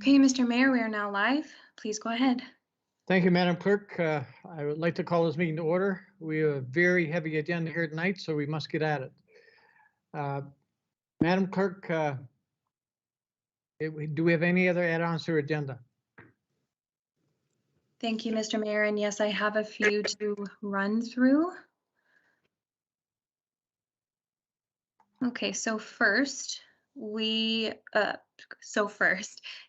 Okay, Mr. Mayor, we are now live. Please go ahead. Thank you, Madam Clerk. I would like to call this meeting to order. We have a very heavy agenda here tonight, so we must get at it. Madam Clerk, do we have any other add-ons to our agenda? Thank you, Mr. Mayor. And yes, I have a few to run through. Okay, so first,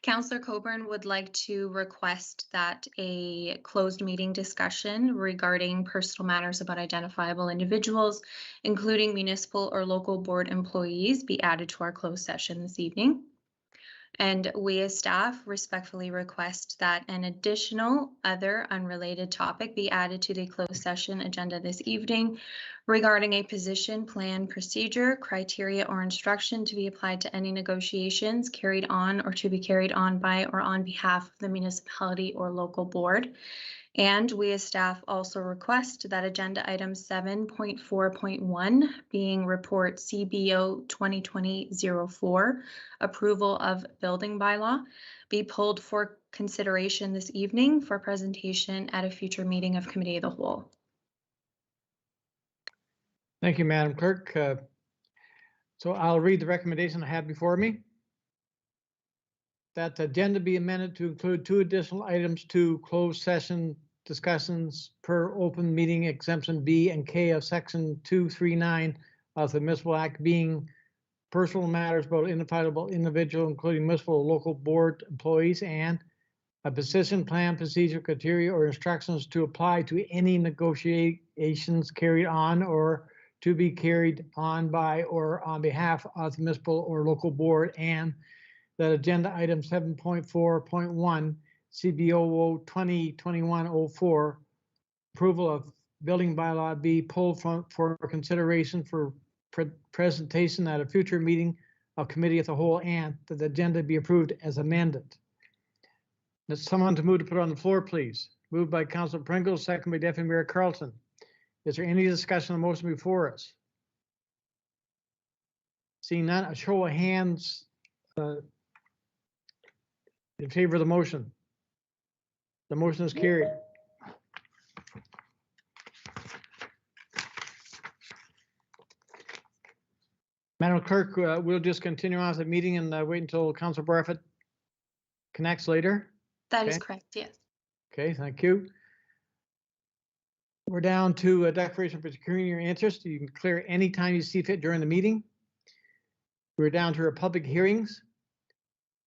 Councillor Coburn would like to request that a closed meeting discussion regarding personal matters about identifiable individuals, including municipal or local board employees, be added to our closed session this evening. And we as staff respectfully request that an additional other unrelated topic be added to the closed session agenda this evening regarding a position, plan, procedure, criteria, or instruction to be applied to any negotiations carried on or to be carried on by or on behalf of the municipality or local board. And we as staff also request that agenda item 7.4.1, being report CBO 2020-04, approval of building bylaw, be pulled for consideration this evening for presentation at a future meeting of Committee of the Whole. Thank you, Madam Clerk. So I'll read the recommendation I have before me. That the agenda be amended to include 2 additional items to closed session discussions per open meeting exemption B and K of section 239 of the Municipal Act, being personal matters about identifiable individual, including municipal or local board employees, and a position, plan, procedure, criteria, or instructions to apply to any negotiations carried on or to be carried on by or on behalf of the municipal or local board, and that agenda item 7.4.1 CBO 2021-04, approval of building bylaw, be pulled for consideration for presentation at a future meeting of Committee of the Whole, and that the agenda be approved as amended. There's someone to move to put on the floor, please. Moved by Councilor Pringle, second by Deputy Mayor Carlton. Is there any discussion on the motion before us? Seeing none, a show of hands in favor of the motion. The motion is carried. Madam Clerk, we'll just continue on with the meeting and wait until Councilor Barfoot connects later. That is correct, yes. Okay, thank you. We're down to a declaration for securing your interest. You can clear anytime you see fit during the meeting. We're down to our public hearings.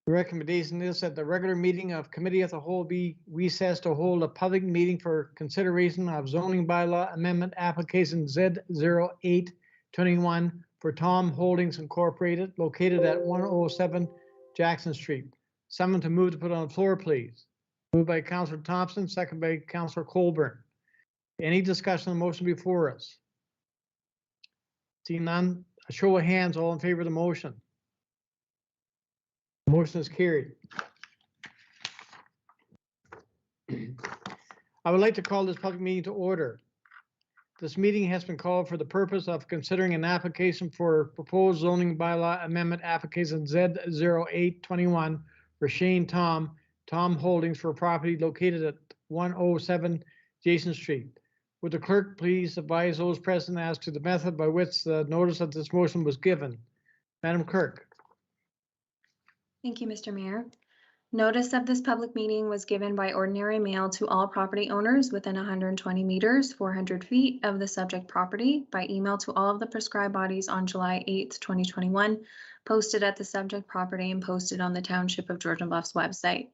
The recommendation is that the regular meeting of Committee of the Whole be recessed to hold a public meeting for consideration of zoning bylaw amendment application Z0821 for Tom Holdings Incorporated, located at 107 Jackson Street. Someone to move to put on the floor, please. Moved by Councilor Thompson, second by Councilor Colburn. Any discussion on the motion before us? Seeing none, a show of hands, all in favor of the motion. Motion is carried. I would like to call this public meeting to order. This meeting has been called for the purpose of considering an application for proposed zoning bylaw amendment application Z0821 for Shane Tom Holdings for property located at 107 Jason Street. Would the clerk please advise those present as to the method by which the notice of this motion was given? Madam Clerk. Thank you, Mr. Mayor. Notice of this public meeting was given by ordinary mail to all property owners within 120 meters, 400 feet of the subject property, by email to all of the prescribed bodies on July 8th, 2021, posted at the subject property and posted on the Township of Georgian Bluffs website.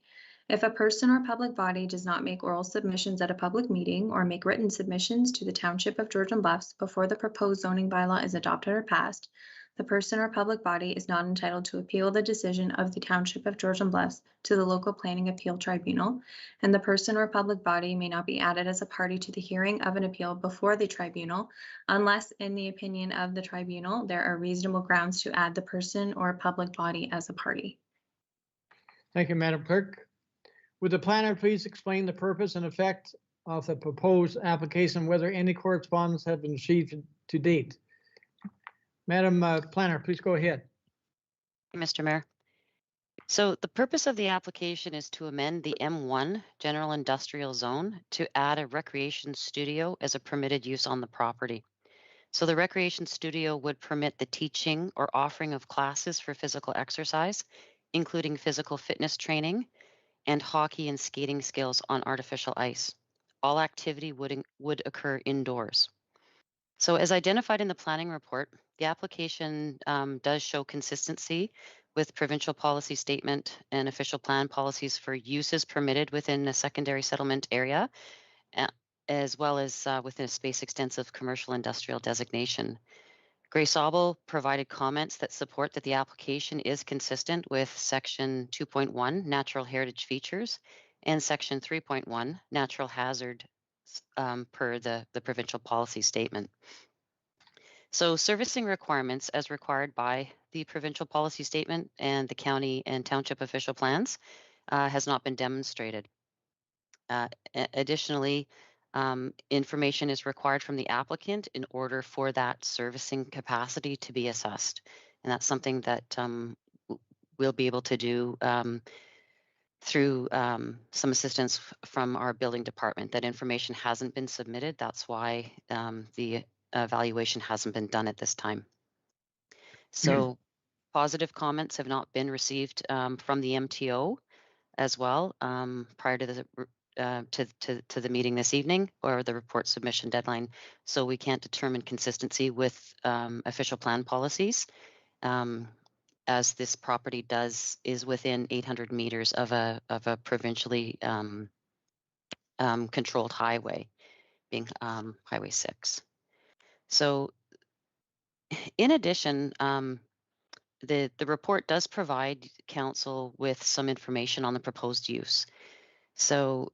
If a person or public body does not make oral submissions at a public meeting or make written submissions to the Township of Georgian Bluffs before the proposed zoning bylaw is adopted or passed, the person or public body is not entitled to appeal the decision of the Township of Georgian Bluffs to the local planning appeal tribunal, and the person or public body may not be added as a party to the hearing of an appeal before the tribunal, unless, in the opinion of the tribunal, there are reasonable grounds to add the person or public body as a party. Thank you, Madam Clerk. Would the planner please explain the purpose and effect of the proposed application, whether any correspondence have been received to date? Madam Planner, please go ahead. Mr. Mayor. So the purpose of the application is to amend the M1 General Industrial Zone to add a recreation studio as a permitted use on the property. So the recreation studio would permit the teaching or offering of classes for physical exercise, including physical fitness training and hockey and skating skills on artificial ice. All activity would occur indoors. So as identified in the planning report, the application does show consistency with provincial policy statement and official plan policies for uses permitted within a secondary settlement area, as well as within a space extensive commercial industrial designation. Grace Abel provided comments that support that the application is consistent with Section 2.1, Natural Heritage Features, and Section 3.1, Natural Hazard, per the provincial policy statement. So servicing requirements as required by the provincial policy statement and the county and township official plans has not been demonstrated. Additionally, information is required from the applicant in order for that servicing capacity to be assessed. And that's something that we'll be able to do through some assistance from our building department. That information hasn't been submitted. That's why the evaluation hasn't been done at this time. So positive comments have not been received from the MTO as well prior to the meeting this evening or the report submission deadline. So we can't determine consistency with official plan policies as this property is within 800 meters of a provincially controlled highway, being Highway 6. So in addition, the report does provide council with some information on the proposed use. So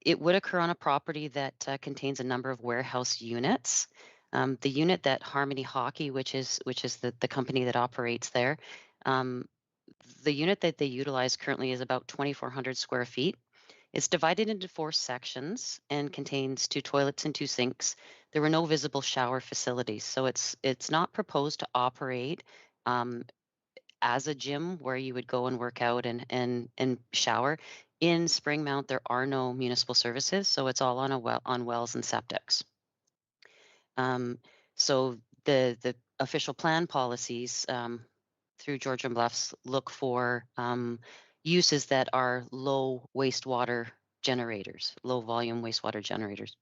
it would occur on a property that contains a number of warehouse units. The unit that Harmony Hockey, which is the company that operates there, the unit that they utilize currently is about 2,400 square feet. It's divided into 4 sections and contains 2 toilets and 2 sinks. There were no visible shower facilities, so it's not proposed to operate as a gym where you would go and work out and shower. In Springmount, there are no municipal services, so it's all on wells and septics. So the official plan policies through Georgian Bluffs look for uses that are low wastewater generators, low volume wastewater generators.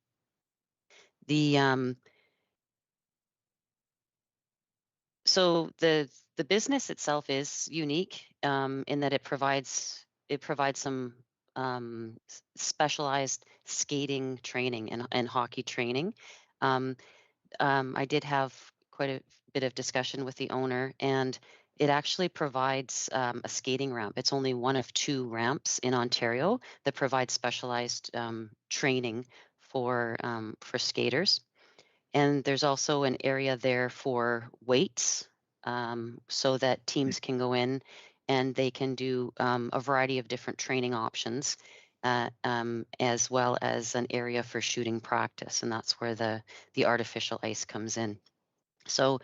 So the business itself is unique in that it provides some specialized skating training and hockey training. I did have quite a bit of discussion with the owner, and it actually provides a skating ramp. It's only one of 2 ramps in Ontario that provide specialized training for skaters. And there's also an area there for weights so that teams can go in and they can do a variety of different training options as well as an area for shooting practice. And that's where the artificial ice comes in. So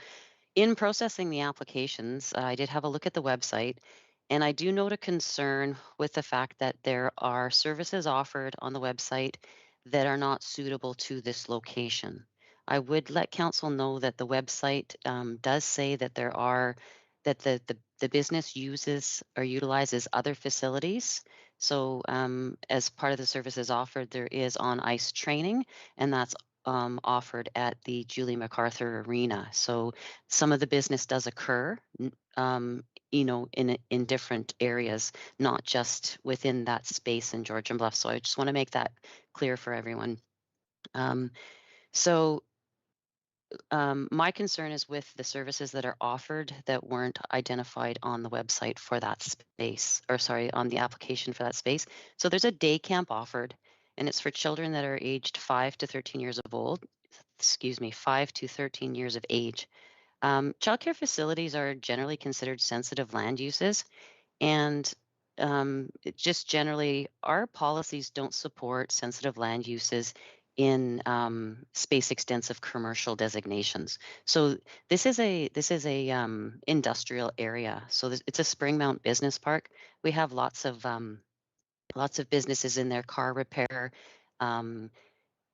in processing the applications, I did have a look at the website, and I do note a concern with the fact that there are services offered on the website that are not suitable to this location. I would let council know that the website does say that the business uses or utilizes other facilities. So as part of the services offered, there is on ice training, and that's offered at the Julie MacArthur Arena. So some of the business does occur, in different areas, not just within that space in Georgian Bluffs. So I just want to make that clear for everyone. My concern is with the services that are offered that weren't identified on the website for that space, or sorry, on the application for that space. So there's a day camp offered, and it's for children that are aged 5 to 13 years of old. 5 to 13 years of age. Childcare facilities are generally considered sensitive land uses, and just generally, our policies don't support sensitive land uses in space extensive commercial designations. So this is a industrial area. So it's a Springmount Business Park. We have lots of businesses in there, car repair.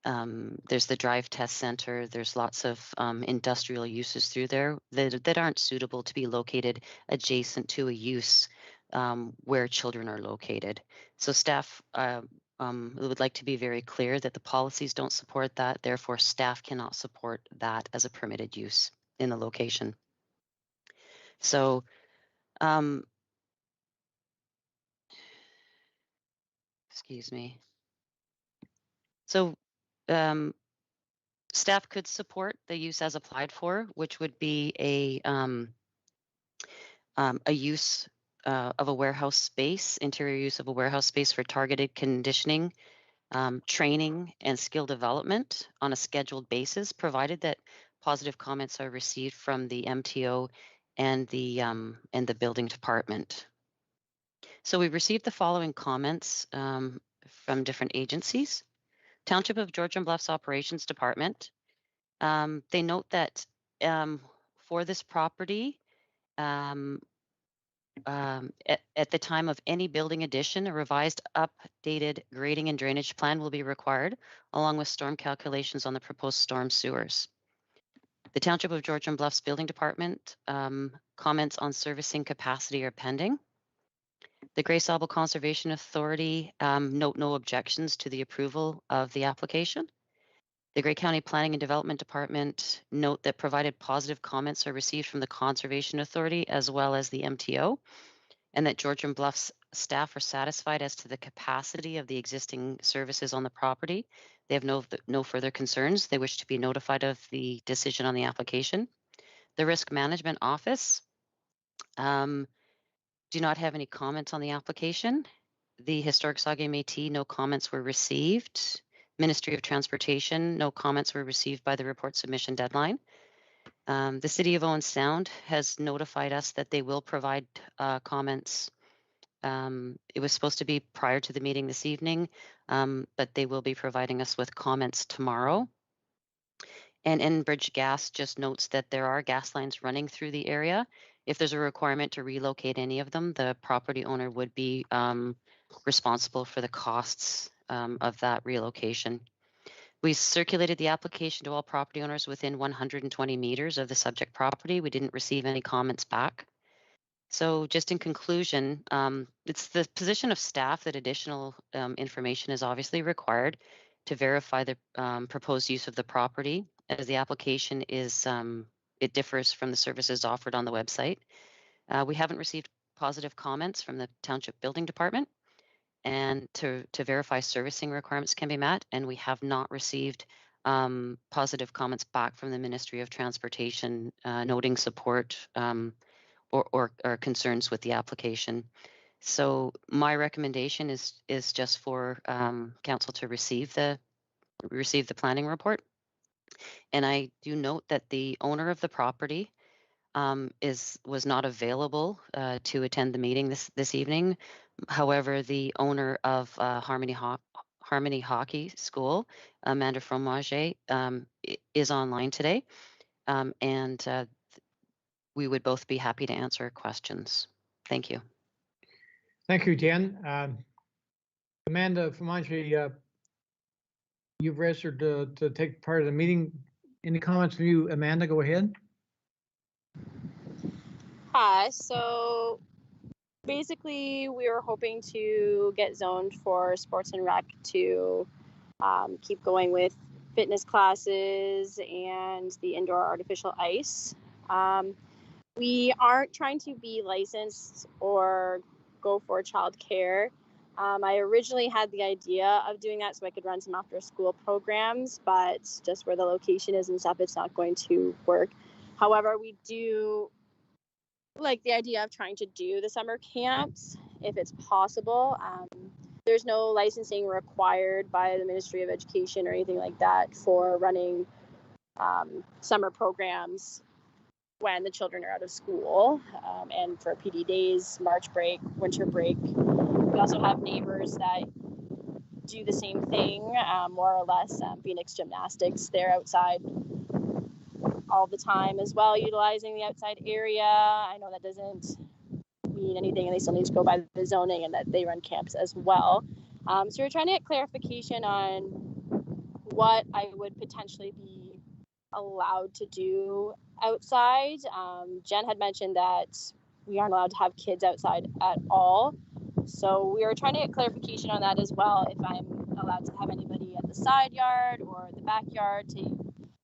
There's the Drive Test Center. There's lots of industrial uses through there that aren't suitable to be located adjacent to a use where children are located. So staff would like to be very clear that the policies don't support that. Therefore, staff cannot support that as a permitted use in the location. So excuse me. So staff could support the use as applied for, which would be a use of a warehouse space, interior use of a warehouse space for targeted conditioning, training, and skill development on a scheduled basis, provided that positive comments are received from the MTO and the building department. So we received the following comments from different agencies. Township of Georgian Bluffs Operations Department. They note that for this property, at the time of any building addition, a revised updated grading and drainage plan will be required, along with storm calculations on the proposed storm sewers. The Township of Georgian Bluffs Building Department comments on servicing capacity are pending. The Grey Sauble Conservation Authority note no objections to the approval of the application. The Grey County Planning and Development Department note that provided positive comments are received from the Conservation Authority as well as the MTO, and that Georgian Bluffs staff are satisfied as to the capacity of the existing services on the property. They have no further concerns. They wish to be notified of the decision on the application. The Risk Management Office do not have any comments on the application. The Historic Saugeen Métis, no comments were received. Ministry of Transportation, no comments were received by the report submission deadline. The City of Owen Sound has notified us that they will provide comments. It was supposed to be prior to the meeting this evening, but they will be providing us with comments tomorrow. And Enbridge Gas just notes that there are gas lines running through the area. If there's a requirement to relocate any of them, the property owner would be responsible for the costs of that relocation. We circulated the application to all property owners within 120 meters of the subject property. We didn't receive any comments back. So just in conclusion, it's the position of staff that additional information is obviously required to verify the proposed use of the property, as the application is, it differs from the services offered on the website. We haven't received positive comments from the Township Building Department, and to verify servicing requirements can be met, and we have not received positive comments back from the Ministry of Transportation noting support or concerns with the application. So my recommendation is just for council to receive the planning report. And I do note that the owner of the property was not available to attend the meeting this evening. However, the owner of Harmony Hockey School, Amanda Fromager, is online today, and we would both be happy to answer questions. Thank you. Thank you, Jen. Amanda Fromager, you've registered to take part of the meeting. Any comments from you, Amanda? Go ahead. Hi, so basically we were hoping to get zoned for sports and rec to keep going with fitness classes and the indoor artificial ice. We aren't trying to be licensed or go for childcare. I originally had the idea of doing that so I could run some after school programs, but just where the location is and stuff, it's not going to work. However, we do like the idea of trying to do the summer camps if it's possible. There's no licensing required by the Ministry of Education or anything like that for running summer programs when the children are out of school, and for PD days, March break, winter break. We also have neighbors that do the same thing, more or less. Phoenix Gymnastics, they're outside all the time as well, utilizing the outside area. I know that doesn't mean anything, and they still need to go by the zoning, and that they run camps as well. So we're trying to get clarification on what I would potentially be allowed to do outside. Jen had mentioned that we aren't allowed to have kids outside at all. So we were trying to get clarification on that as well, if I'm allowed to have anybody at the side yard or the backyard to,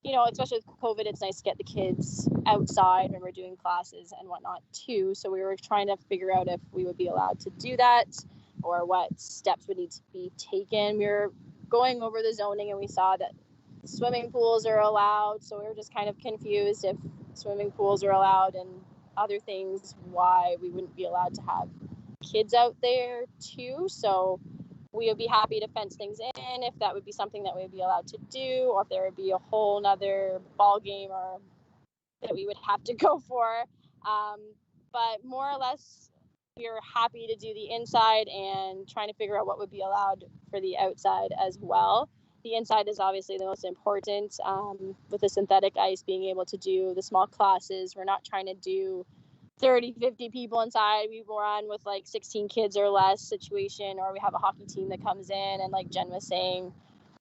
you know, especially with COVID, it's nice to get the kids outside when we're doing classes and whatnot too. So we were trying to figure out if we would be allowed to do that or what steps would need to be taken. We were going over the zoning and we saw that swimming pools are allowed. So we were just kind of confused if swimming pools are allowed and other things, why we wouldn't be allowed to have kids out there too. So we would be happy to fence things in if that would be something that we would be allowed to do, or if there would be a whole nother ball game or that we would have to go for. But more or less, we are happy to do the inside and trying to figure out what would be allowed for the outside as well. The inside is obviously the most important, with the synthetic ice, being able to do the small classes. We're not trying to do 30, 50 people inside. We run with like 16 kids or less situation, or we have a hockey team that comes in, and like Jen was saying,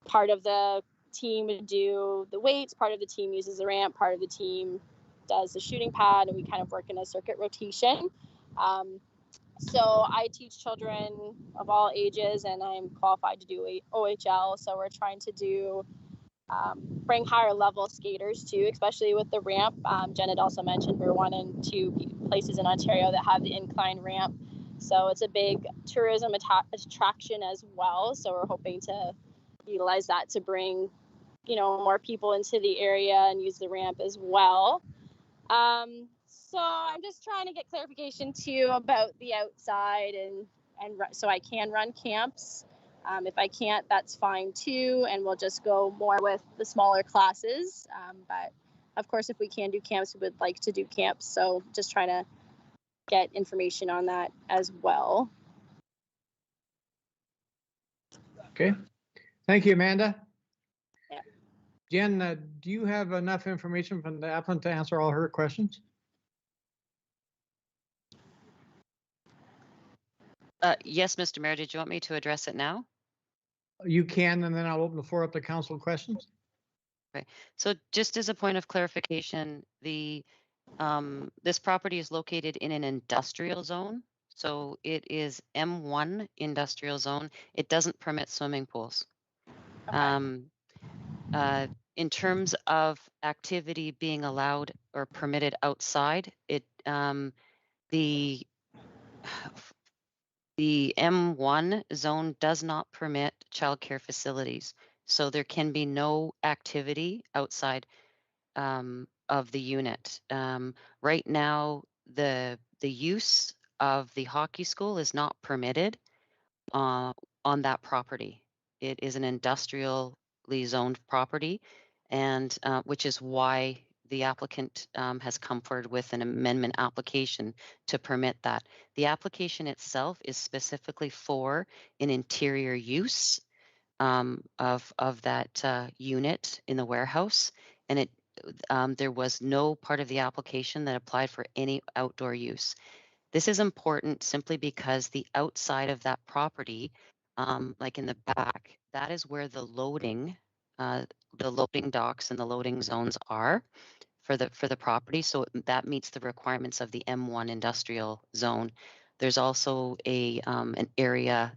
part of the team would do the weights, part of the team uses the ramp, part of the team does the shooting pad, and we kind of work in a circuit rotation. So I teach children of all ages, and I'm qualified to do OHL. So we're trying to do bring higher level skaters too, especially with the ramp. Jen had also mentioned we're one and two places in Ontario that have the incline ramp. So it's a big tourism attraction as well. So we're hoping to utilize that to bring, you know, more people into the area and use the ramp as well. So I'm just trying to get clarification too about the outside and so I can run camps. If I can't, that's fine too, and we'll just go more with the smaller classes. But of course, if we can do camps, we would like to do camps. So just trying to get information on that as well. Okay, thank you, Amanda. Yeah. Jen, do you have enough information from the applicant to answer all her questions? Yes, Mr. Mayor, did you want me to address it now? You can, and then I'll open the floor up to council questions. Okay, so just as a point of clarification, the this property is located in an industrial zone. So it is M1 industrial zone. It doesn't permit swimming pools. Okay. In terms of activity being allowed or permitted outside, the M1 zone does not permit childcare facilities. So there can be no activity outside of the unit. Right now, the use of the hockey school is not permitted on that property. It is an industrially zoned property, and which is why the applicant has come forward with an amendment application to permit that. The application itself is specifically for an interior use of that unit in the warehouse, and there was no part of the application that applied for any outdoor use. This is important simply because the outside of that property, like in the back, that is where the loading docks and the loading zones are for the property. So that meets the requirements of the M1 industrial zone. There's also an area.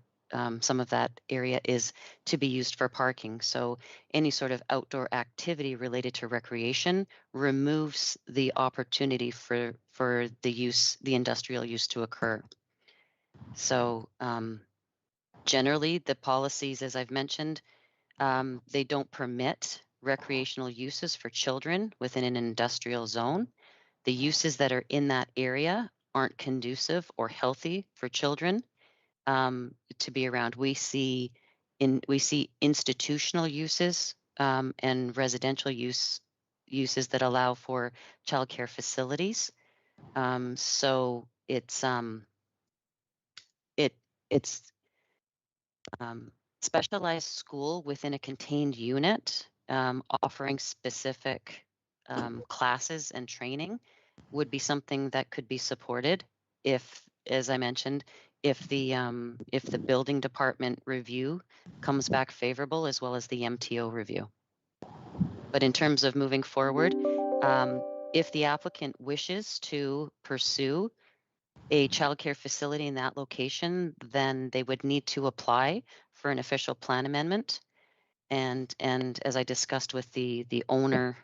Some of that area is to be used for parking. So any sort of outdoor activity related to recreation removes the opportunity for the industrial use to occur. So generally, the policies, as I've mentioned, they don't permit recreational uses for children within an industrial zone. The uses that are in that area aren't conducive or healthy for children to be around. We see institutional uses and residential uses that allow for childcare facilities. So it's specialized school within a contained unit, offering specific classes and training would be something that could be supported if, as I mentioned, if the building department review comes back favorable, as well as the MTO review. But in terms of moving forward, if the applicant wishes to pursue a childcare facility in that location, then they would need to apply for an official plan amendment. And as I discussed with the owner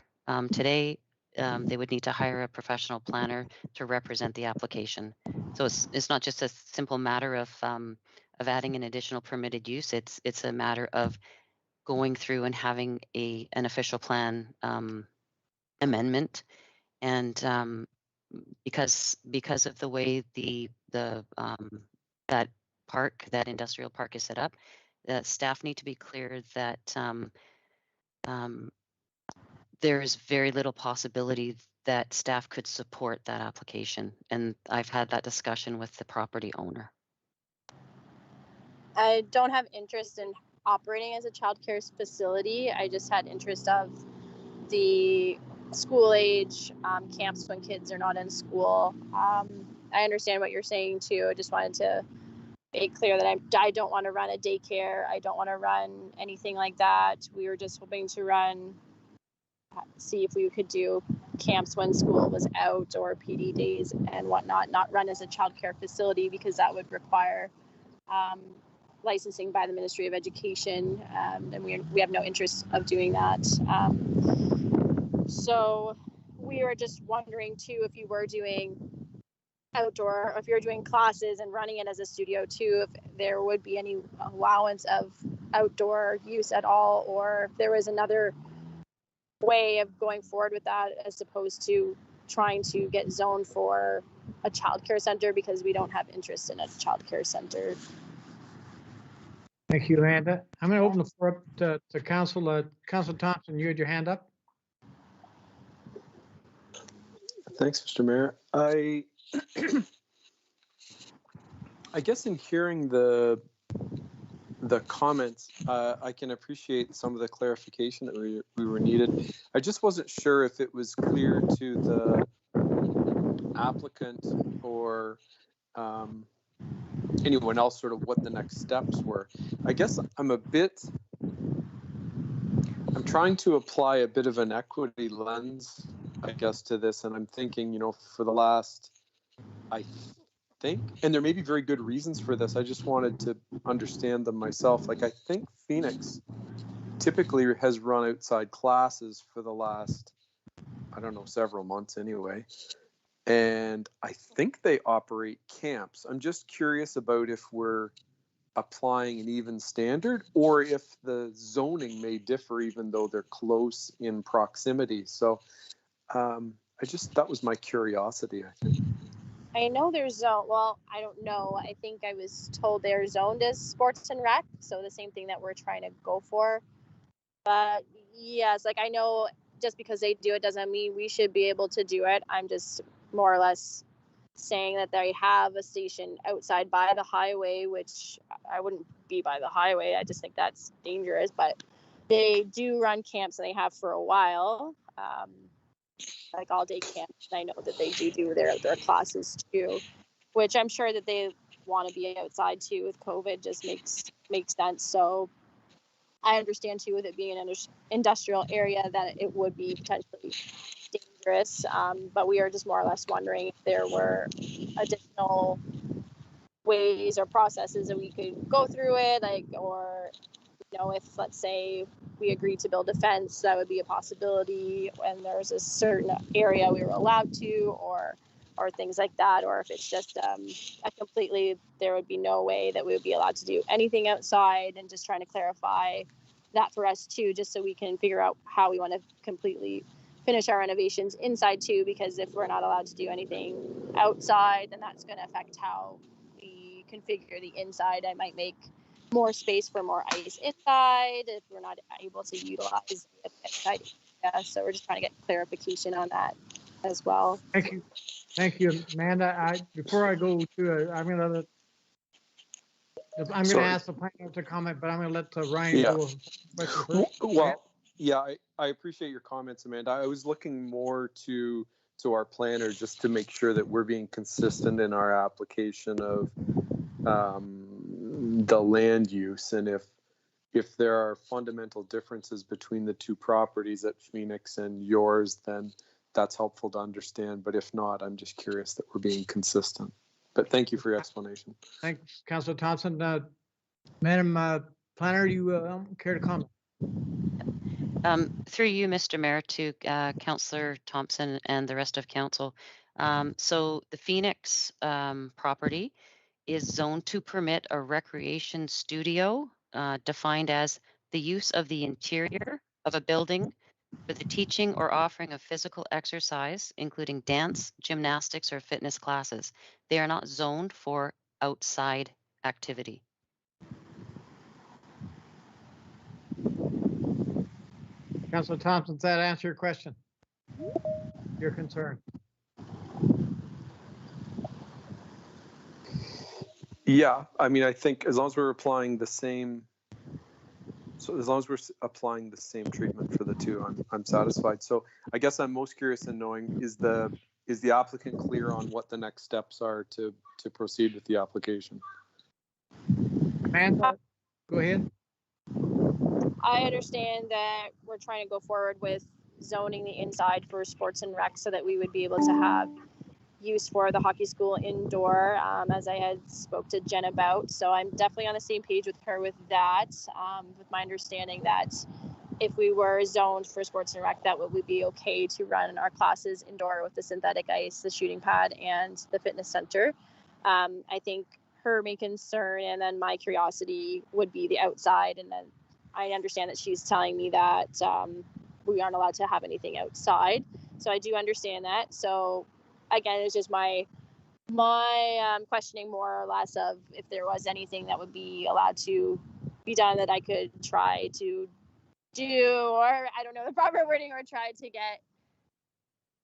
today, they would need to hire a professional planner to represent the application. So it's not just a simple matter of adding an additional permitted use. It's a matter of going through and having an official plan amendment. And because of the way that industrial park is set up, staff need to be clear that there's very little possibility that staff could support that application. And I've had that discussion with the property owner. I don't have interest in operating as a childcare facility. I just had interest of the school age camps when kids are not in school. I understand what you're saying too. I just wanted to make clear that I don't want to run a daycare. I don't want to run anything like that. We were just hoping to see if we could do camps when school was out or PD days and whatnot, not run as a childcare facility, because that would require licensing by the Ministry of Education, and we have no interest of doing that. So we were just wondering too, if you were doing outdoor, or if you're doing classes and running it as a studio too, if there would be any allowance of outdoor use at all, or if there was another way of going forward with that, as opposed to trying to get zoned for a childcare center, because we don't have interest in a childcare center. Thank you, Amanda. I'm going to open the floor up to Council. Council Thompson, you had your hand up. Thanks, Mr. Mayor. I guess in hearing the comments, I can appreciate some of the clarification that we were needed. I just wasn't sure if it was clear to the applicant or anyone else sort of what the next steps were. I guess I'm trying to apply a bit of an equity lens, I guess, to this, and I'm thinking, for the last, I think, and there may be very good reasons for this, I just wanted to understand them myself. Like, I think Phoenix typically has run outside classes for the last, I don't know, several months anyway. And I think they operate camps. I'm just curious about if we're applying an even standard, or if the zoning may differ even though they're close in proximity. So that was my curiosity, I think. I know they're zoned, well, I don't know. I think I was told they're zoned as sports and rec, so the same thing that we're trying to go for. But yes, like, I know just because they do it doesn't mean we should be able to do it. I'm just more or less saying that they have a station outside by the highway, which I wouldn't be by the highway. I just think that's dangerous, but they do run camps, and they have for a while, like all-day camps. And I know that they do their outdoor classes too, which I'm sure that they want to be outside too with COVID. Just makes sense. So I understand too, with it being an industrial area, that it would be potentially dangerous. But we are just more or less wondering if there were additional ways or processes that we could go through it, like, or if, let's say, we agreed to build a fence, that would be a possibility when there's a certain area we were allowed to, or things like that, or if it's just there would be no way that we would be allowed to do anything outside, and just trying to clarify that for us too, just so we can figure out how we want to completely finish our renovations inside too, because if we're not allowed to do anything outside, then that's going to affect how we configure the inside. I might make more space for more ice inside if we're not able to utilize the outside Yeah, so we're just trying to get clarification on that as well. Thank you, Amanda. Before I go to, I'm gonna Sorry. ask the planner to comment, but I'm gonna let Ryan Yeah. go. Question first. Well, yeah, I appreciate your comments, Amanda. I was looking more to our planner just to make sure that we're being consistent in our application of the land use, and if there are fundamental differences between the two properties at Phoenix and yours, then that's helpful to understand. But if not, I'm just curious that we're being consistent. But thank you for your explanation. Thanks, Councilor Thompson. Madam Planner, you care to comment? Through you, Mr. Mayor, to Councillor Thompson and the rest of council. So the Phoenix property is zoned to permit a recreation studio defined as the use of the interior of a building for the teaching or offering of physical exercise, including dance, gymnastics, or fitness classes. They are not zoned for outside activity. Councilor Thompson, does that answer your question? Your concern? Yeah, I mean, I think as long as we're applying the same, so as long as we're applying the same treatment for the two, I'm satisfied. So I guess I'm most curious in knowing, is the applicant clear on what the next steps are to proceed with the application? Amanda, go ahead. I understand that we're trying to go forward with zoning the inside for sports and rec so that we would be able to have use for the hockey school indoor, as I had spoke to Jen about. So I'm definitely on the same page with her with that, with my understanding that if we were zoned for sports and rec, that would be okay to run our classes indoor with the synthetic ice, the shooting pad, and the fitness center. I think her main concern and then my curiosity would be the outside. And then I understand that she's telling me that we aren't allowed to have anything outside. So I do understand that. So again, it's just my questioning more or less of if there was anything that would be allowed to be done that I could try to do, or I don't know the proper wording, or try to get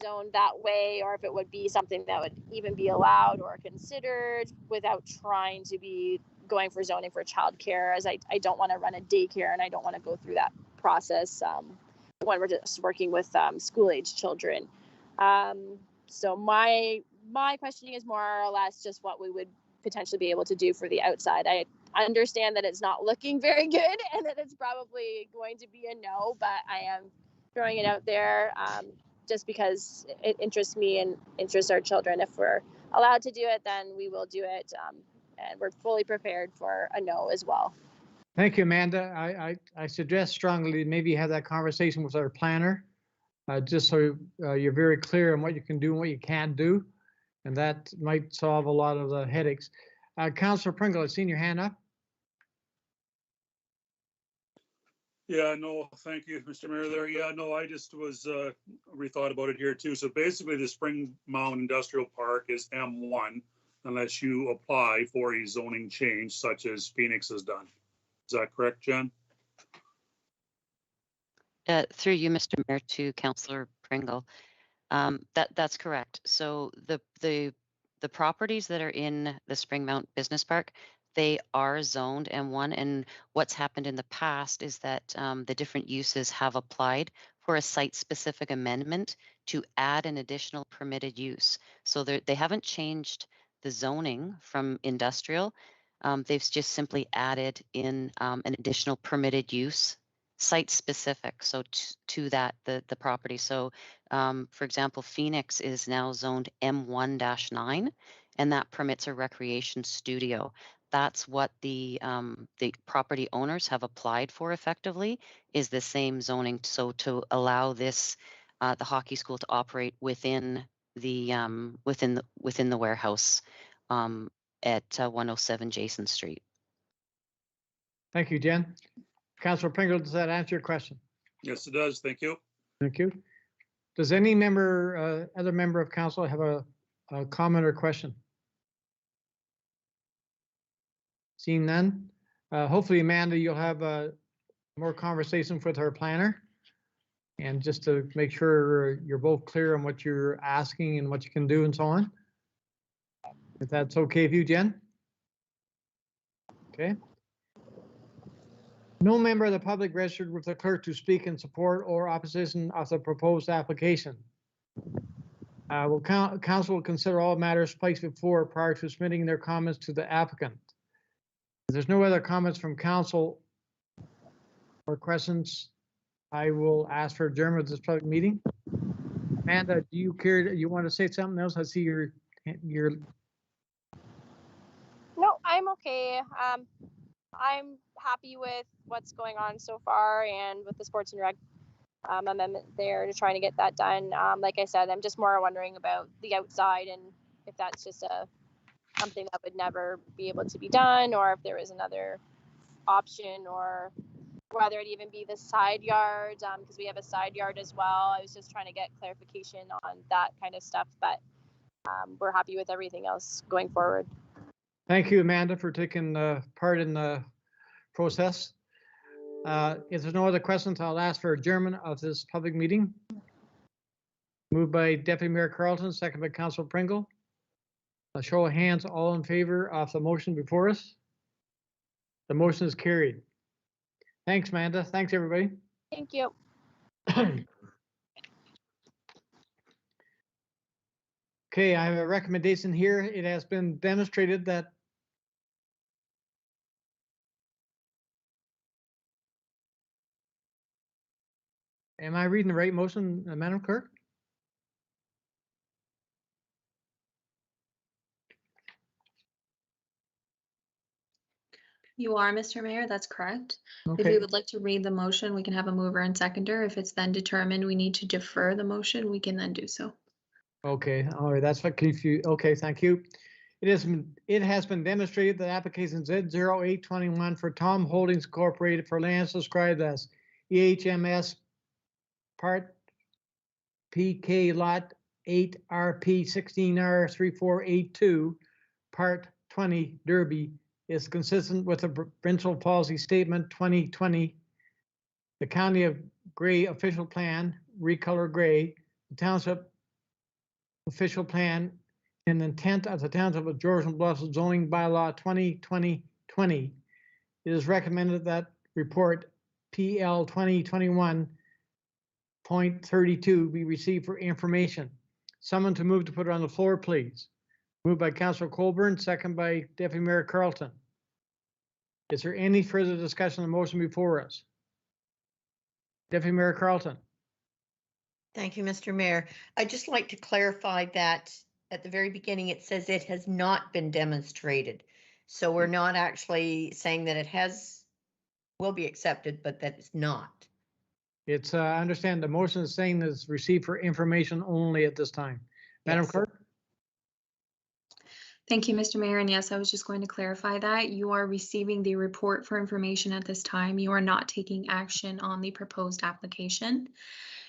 zoned that way, or if it would be something that would even be allowed or considered without trying to be going for zoning for childcare, as I don't want to run a daycare and I don't want to go through that process when we're just working with school-age children. So my questioning is more or less just what we would potentially be able to do for the outside. I understand that it's not looking very good and that it's probably going to be a no, but I am throwing it out there just because it interests me and interests our children. If we're allowed to do it, then we will do it, and we're fully prepared for a no as well. Thank you, Amanda. I suggest strongly maybe have that conversation with our planner, just so you're very clear on what you can do and what you can't do, and that might solve a lot of the headaches. Councillor Pringle, I've seen your hand up. Yeah, no, thank you, Mr. Mayor there. Yeah, no, I just was rethought about it here too. So basically the Spring Mound Industrial Park is M1 unless you apply for a zoning change such as Phoenix has done. Is that correct, Jen? Through you, Mr. Mayor, to Councillor Pringle. That's correct. So the properties that are in the Springmount Business Park, they are zoned M1, and what's happened in the past is that the different uses have applied for a site-specific amendment to add an additional permitted use. So they haven't changed the zoning from industrial. They've just simply added in an additional permitted use, site-specific, so to that the property. So for example, Phoenix is now zoned M1-9, and that permits a recreation studio. That's what the property owners have applied for effectively, is the same zoning. So to allow this, the hockey school to operate within the warehouse at 107 Jason Street. Thank you, Jen. Councillor Pringle, does that answer your question? Yes, it does. Thank you. Thank you. Does any member, other member of council have a comment or question? Seeing none, hopefully, Amanda, you'll have more conversation with her planner. And just to make sure you're both clear on what you're asking and what you can do and so on. If that's okay with you, Jen? Okay. No member of the public registered with the clerk to speak in support or opposition of the proposed application. Council will consider all matters placed before prior to submitting their comments to the applicant. If there's no other comments from council or questions, I will ask for adjournment of this public meeting. Amanda, do you care? You want to say something else? I see your. No, I'm okay. I'm happy with what's going on so far and with the sports and rec amendment there to trying to get that done. Like I said, I'm just more wondering about the outside and if that's just something that would never be able to be done, or if there is another option, or whether it even be the side yard, because we have a side yard as well. I was just trying to get clarification on that kind of stuff, but we're happy with everything else going forward. Thank you, Amanda, for taking part in the process. If there's no other questions, I'll ask for adjournment of this public meeting. Moved by Deputy Mayor Carlton, second by Councilor Pringle. A show of hands, all in favor of the motion before us. The motion is carried. Thanks, Amanda. Thanks, everybody. Thank you. Okay, I have a recommendation here. It has been demonstrated that am I reading the right motion, Madam Clerk? You are, Mr. Mayor, that's correct. If Okay. you would like to read the motion, we can have a mover and seconder. If it's then determined we need to defer the motion, we can then do so. Okay, all right, that's what confused. Okay, thank you. It has been demonstrated that application Z0821 for Tom Holdings Incorporated for lands described as EHMS Part PK Lot 8 RP 16R 3482 Part 20 Derby is consistent with the provincial policy statement 2020, the County of Gray official plan, recolor gray, the Township official plan, and intent of the Township of Georgian Bluffs zoning bylaw 2020-20. It is recommended that report PL 2021.32 be received for information. Someone to move to put it on the floor, please. Moved by Councilor Colburn, second by Deputy Mayor Carlton. Is there any further discussion on the motion before us? Deputy Mayor Carlton. Thank you, Mr. Mayor. I'd just like to clarify that at the very beginning, it says it has not been demonstrated. So we're not actually saying that it will be accepted, but that it's not. It's, I understand the motion is saying that it's received for information only at this time. Madam Yes. Clerk? Thank you, Mr. Mayor. And yes, I was just going to clarify that you are receiving the report for information at this time. You are not taking action on the proposed application.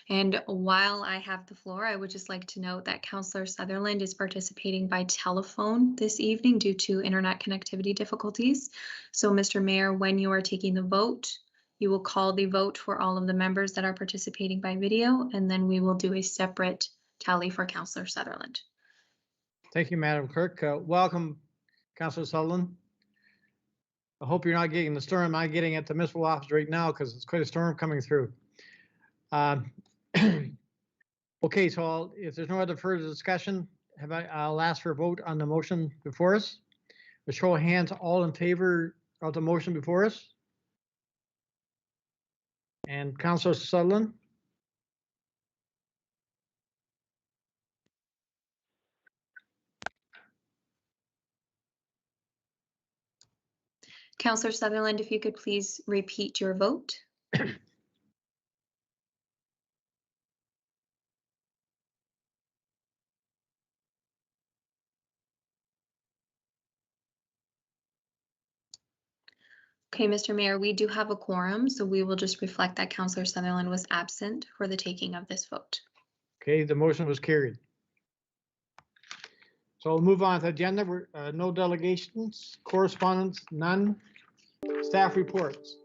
And while I have the floor, I would just like to note that Councillor Sutherland is participating by telephone this evening due to internet connectivity difficulties. So, Mr. Mayor, when you are taking the vote, you will call the vote for all of the members that are participating by video, and then we will do a separate tally for Councillor Sutherland. Thank you, Madam Clerk. Welcome, Councilor Sutherland. I hope you're not getting the storm I'm getting at the municipal office right now because it's quite a storm coming through. Okay, so if there's no other further discussion, I'll ask for a vote on the motion before us. A show of hands, all in favor of the motion before us. And Councilor Sutherland. Councillor Sutherland, if you could please repeat your vote. Okay, Mr. Mayor, we do have a quorum, so we will just reflect that Councillor Sutherland was absent for the taking of this vote. Okay, the motion was carried. So we'll move on to the agenda. No delegations, correspondence, none. Staff reports.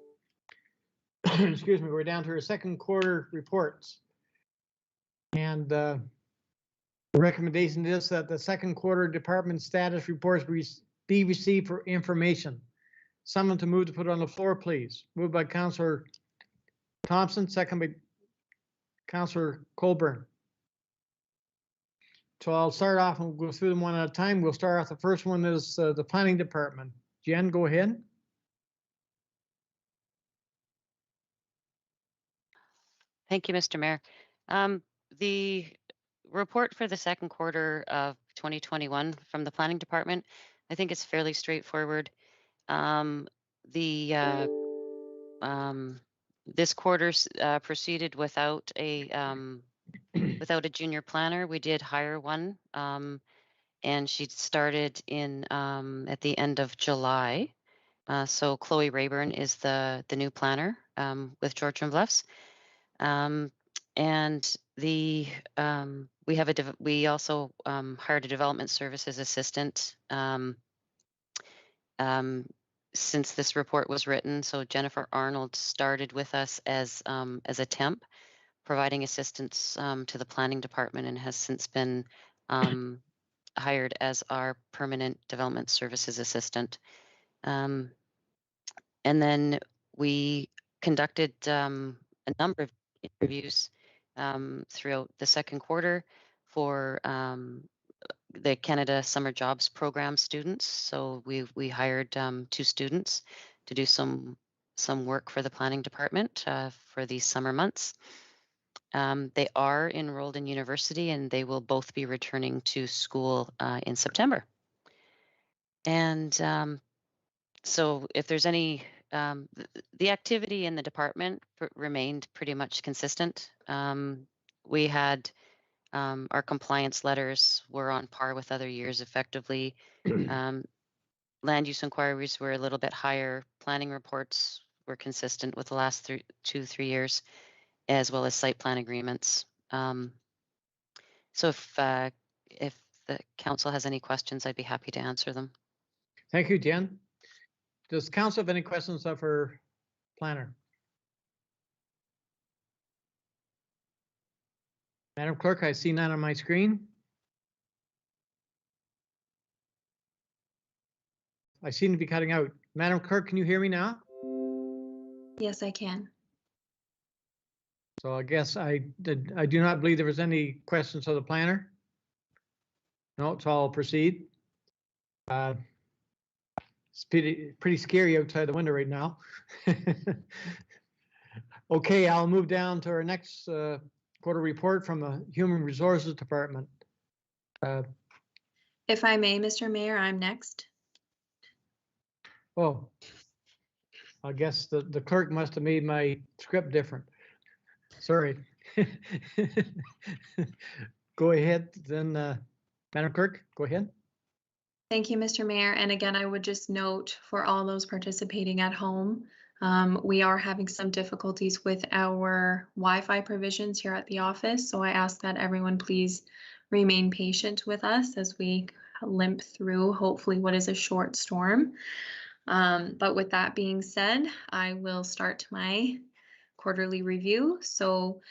excuse me, we're down to our second quarter reports. And the recommendation is that the second quarter department status reports be received for information. Someone to move to put on the floor, please. Moved by Councillor Thompson, second by Councillor Colburn. So I'll start off and we'll go through them one at a time. We'll start off. The first one is the planning department. Jen, go ahead. Thank you, Mr. Mayor. The report for the second quarter of 2021 from the planning department, I think it's fairly straightforward. This quarter proceeded without a junior planner. We did hire one, and she started in at the end of July. So Chloe Rayburn is the new planner with Georgian Bluffs. And we also hired a development services assistant since this report was written. So Jennifer Arnold started with us as a temp, providing assistance to the planning department, and has since been hired as our permanent development services assistant. And then we conducted a number of interviews throughout the second quarter for the Canada Summer Jobs Program students. So we hired 2 students to do some work for the planning department for these summer months. They are enrolled in university, and they will both be returning to school in September. And so if there's any, the activity in the department remained pretty much consistent. We had our compliance letters were on par with other years effectively. Land use inquiries were a little bit higher. Planning reports were consistent with the last 2-3 years, as well as site plan agreements. So if the council has any questions, I'd be happy to answer them. Thank you, Jen. Does council have any questions of her planner? Madam Clerk, I see none on my screen. I seem to be cutting out. Madam Clerk, can you hear me now? Yes, I can. So I guess I do not believe there was any questions of the planner. No, so I'll proceed. It's pretty scary outside the window right now. Okay, I'll move down to our next quarter report from the Human Resources Department. If I may, Mr. Mayor, I'm next. Oh, I guess the clerk must have made my script different. Sorry. Go ahead then, Madam Clerk, go ahead. Thank you, Mr. Mayor. And again, I would just note for all those participating at home, we are having some difficulties with our Wi-Fi provisions here at the office. So I ask that everyone please remain patient with us as we limp through hopefully what is a short storm. But with that being said, I will start my quarterly review. So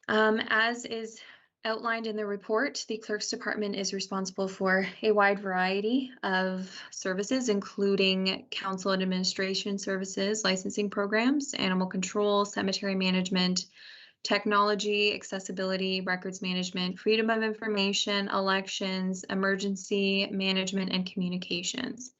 as is outlined in the report, the Clerk's Department is responsible for a wide variety of services, including council and administration services, licensing programs, animal control, cemetery management, technology, accessibility, records management, freedom of information, elections, emergency management, and communications.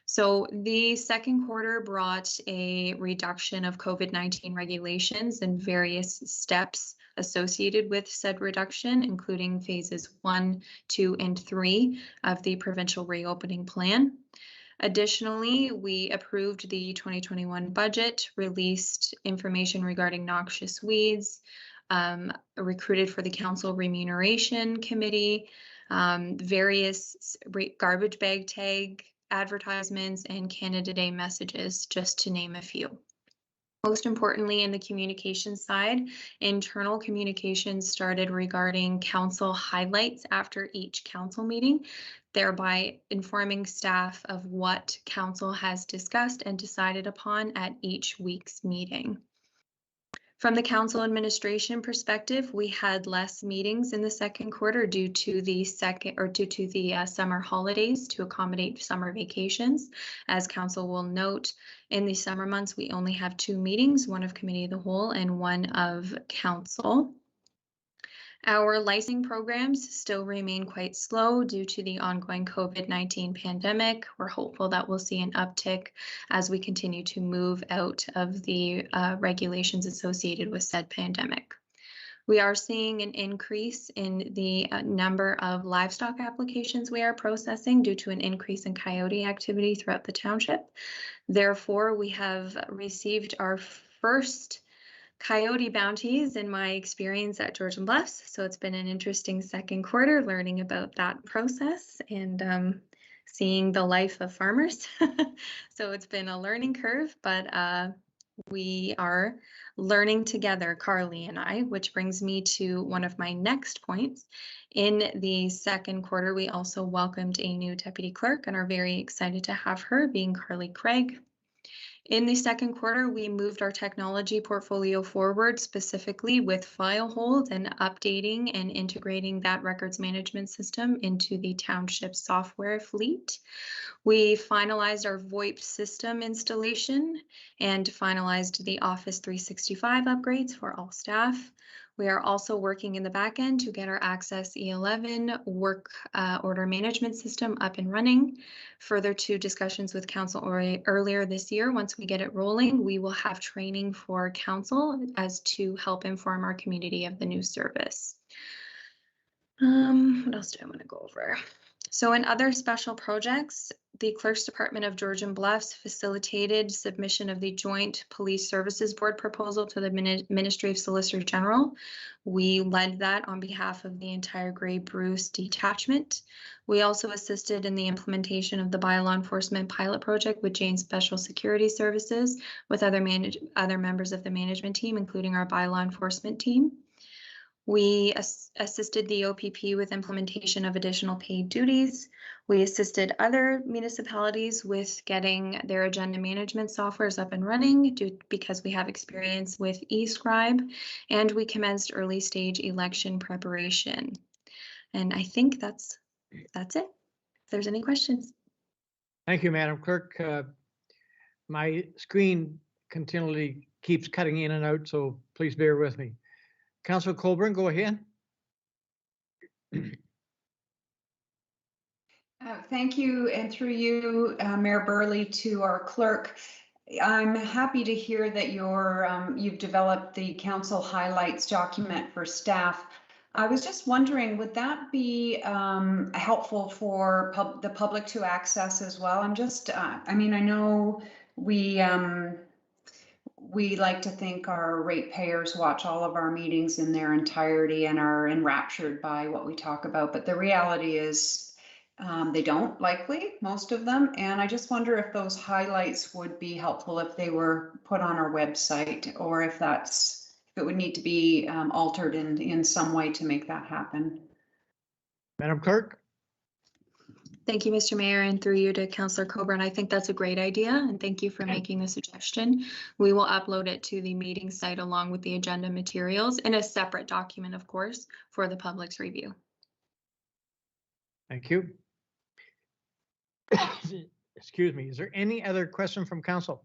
So the second quarter brought a reduction of COVID-19 regulations and various steps associated with said reduction, including phases 1, 2, and 3 of the provincial reopening plan. Additionally, we approved the 2021 budget, released information regarding noxious weeds, recruited for the council remuneration committee, various garbage bag tag advertisements, and Canada Day messages, just to name a few. Most importantly, in the communication side, internal communications started regarding council highlights after each council meeting. thereby informing staff of what council has discussed and decided upon at each week's meeting. From the council administration perspective, we had less meetings in the second quarter due to the summer holidays to accommodate summer vacations. As council will note, in the summer months, we only have 2 meetings, one of committee of the whole and one of council. Our licensing programs still remain quite slow due to the ongoing COVID-19 pandemic. We're hopeful that we'll see an uptick as we continue to move out of the regulations associated with said pandemic. We are seeing an increase in the number of livestock applications we are processing due to an increase in coyote activity throughout the township. Therefore, we have received our first coyote bounties in my experience at Georgian Bluffs. So it's been an interesting second quarter learning about that process and seeing the life of farmers. So it's been a learning curve, but we are learning together, Carly and I, which brings me to one of my next points. In the second quarter, we also welcomed a new deputy clerk and are very excited to have her, being Carly Craig. In the second quarter, we moved our technology portfolio forward, specifically with file hold and updating and integrating that records management system into the township software fleet. We finalized our VoIP system installation and finalized the Office 365 upgrades for all staff. We are also working in the back end to get our Access E11 work order management system up and running. Further to discussions with council earlier this year, once we get it rolling, we will have training for council as to help inform our community of the new service. What else do I want to go over? So in other special projects, the Clerk's Department of Georgian Bluffs facilitated submission of the Joint Police Services Board proposal to the Ministry of Solicitor General. We led that on behalf of the entire Grey Bruce detachment. We also assisted in the implementation of the bylaw enforcement pilot project with Jane Special Security Services with other members of the management team, including our bylaw enforcement team. We assisted the OPP with implementation of additional paid duties. We assisted other municipalities with getting their agenda management softwares up and running because we have experience with eScribe, and we commenced early stage election preparation. And I think that's it. If there's any questions. Thank you, Madam Clerk. My screen continually keeps cutting in and out, so please bear with me. Councillor Colburn, go ahead. Thank you, and through you, Mayor Burley, to our clerk. I'm happy to hear that you've developed the council highlights document for staff. I was just wondering, would that be helpful for the public to access as well? I'm just, I mean, I know we like to think our ratepayers watch all of our meetings in their entirety and are enraptured by what we talk about. But the reality is they don't, likely, most of them. And I just wonder if those highlights would be helpful if they were put on our website, or if it would need to be altered in some way to make that happen. Madam Clerk. Thank you, Mr. Mayor, and through you to Councillor Coburn. I think that's a great idea, and thank you for making the suggestion. We will upload it to the meeting site along with the agenda materials in a separate document, of course, for the public's review. Thank you. Excuse me. Is there any other question from council?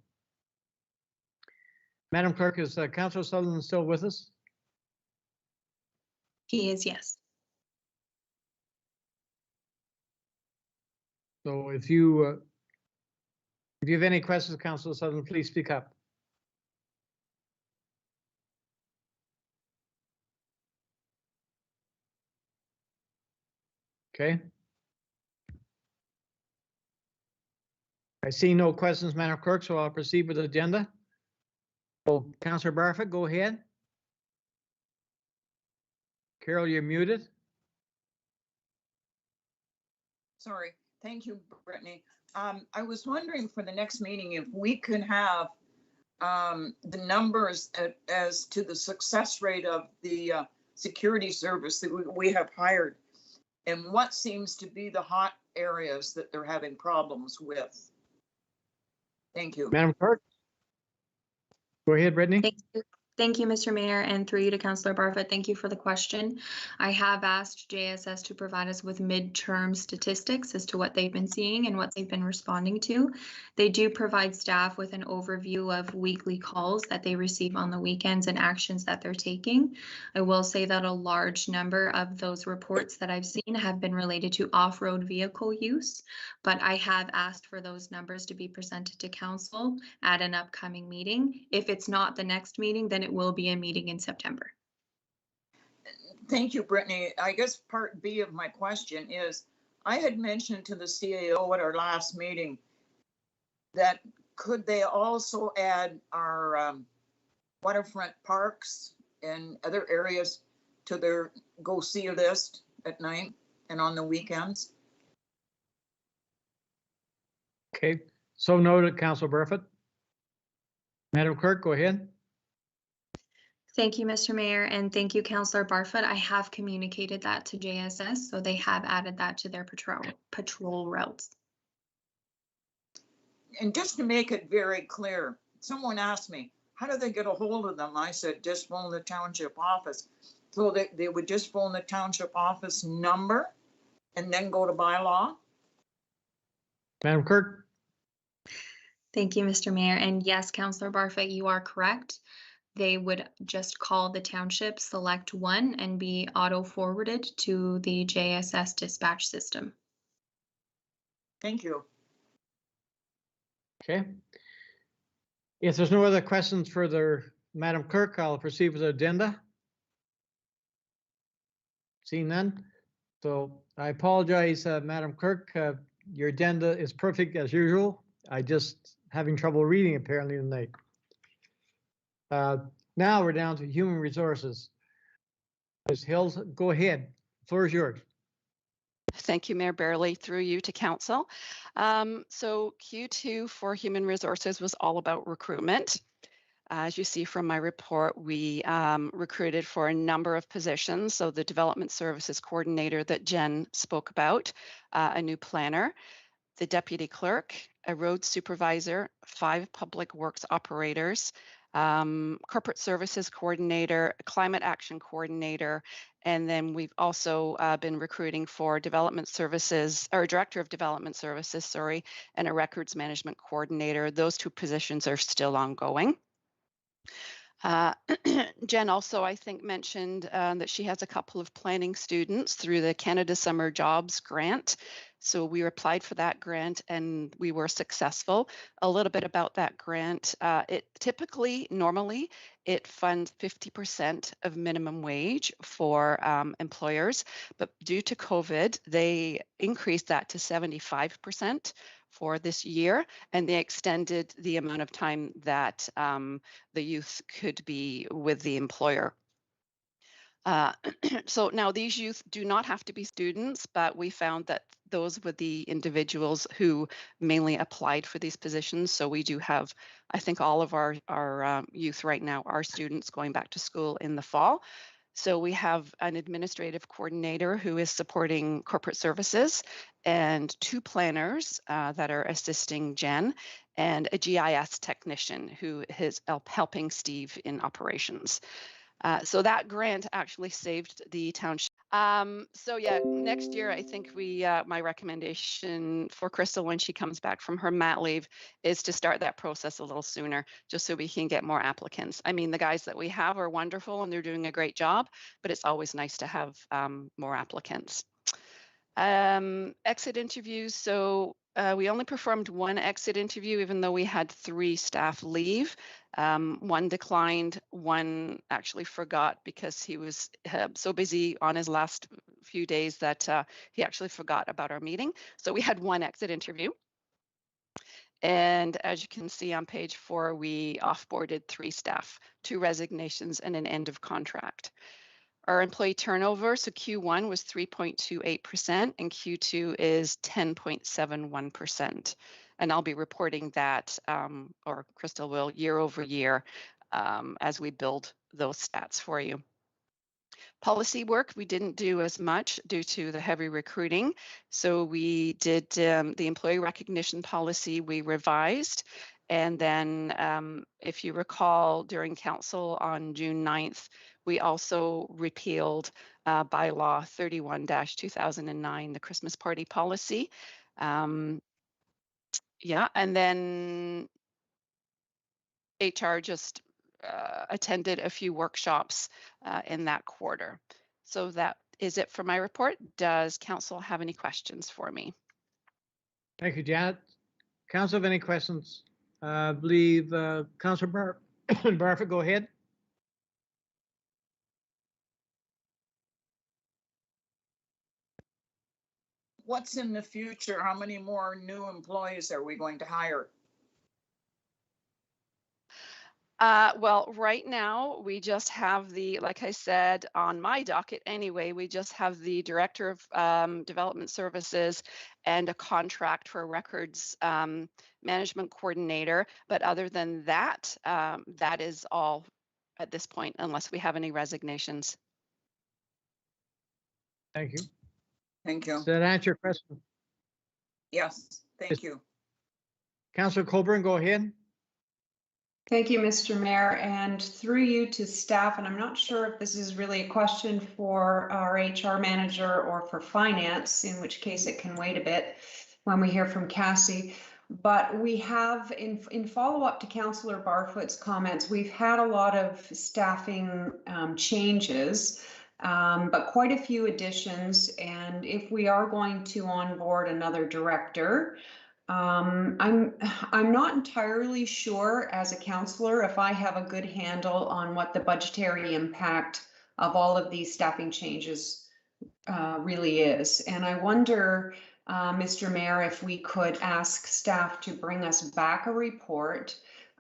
Madam Clerk, is Councillor Sutherland still with us? He is, yes. So if you have any questions, Councillor Sutherland, please speak up. Okay. I see no questions, Madam Clerk, so I'll proceed with the agenda. So, Councillor Barfoot, go ahead. Carol, you're muted. Sorry. Thank you, Brittany. I was wondering for the next meeting if we could have the numbers as to the success rate of the security service that we have hired, and what seems to be the hot areas that they're having problems with. Thank you. Madam Clerk? Go ahead, Brittany. Thank you. Thank you, Mr. Mayor, and through you to Councillor Barfoot. Thank you for the question. I have asked JSS to provide us with midterm statistics as to what they've been seeing and what they've been responding to. They do provide staff with an overview of weekly calls that they receive on the weekends and actions that they're taking. I will say that a large number of those reports that I've seen have been related to off-road vehicle use, but I have asked for those numbers to be presented to council at an upcoming meeting. If it's not the next meeting, then it will be a meeting in September. Thank you, Brittany. I guess part B of my question is, I had mentioned to the CAO at our last meeting that could they also add our waterfront parks and other areas to their go-see list at night and on the weekends? Okay, so noted, Councilor Barfoot. Madam Clerk, go ahead. Thank you, Mr. Mayor, and thank you, Councillor Barfoot. I have communicated that to JSS, so they have added that to their patrol routes. And just to make it very clear, someone asked me, how do they get a hold of them? I said, just phone the township office. So they would just phone the township office number and then go to bylaw? Madam Clerk? Thank you, Mr. Mayor. And yes, Councillor Barfoot, you are correct. They would just call the township, select one, and be auto-forwarded to the JSS dispatch system. Thank you. Okay. If there's no other questions for the Madam Clerk, I'll proceed with the agenda. Seeing none. So I apologize, Madam Clerk. Your agenda is perfect as usual. I just having trouble reading apparently tonight. Now we're down to human resources. Ms. Hills, go ahead. The floor is yours. Thank you, Mayor Barely, through you to council. So Q2 for human resources was all about recruitment. As you see from my report, we recruited for a number of positions. So the development services coordinator that Jen spoke about, a new planner, the deputy clerk, a road supervisor, 5 public works operators, corporate services coordinator, climate action coordinator, and then we've also been recruiting for development services, or director of development services, sorry, and a records management coordinator. Those 2 positions are still ongoing. Jen also, I think, mentioned that she has a couple of planning students through the Canada Summer Jobs grant. So we applied for that grant and we were successful. A little bit about that grant. It typically, normally, it funds 50% of minimum wage for employers, but due to COVID, they increased that to 75% for this year, and they extended the amount of time that the youth could be with the employer. So now these youth do not have to be students, but we found that those were the individuals who mainly applied for these positions. So we do have, I think all of our youth right now are students going back to school in the fall. So we have an administrative coordinator who is supporting corporate services and 2 planners that are assisting Jen and a GIS technician who is helping Steve in operations. So that grant actually saved the township. So yeah, next year, I think my recommendation for Crystal when she comes back from her mat leave is to start that process a little sooner, just so we can get more applicants. I mean, the guys that we have are wonderful and they're doing a great job, but it's always nice to have more applicants. Exit interviews. So we only performed 1 exit interview, even though we had 3 staff leave. 1 declined, 1 actually forgot because he was so busy on his last few days that he actually forgot about our meeting. So we had 1 exit interview. And as you can see on page 4, we offboarded 3 staff, 2 resignations and an end of contract. Our employee turnover, so Q1 was 3.28% and Q2 is 10.71%. And I'll be reporting that, or Crystal will, year over year as we build those stats for you. Policy work, we didn't do as much due to the heavy recruiting. So we did the employee recognition policy we revised. And then if you recall, during council on June 9th, we also repealed bylaw 31-2009, the Christmas party policy. Yeah, and then HR just attended a few workshops in that quarter. So that is it for my report. Does council have any questions for me? Thank you, Janet. Council have any questions? I believe Councillor Barfoot, go ahead. What's in the future? How many more new employees are we going to hire? Well, right now we just have like I said, on my docket anyway, we just have the Director of Development Services and a contract for a records management coordinator. But other than that, that is all at this point, unless we have any resignations. Thank you. Thank you. Does that answer your question? Yes, thank you. Councillor Coburn, go ahead. Thank you, Mr. Mayor, and through you to staff, and I'm not sure if this is really a question for our HR manager or for finance, in which case it can wait a bit when we hear from Cassie. But we have, in follow-up to Councillor Barfoot's comments, we've had a lot of staffing changes, but quite a few additions. And if we are going to onboard another director, I'm not entirely sure as a councillor if I have a good handle on what the budgetary impact of all of these staffing changes really is. And I wonder, Mr. Mayor, if we could ask staff to bring us back a report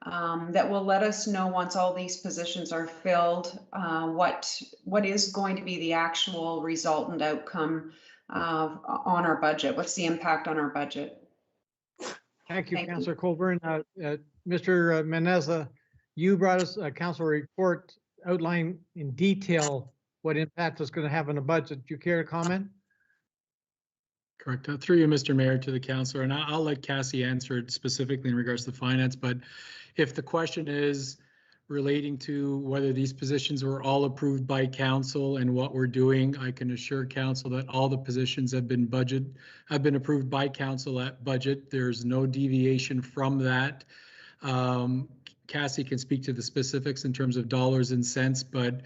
that will let us know, once all these positions are filled, what is going to be the actual resultant outcome on our budget. What's the impact on our budget? Thank you, Thank you. Councillor Coburn. Mr. Meneza, you brought us a council report outlining in detail what impact it's going to have on the budget. Do you care to comment? Correct. Through you, Mr. Mayor, to the councillor, and I'll let Cassie answer it specifically in regards to finance, but if the question is relating to whether these positions were all approved by council and what we're doing, I can assure council that all the positions have been approved by council at budget. There's no deviation from that. Cassie can speak to the specifics in terms of dollars and cents, but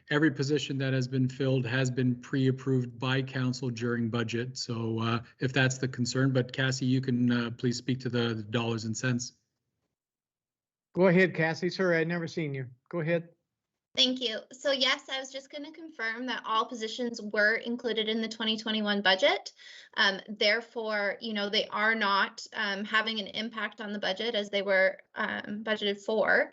every position that has been filled has been pre-approved by council during budget. So if that's the concern, but Cassie, you can please speak to the dollars and cents. Go ahead, Cassie. Sorry, I'd never seen you. Go ahead. Thank you. So yes, I was just going to confirm that all positions were included in the 2021 budget. Therefore, they are not having an impact on the budget as they were budgeted for.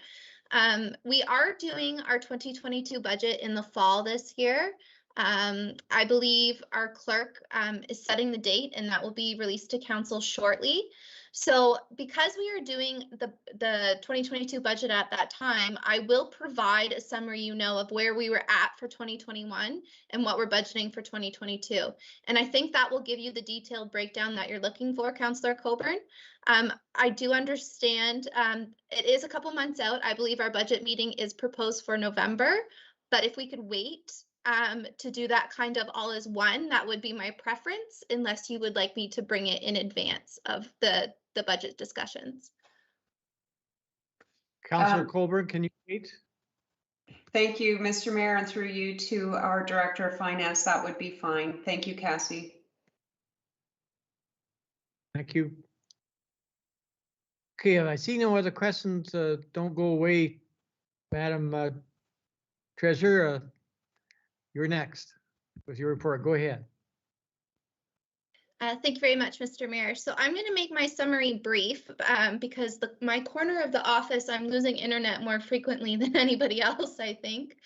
We are doing our 2022 budget in the fall this year. I believe our clerk is setting the date, and that will be released to council shortly. So because we are doing the 2022 budget at that time, I will provide a summary, of where we were at for 2021 and what we're budgeting for 2022. And I think that will give you the detailed breakdown that you're looking for, Councillor Coburn. I do understand it is a couple months out. I believe our budget meeting is proposed for November, but if we could wait to do that kind of all as one, that would be my preference, unless you would like me to bring it in advance of the budget discussions. Councillor Coburn, can you wait? Thank you, Mr. Mayor, and through you to our Director of Finance, that would be fine. Thank you, Cassie. Thank you. Okay, I see no other questions. Don't go away, Madam Treasurer. You're next with your report. Go ahead. Thank you very much, Mr. Mayor. So I'm going to make my summary brief because my corner of the office, I'm losing internet more frequently than anybody else, I think.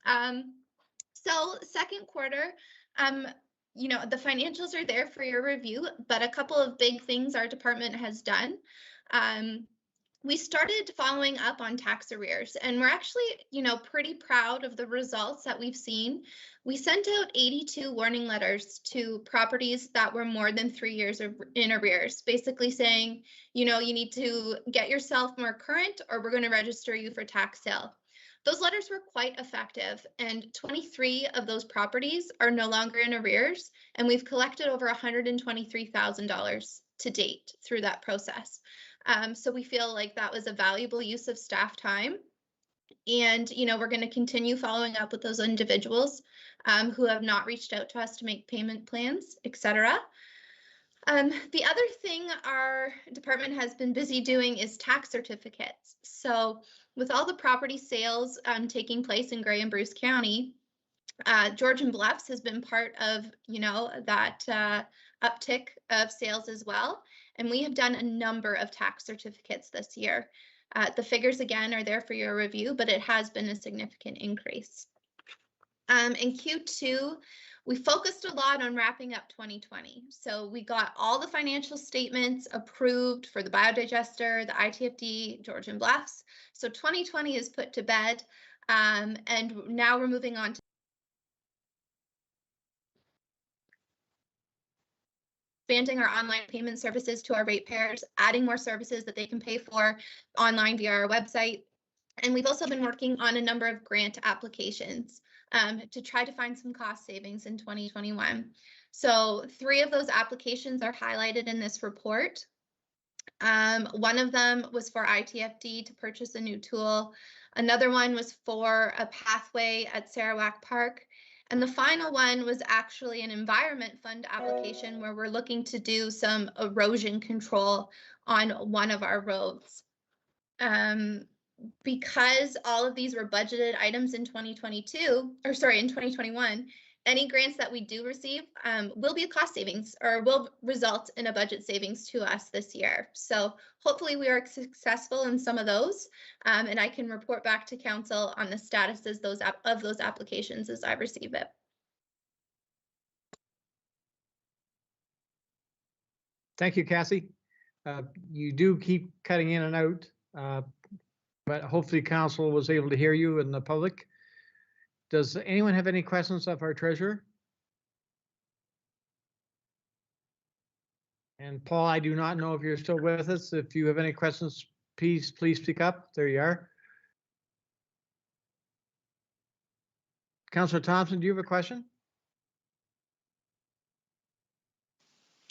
So second quarter, the financials are there for your review, but a couple of big things our department has done. we started following up on tax arrears, and we're actually, pretty proud of the results that we've seen. We sent out 82 warning letters to properties that were more than 3 years in arrears, basically saying, you need to get yourself more current or we're going to register you for tax sale. Those letters were quite effective, and 23 of those properties are no longer in arrears, and we've collected over $123,000 to date through that process. So we feel like that was a valuable use of staff time. And, we're going to continue following up with those individuals who have not reached out to us to make payment plans, etc. The other thing our department has been busy doing is tax certificates. So with all the property sales taking place in Grey and Bruce County, Georgian Bluffs has been part of, that uptick of sales as well. And we have done a number of tax certificates this year. The figures, again, are there for your review, but it has been a significant increase. In Q2, we focused a lot on wrapping up 2020. So we got all the financial statements approved for the biodigester, the ITFD, Georgian Bluffs. So 2020 is put to bed. And now we're moving on to expanding our online payment services to our ratepayers, adding more services that they can pay for online via our website. And we've also been working on a number of grant applications to try to find some cost savings in 2021. So 3 of those applications are highlighted in this report. One of them was for ITFD to purchase a new tool. Another one was for a pathway at Sarawak Park. And the final one was actually an environment fund application where we're looking to do some erosion control on one of our roads. Because all of these were budgeted items in 2021, any grants that we do receive will be a cost savings or will result in a budget savings to us this year. So hopefully we are successful in some of those, and I can report back to council on the status of those applications as I receive it. Thank you, Cassie. You do keep cutting in and out, but hopefully council was able to hear you and the public. Does anyone have any questions of our treasurer? And Paul, I do not know if you're still with us. If you have any questions, please speak up. There you are. Councillor Thompson, do you have a question?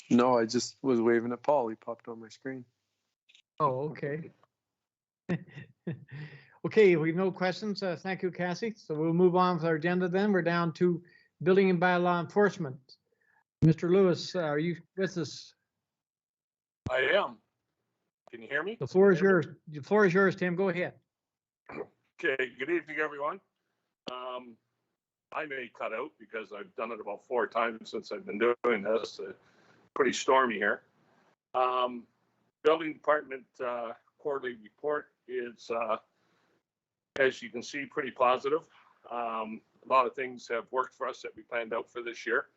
No, I just was waving at Paul. He popped on my screen. Oh, okay. Okay, we have no questions. Thank you, Cassie. So we'll move on with our agenda then. We're down to building and bylaw enforcement. Mr. Lewis, are you with us? I am. Can you hear me? The floor is yours. The floor is yours, Tim. Go ahead. Okay, good evening, everyone. I may cut out because I've done it about 4 times since I've been doing this. Pretty stormy here. Building department quarterly report is, as you can see, pretty positive. A lot of things have worked for us that we planned out for this year.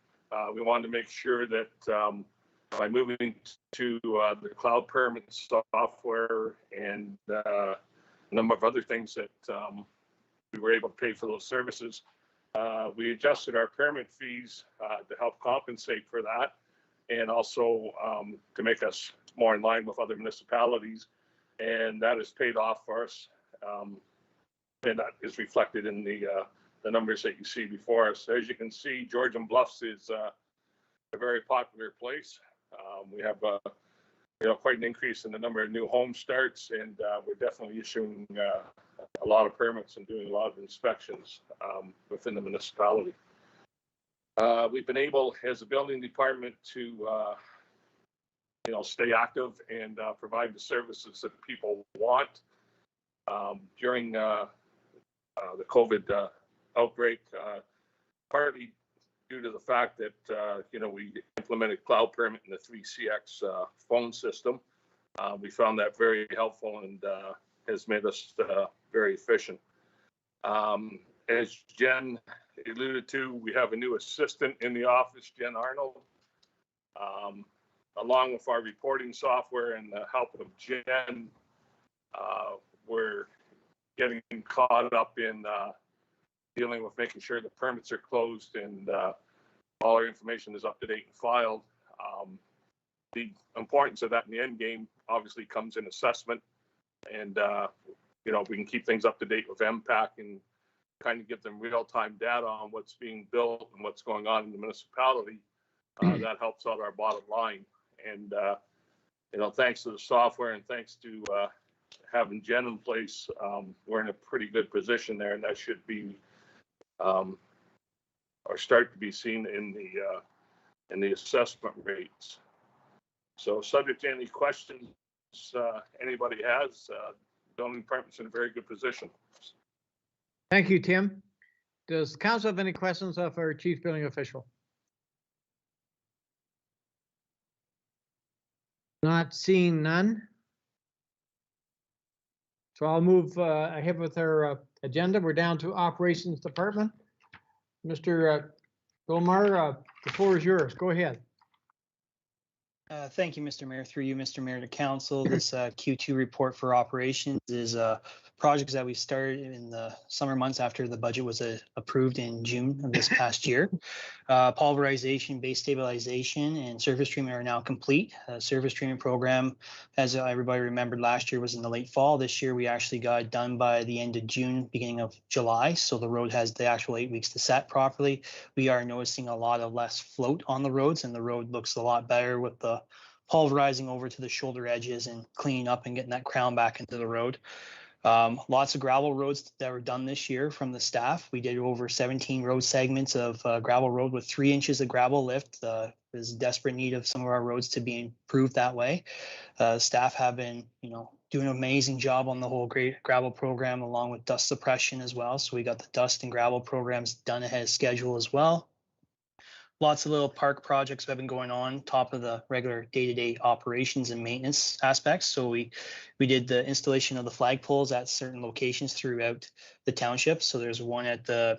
We wanted to make sure that by moving to the cloud permit software and a number of other things that we were able to pay for those services, we adjusted our permit fees to help compensate for that, and also to make us more in line with other municipalities. And that has paid off for us. And that is reflected in the numbers that you see before us. As you can see, Georgian Bluffs is a very popular place. We have quite an increase in the number of new home starts, and we're definitely issuing a lot of permits and doing a lot of inspections within the municipality. We've been able, as a building department, to stay active and provide the services that people want. During the COVID outbreak, partly due to the fact that we implemented cloud permit in the 3CX phone system, we found that very helpful and has made us very efficient. As Jen alluded to, we have a new assistant in the office, Jen Arnold. Along with our reporting software and the help of Jen, We're getting caught up in dealing with making sure the permits are closed and all our information is up to date and filed. The importance of that in the end game obviously comes in assessment, and you know, if we can keep things up to date with MPAC and kind of give them real-time data on what's being built and what's going on in the municipality, that helps out our bottom line. And you know, thanks to the software and thanks to having Jen in place, we're in a pretty good position there, and that should be or start to be seen in the assessment rates. So, subject to any questions anybody has, building department's in a very good position. Thank you, Tim. Does the council have any questions of our chief building official? Not seeing none. So I'll move ahead with our agenda. We're down to operations department. Mr. Gomar, the floor is yours. Go ahead. Thank you, Mr. Mayor. Through you, Mr. Mayor, to council. This Q2 report for operations is projects that we started in the summer months after the budget was approved in June of this past year. Pulverization, base stabilization, and surface treatment are now complete. Surface treatment program, as everybody remembered last year, was in the late fall. This year we actually got it done by the end of June, beginning of July. So the road has the actual 8 weeks to set properly. We are noticing a lot of less float on the roads, and the road looks a lot better with the pulverizing over to the shoulder edges and cleaning up and getting that crown back into the road. Lots of gravel roads that were done this year from the staff. We did over 17 road segments of gravel road with 3 inches of gravel lift. There's desperate need of some of our roads to be improved that way. Staff have been, doing an amazing job on the whole great gravel program, along with dust suppression as well. So we got the dust and gravel programs done ahead of schedule as well. Lots of little park projects have been going on top of the regular day-to-day operations and maintenance aspects. So we did the installation of the flagpoles at certain locations throughout the township. So there's one at the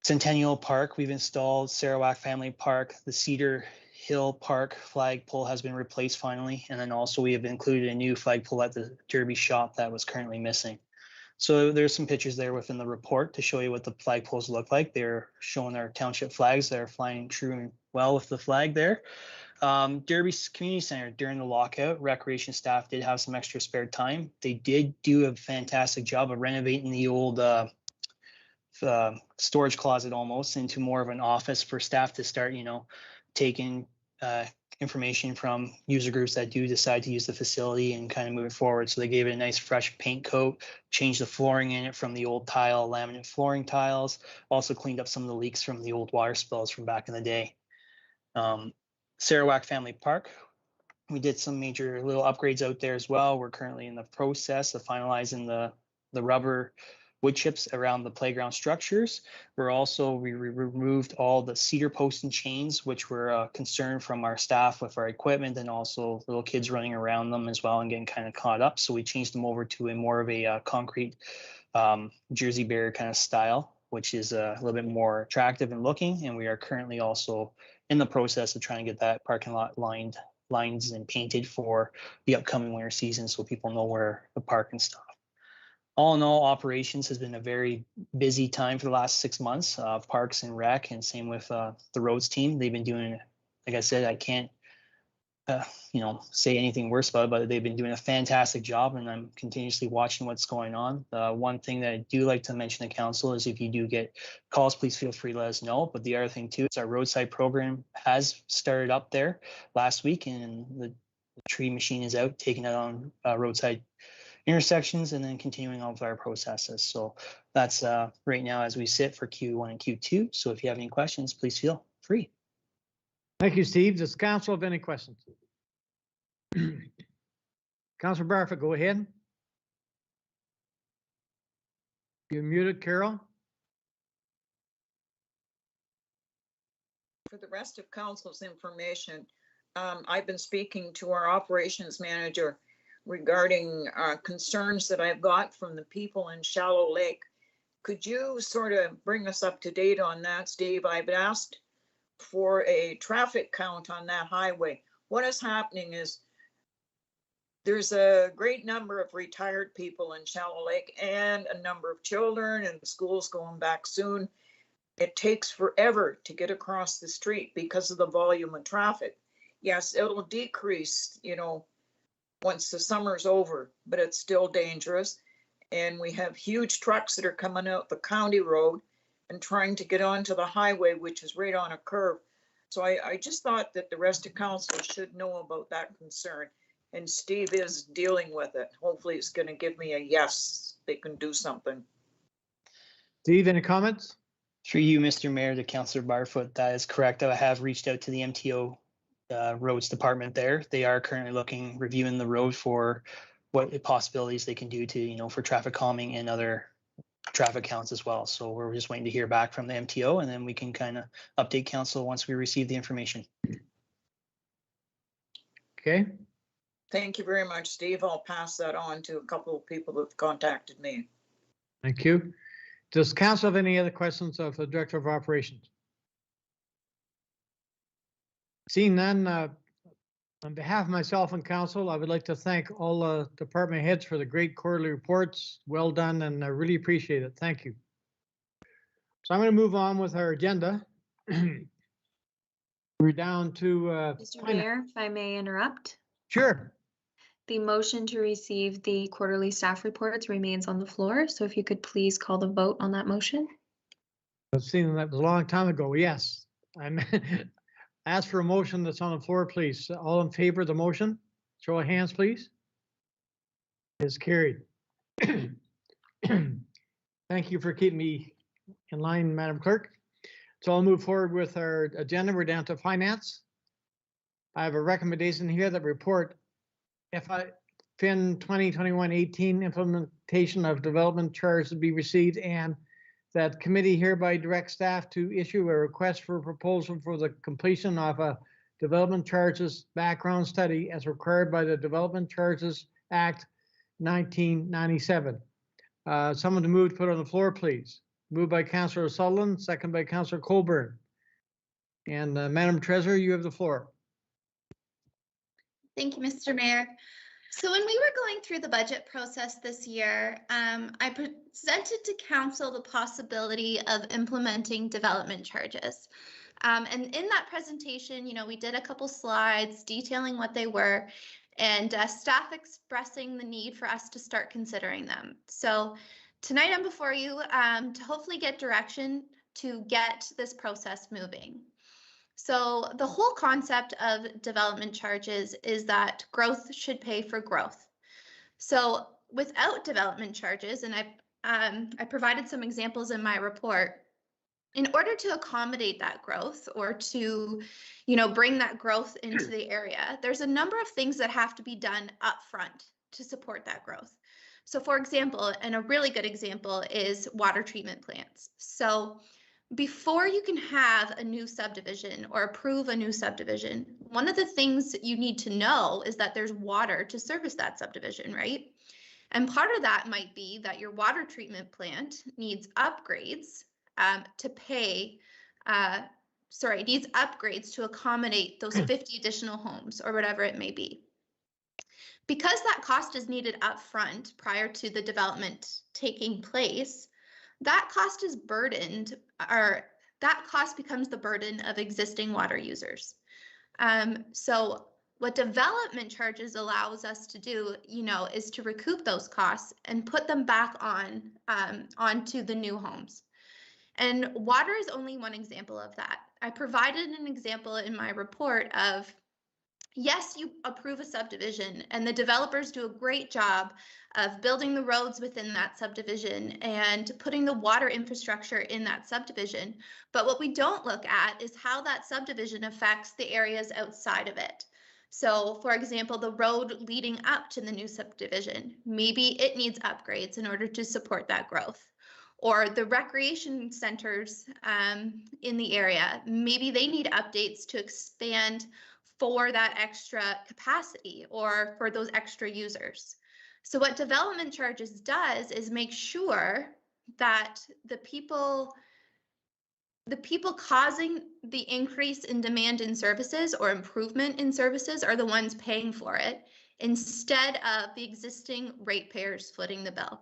Centennial Park we've installed, Sarawak Family Park, the Cedar Hill Park flagpole has been replaced finally. And then also we have included a new flagpole at the Derby shop that was currently missing. So there's some pictures there within the report to show you what the flagpoles look like. They're showing our township flags that are flying true and well with the flag there. Derby Community Center, during the lockout, recreation staff did have some extra spare time. They did do a fantastic job of renovating the old storage closet almost into more of an office for staff to start, taking information from user groups that do decide to use the facility and kind of move it forward. So they gave it a nice fresh paint coat, changed the flooring in it from the old tile, laminate flooring tiles, also cleaned up some of the leaks from the old water spills from back in the day. Sarawak Family Park, we did some major little upgrades out there as well. We're currently in the process of finalizing the rubber wood chips around the playground structures. We removed all the cedar posts and chains, which were a concern from our staff with our equipment and also little kids running around them as well and getting kind of caught up. So we changed them over to a more of a concrete Jersey barrier kind of style, which is a little bit more attractive in looking. And we are currently also in the process of trying to get that parking lot lines and painted for the upcoming winter season so people know where to park and stuff. All in all, operations has been a very busy time for the last 6 months. Parks and Rec, and same with the roads team. They've been doing, like I said, I can't, say anything worse about it, but they've been doing a fantastic job, and I'm continuously watching what's going on. One thing that I do like to mention to council is if you do get calls, please feel free to let us know. But the other thing too is our roadside program has started up there last week, and the tree machine is out taking it on roadside intersections and then continuing on with our processes. So that's right now as we sit for Q1 and Q2. So if you have any questions, please feel free. Thank you, Steve. Does council have any questions? Councilor Barfoot, go ahead. You're muted, Carol. For the rest of council's information, I've been speaking to our operations manager regarding concerns that I've got from the people in Shallow Lake. Could you sort of bring us up to date on that, Steve? I've asked for a traffic count on that highway. What is happening is there's a great number of retired people in Shallow Lake and a number of children, and the school's going back soon. It takes forever to get across the street because of the volume of traffic. Yes, it'll decrease, once the summer's over, but it's still dangerous. And we have huge trucks that are coming out the county road and trying to get onto the highway, which is right on a curve. So I just thought that the rest of council should know about that concern. And Steve is dealing with it. Hopefully it's going to give me a yes, they can do something. Steve, any comments? Through you, Mr. Mayor, to Councillor Barfoot, that is correct. I have reached out to the MTO roads department there. They are currently reviewing the road for what possibilities they can do to, for traffic calming and other traffic counts as well. So we're just waiting to hear back from the MTO, and then we can kind of update council once we receive the information. Okay. Thank you very much, Steve. I'll pass that on to a couple of people who've contacted me. Thank you. Does council have any other questions of the Director of Operations? Seeing none, on behalf of myself and council, I would like to thank all department heads for the great quarterly reports. Well done, and I really appreciate it. Thank you. So I'm going to move on with our agenda. We're down to Mr. Mayor, if I may interrupt. Sure. The motion to receive the quarterly staff reports remains on the floor. So if you could please call the vote on that motion. I've seen that was a long time ago. Yes. I'm ask for a motion that's on the floor, please. All in favor of the motion? Show of hands, please. It's carried. Thank you for keeping me in line, Madam Clerk. So I'll move forward with our agenda. We're down to finance. I have a recommendation here that report FIN 2021-18 implementation of development charge to be received, and that committee hereby directs staff to issue a request for a proposal for the completion of a development charges background study as required by the Development Charges Act 1997. Someone to move to put on the floor, please. Moved by Councillor Sutherland, second by Councillor Colburn. And Madam Treasurer, you have the floor. Thank you, Mr. Mayor. So when we were going through the budget process this year, I presented to council the possibility of implementing development charges. And in that presentation, we did a couple slides detailing what they were, and staff expressing the need for us to start considering them. So tonight I'm before you to hopefully get direction to get this process moving. So the whole concept of development charges is that growth should pay for growth. So without development charges, and I provided some examples in my report, in order to accommodate that growth or to, bring that growth into the area, there's a number of things that have to be done up front to support that growth. So for example, and a really good example is water treatment plants. So before you can have a new subdivision or approve a new subdivision, one of the things you need to know is that there's water to service that subdivision, right? And part of that might be that your water treatment plant needs upgrades needs upgrades to accommodate those 50 additional homes or whatever it may be. Because that cost is needed up front prior to the development taking place, that cost is burdened, or that cost becomes the burden of existing water users. So what development charges allows us to do, is to recoup those costs and put them back onto the new homes. And water is only one example of that. I provided an example in my report of, yes, you approve a subdivision and the developers do a great job of building the roads within that subdivision and putting the water infrastructure in that subdivision. But what we don't look at is how that subdivision affects the areas outside of it. So for example, the road leading up to the new subdivision, maybe it needs upgrades in order to support that growth. Or the recreation centers in the area, maybe they need updates to expand for that extra capacity or for those extra users. So what development charges does is make sure that the people causing the increase in demand in services or improvement in services are the ones paying for it, instead of the existing ratepayers footing the bill.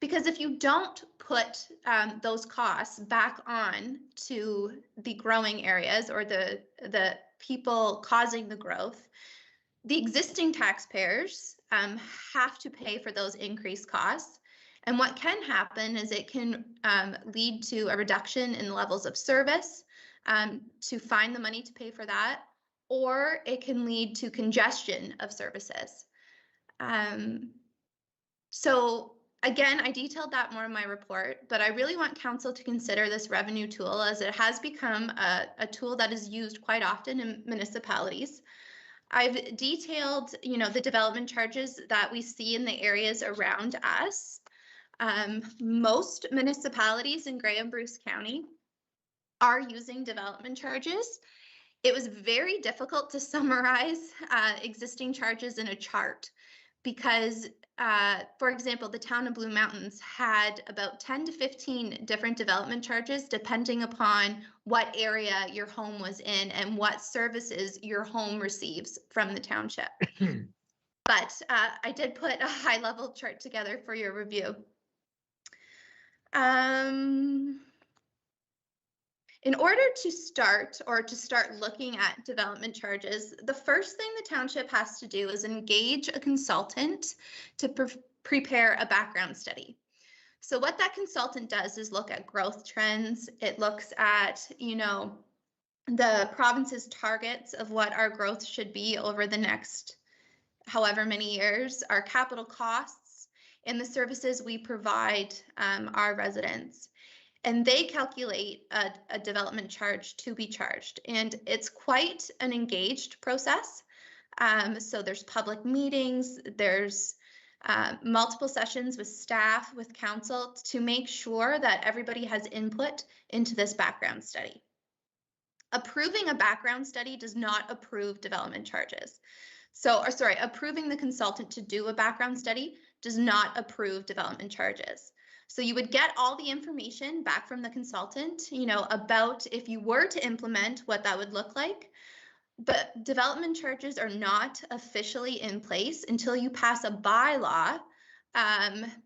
Because if you don't put those costs back on to the growing areas or the people causing the growth, the existing taxpayers have to pay for those increased costs. And what can happen is it can lead to a reduction in levels of service to find the money to pay for that, or it can lead to congestion of services. So again, I detailed that more in my report, but I really want council to consider this revenue tool as it has become a tool that is used quite often in municipalities. I've detailed, the development charges that we see in the areas around us. Most municipalities in Grey and Bruce County are using development charges. It was very difficult to summarize existing charges in a chart because, for example, the town of Blue Mountains had about 10 to 15 different development charges depending upon what area your home was in and what services your home receives from the township. But I did put a high-level chart together for your review. In order to start looking at development charges, the first thing the township has to do is engage a consultant to prepare a background study. So what that consultant does is look at growth trends. It looks at, the province's targets of what our growth should be over the next however many years, our capital costs, and the services we provide our residents. And they calculate a development charge to be charged. And it's quite an engaged process. So there's public meetings, there's multiple sessions with staff, with council to make sure that everybody has input into this background study. Approving a background study does not approve development charges. Approving the consultant to do a background study does not approve development charges. So you would get all the information back from the consultant, about if you were to implement what that would look like. But development charges are not officially in place until you pass a bylaw,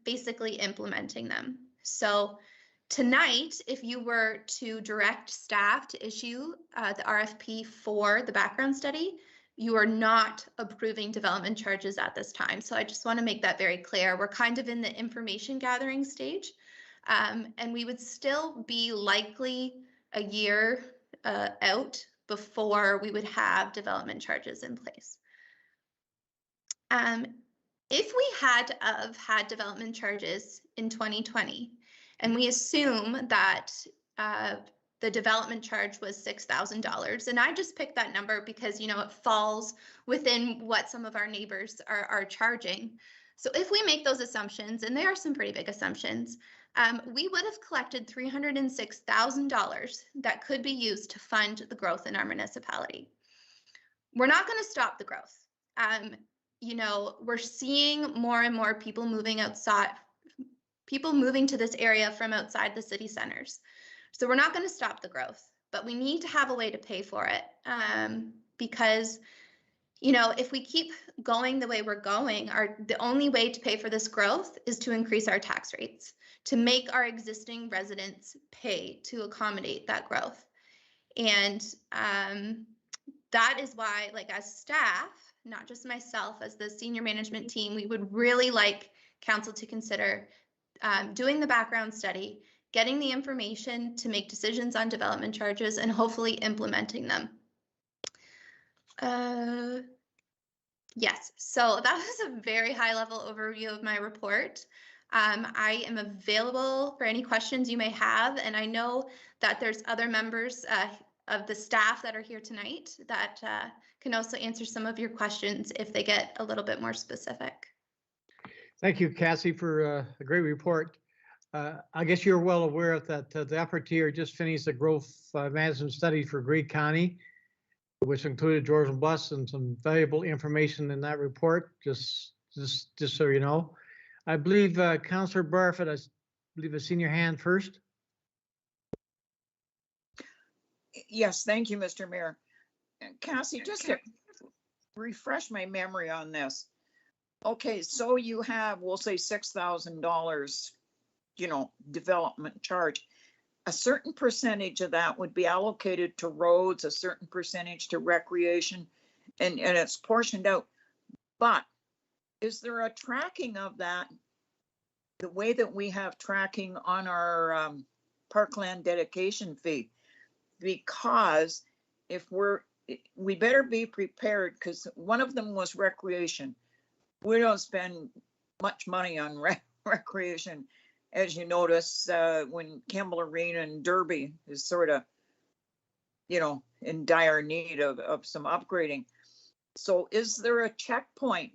basically implementing them. So tonight, if you were to direct staff to issue the RFP for the background study, you are not approving development charges at this time. So I just want to make that very clear. We're kind of in the information gathering stage, and we would still be likely a year out before we would have development charges in place. If we had had development charges in 2020, and we assume that the development charge was $6,000. And I just picked that number because, it falls within what some of our neighbors are charging. So if we make those assumptions, and they are some pretty big assumptions, we would have collected $306,000 that could be used to fund the growth in our municipality. We're not going to stop the growth. We're seeing more and more people moving to this area from outside the city centers. So we're not going to stop the growth, but we need to have a way to pay for it because, if we keep going the way we're going, the only way to pay for this growth is to increase our tax rates, to make our existing residents pay to accommodate that growth. And that is why, as staff, not just myself, as the senior management team, we would really like council to consider doing the background study, getting the information to make decisions on development charges, and hopefully implementing them. Yes, so that was a very high-level overview of my report. I am available for any questions you may have, and I know that there's other members of the staff that are here tonight that can also answer some of your questions if they get a little bit more specific. Thank you, Cassie, for a great report. I guess you're well aware of that the upper tier just finished the growth management study for Grey County, which included Georgian Bluffs and some valuable information in that report, just so you know. I believe Councillor Barfoot, I believe a senior hand first. Yes, thank you, Mr. Mayor. Cassie, just refresh my memory on this. Okay, so you have, we'll say $6,000, development charge. A certain percentage of that would be allocated to roads, a certain percentage to recreation, and it's portioned out. But is there a tracking of that the way that we have tracking on our parkland dedication fee? Because we better be prepared, because one of them was recreation. We don't spend much money on recreation, as you notice, when Campbell Arena and Derby is sort of, in dire need of some upgrading. So is there a checkpoint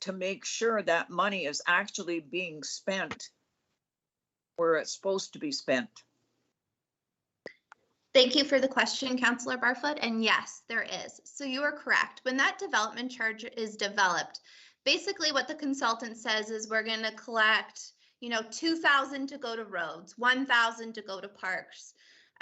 to make sure that money is actually being spent where it's supposed to be spent? Thank you for the question, Councillor Barfoot. And yes, there is. So you are correct. When that development charge is developed, basically what the consultant says is we're going to collect, $2,000 to go to roads, $1,000 to go to parks.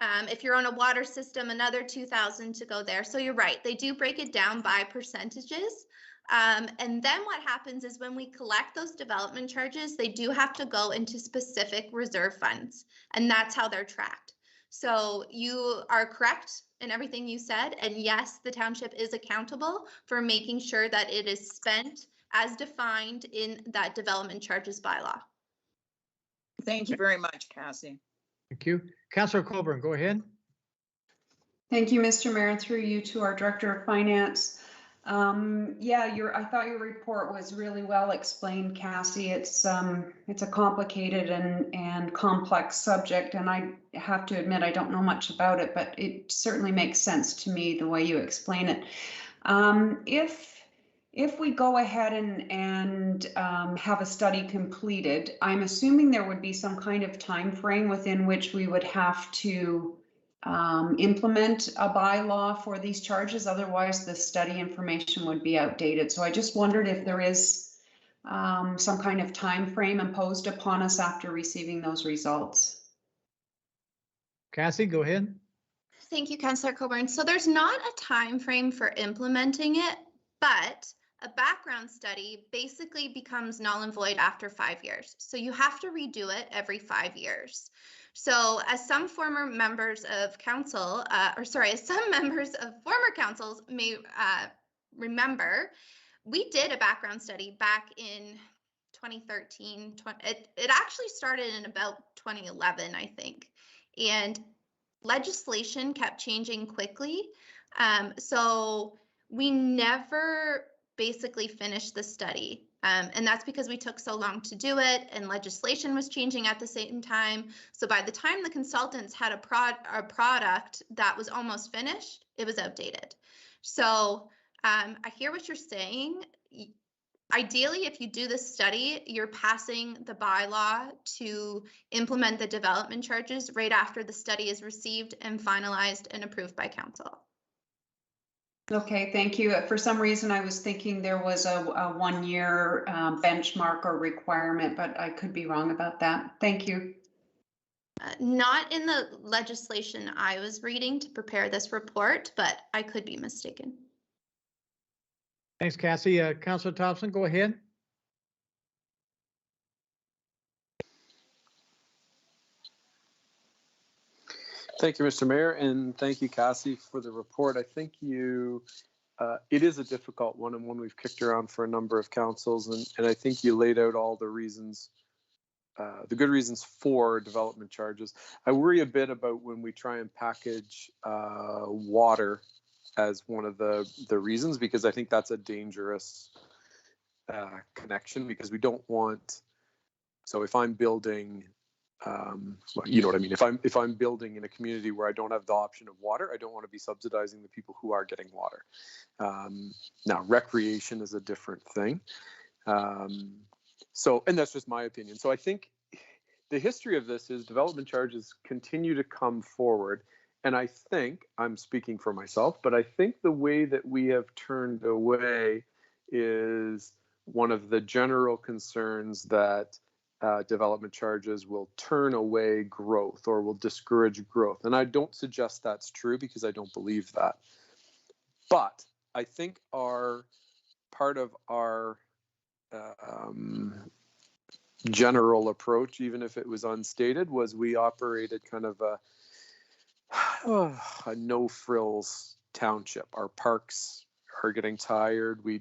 If you're on a water system, another $2,000 to go there. So you're right. They do break it down by percentages. And then what happens is when we collect those development charges, they do have to go into specific reserve funds, and that's how they're tracked. So you are correct in everything you said. And yes, the township is accountable for making sure that it is spent as defined in that development charges bylaw. Thank you very much, Cassie. Thank you. Councillor Coburn, go ahead. Thank you, Mr. Mayor, and through you to our Director of Finance. I thought your report was really well explained, Cassie. It's a complicated and complex subject, and I have to admit I don't know much about it, but it certainly makes sense to me the way you explain it. If we go ahead and have a study completed, I'm assuming there would be some kind of time frame within which we would have to implement a bylaw for these charges. Otherwise, the study information would be outdated. So I just wondered if there is some kind of time frame imposed upon us after receiving those results. Cassie, go ahead. Thank you, Councillor Coburn. So there's not a time frame for implementing it, but a background study basically becomes null and void after 5 years. So you have to redo it every 5 years. So as some former members of council, as some members of former councils may remember, we did a background study back in 2013. It actually started in about 2011, I think. And legislation kept changing quickly. So we never basically finished the study. And that's because we took so long to do it, and legislation was changing at the same time. So by the time the consultants had a product that was almost finished, it was outdated. So I hear what you're saying. Ideally, if you do this study, you're passing the bylaw to implement the development charges right after the study is received and finalized and approved by council. Okay, thank you. For some reason, I was thinking there was a 1 year benchmark or requirement, but I could be wrong about that. Thank you. Not in the legislation I was reading to prepare this report, but I could be mistaken. Thanks, Cassie. Councillor Thompson, go ahead. Thank you, Mr. Mayor, and thank you, Cassie, for the report. I think it is a difficult one, and one we've kicked around for a number of councils, and I think you laid out all the reasons, the good reasons for development charges. I worry a bit about when we try and package water as one of the reasons, because I think that's a dangerous connection, because we don't want, so if I'm building, you know what I mean? If I'm building in a community where I don't have the option of water, I don't want to be subsidizing the people who are getting water. Now, recreation is a different thing. And that's just my opinion. So I think the history of this is development charges continue to come forward. And I think, I'm speaking for myself, but I think the way that we have turned away is one of the general concerns that development charges will turn away growth or will discourage growth. And I don't suggest that's true, because I don't believe that. But I think part of our general approach, even if it was unstated, was we operated kind of a no frills township. Our parks are getting tired. We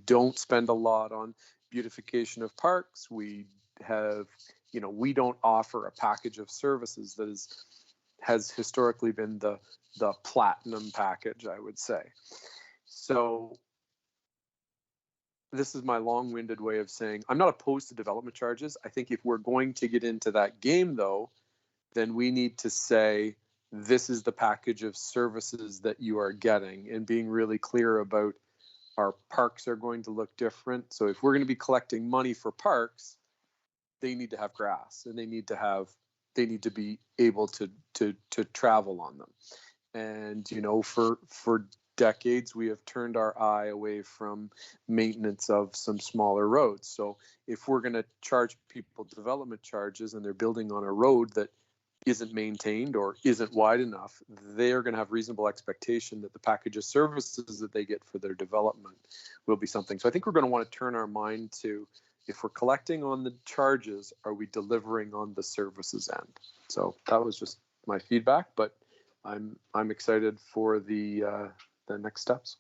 don't spend a lot on beautification of parks. We don't offer a package of services that has historically been the platinum package, I would say. So this is my long-winded way of saying I'm not opposed to development charges. I think if we're going to get into that game, though, then we need to say this is the package of services that you are getting, and being really clear about our parks are going to look different. So if we're going to be collecting money for parks, they need to have grass, and they need to be able to travel on them. And for decades we have turned our eye away from maintenance of some smaller roads. So if we're going to charge people development charges and they're building on a road that isn't maintained or isn't wide enough, they're going to have reasonable expectation that the package of services that they get for their development will be something. So I think we're going to want to turn our mind to, if we're collecting on the charges, are we delivering on the services end? So that was just my feedback, but I'm excited for the next steps.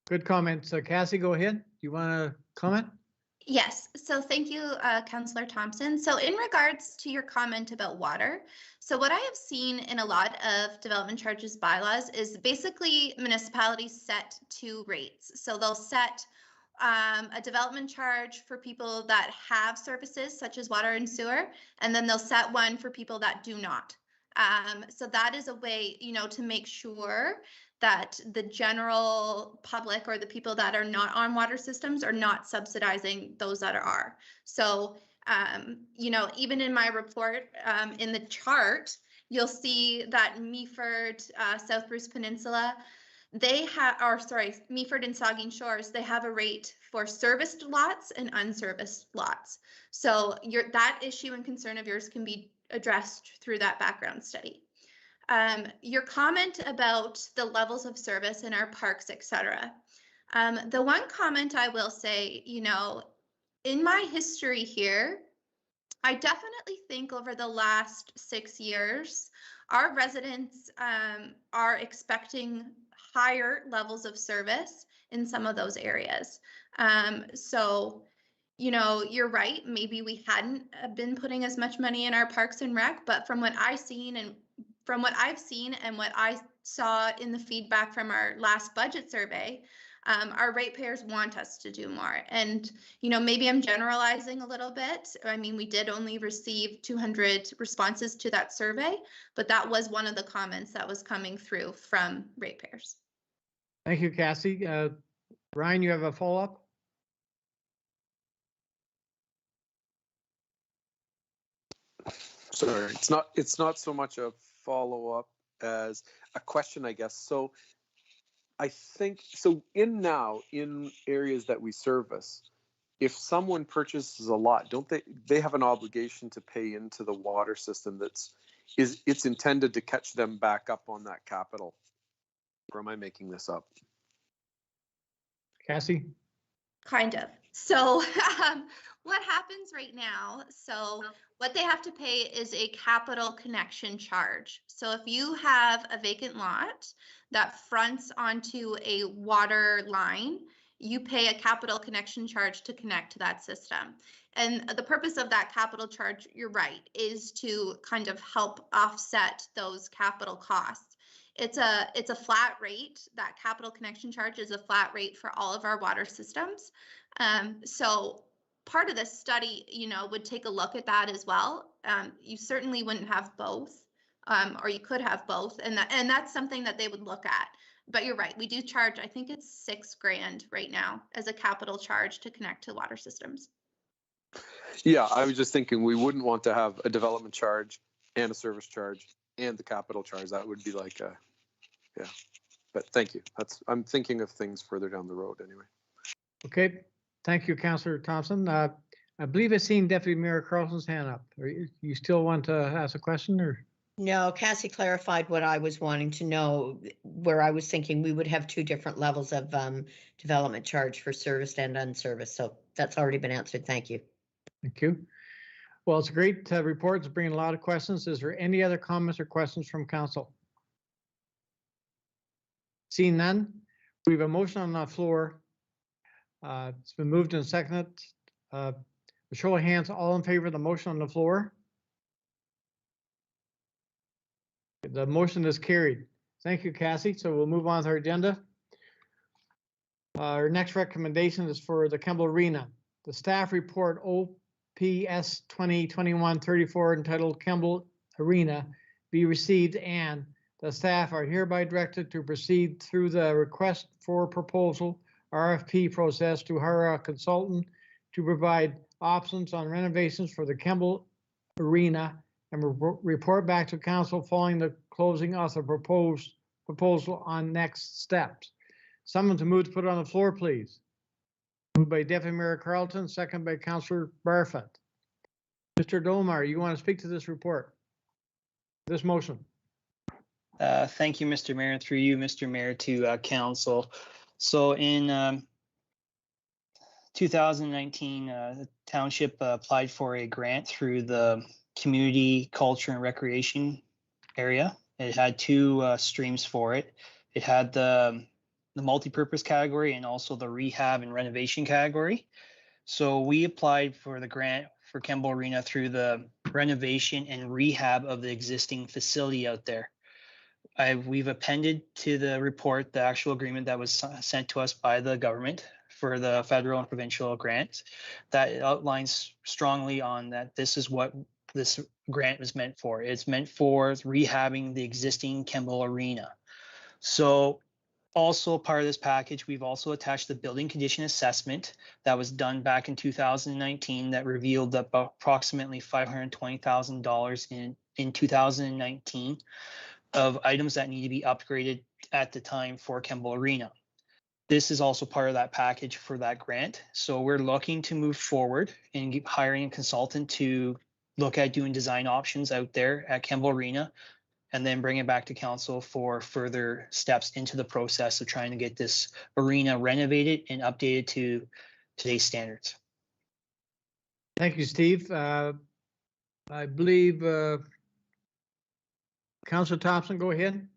Good comments. Cassie, go ahead. Do you want to comment? Yes, so thank you, Councillor Thompson. So in regards to your comment about water, so what I have seen in a lot of development charges bylaws is basically municipalities set two rates. So they'll set a development charge for people that have services such as water and sewer, and then they'll set one for people that do not. So that is a way, to make sure that the general public or the people that are not on water systems are not subsidizing those that are. So, even in my report, in the chart, you'll see that Meaford, South Bruce Peninsula, Meaford and Saugeen Shores, they have a rate for serviced lots and unserviced lots. So that issue and concern of yours can be addressed through that background study. Your comment about the levels of service in our parks, etc. The one comment I will say, in my history here, I definitely think over the last 6 years, our residents are expecting higher levels of service in some of those areas. So, you're right. Maybe we hadn't been putting as much money in our parks and rec, but from what I've seen and what I saw in the feedback from our last budget survey, our ratepayers want us to do more. And, maybe I'm generalizing a little bit. I mean, we did only receive 200 responses to that survey, but that was one of the comments that was coming through from ratepayers. Thank you, Cassie. Ryan, you have a follow-up? Sorry, it's not so much a follow-up as a question, I guess. So I think in areas that we service, if someone purchases a lot, don't they have an obligation to pay into the water system it's intended to catch them back up on that capital? Or am I making this up? Cassie? Kind of. So what happens right now, so what they have to pay is a capital connection charge. So if you have a vacant lot that fronts onto a water line, you pay a capital connection charge to connect to that system. And the purpose of that capital charge, you're right, is to kind of help offset those capital costs. It's a flat rate. That capital connection charge is a flat rate for all of our water systems. So part of this study, would take a look at that as well. You certainly wouldn't have both, or you could have both, and that's something that they would look at. But you're right, we do charge, I think it's $6,000 right now as a capital charge to connect to water systems. Yeah, I was just thinking we wouldn't want to have a development charge and a service charge and the capital charge. That would be like yeah. But thank you. I'm thinking of things further down the road anyway. Okay, thank you, Councillor Thompson. I believe I've seen Deputy Mayor Carlson's hand up. You still want to ask a question, or? No, Cassie clarified what I was wanting to know, where I was thinking we would have two different levels of development charge for serviced and unserviced. So that's already been answered. Thank you. Thank you. Well, it's a great report. It's bringing a lot of questions. Is there any other comments or questions from council? Seeing none, we have a motion on the floor. It's been moved and seconded. Show of hands, all in favor of the motion on the floor? The motion is carried. Thank you, Cassie. So we'll move on to our agenda. Our next recommendation is for the Kemble Arena. The staff report OPS 2021-34 entitled Kemble Arena be received, and the staff are hereby directed to proceed through the request for proposal RFP process to hire a consultant to provide options on renovations for the Kemble Arena and report back to council following the closing of the proposal on next steps. Someone to move to put it on the floor, please. Moved by Deputy Mayor Carlton, second by Councillor Barfoot. Mr. Dolmar, you want to speak to this report? This motion? Thank you, Mr. Mayor, through you, Mr. Mayor, to council. So in 2019, the township applied for a grant through the community culture and recreation area. It had two streams for it. It had the multi-purpose category and also the rehab and renovation category. So we applied for the grant for Kemble Arena through the renovation and rehab of the existing facility out there. We've appended to the report the actual agreement that was sent to us by the government for the federal and provincial grants that outlines strongly on that this is what this grant is meant for. It's meant for rehabbing the existing Kemble Arena. So also part of this package, we've also attached the building condition assessment that was done back in 2019 that revealed that approximately $520,000 in 2019 of items that need to be upgraded at the time for Kemble Arena. This is also part of that package for that grant. So we're looking to move forward and hiring a consultant to look at doing design options out there at Kemble Arena, and then bring it back to council for further steps into the process of trying to get this arena renovated and updated to today's standards. Thank you, Steve. I believe Councillor Thompson, go ahead.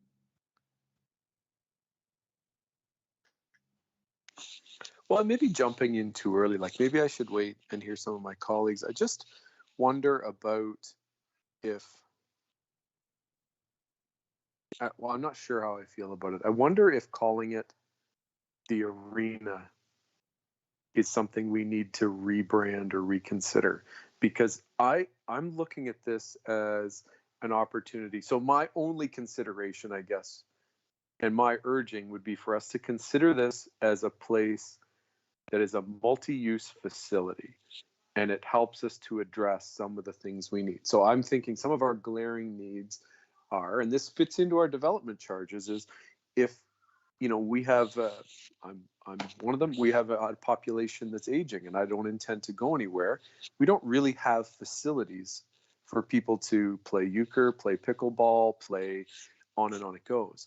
Well, I may be jumping in too early. Like maybe I should wait and hear some of my colleagues. I just wonder about if, well, I'm not sure how I feel about it. I wonder if calling it the arena is something we need to rebrand or reconsider, because I'm looking at this as an opportunity. So my only consideration, I guess, and my urging would be for us to consider this as a place that is a multi-use facility, and it helps us to address some of the things we need. So I'm thinking some of our glaring needs are, and this fits into our development charges, is if, you know, we have, I'm one of them, we have a population that's aging, and I don't intend to go anywhere. We don't really have facilities for people to play euchre, play pickleball, play on and on it goes.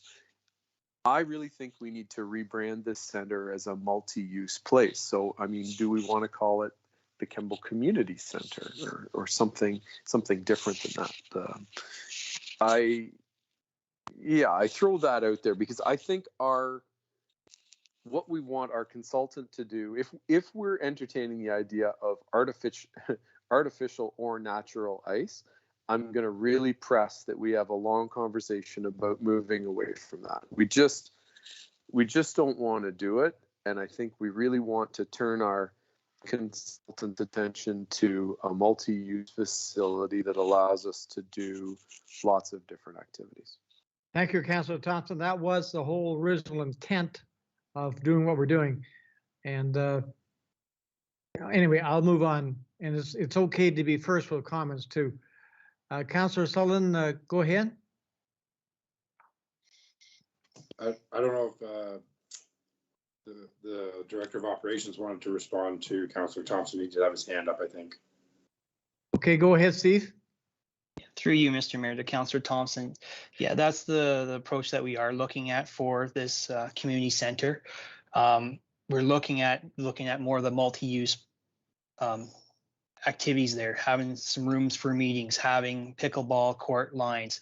I really think we need to rebrand this center as a multi-use place. So, I mean, do we want to call it the Kemble Community Center or something different than that? I throw that out there because I think what we want our consultant to do, if we're entertaining the idea of artificial or natural ice, I'm going to really press that we have a long conversation about moving away from that. We just don't want to do it. And I think we really want to turn our consultant attention to a multi-use facility that allows us to do lots of different activities. Thank you, Councillor Thompson. That was the whole original intent of doing what we're doing. And anyway, I'll move on. And it's okay to be first with comments too. Councillor Sullivan, go ahead. I don't know if the Director of Operations wanted to respond to Councillor Thompson. He did have his hand up, I think. Okay, go ahead, Steve. Through you, Mr. Mayor, to Councillor Thompson. Yeah, that's the approach that we are looking at for this community center. We're looking at more of the multi-use activities there, having some rooms for meetings, having pickleball court lines,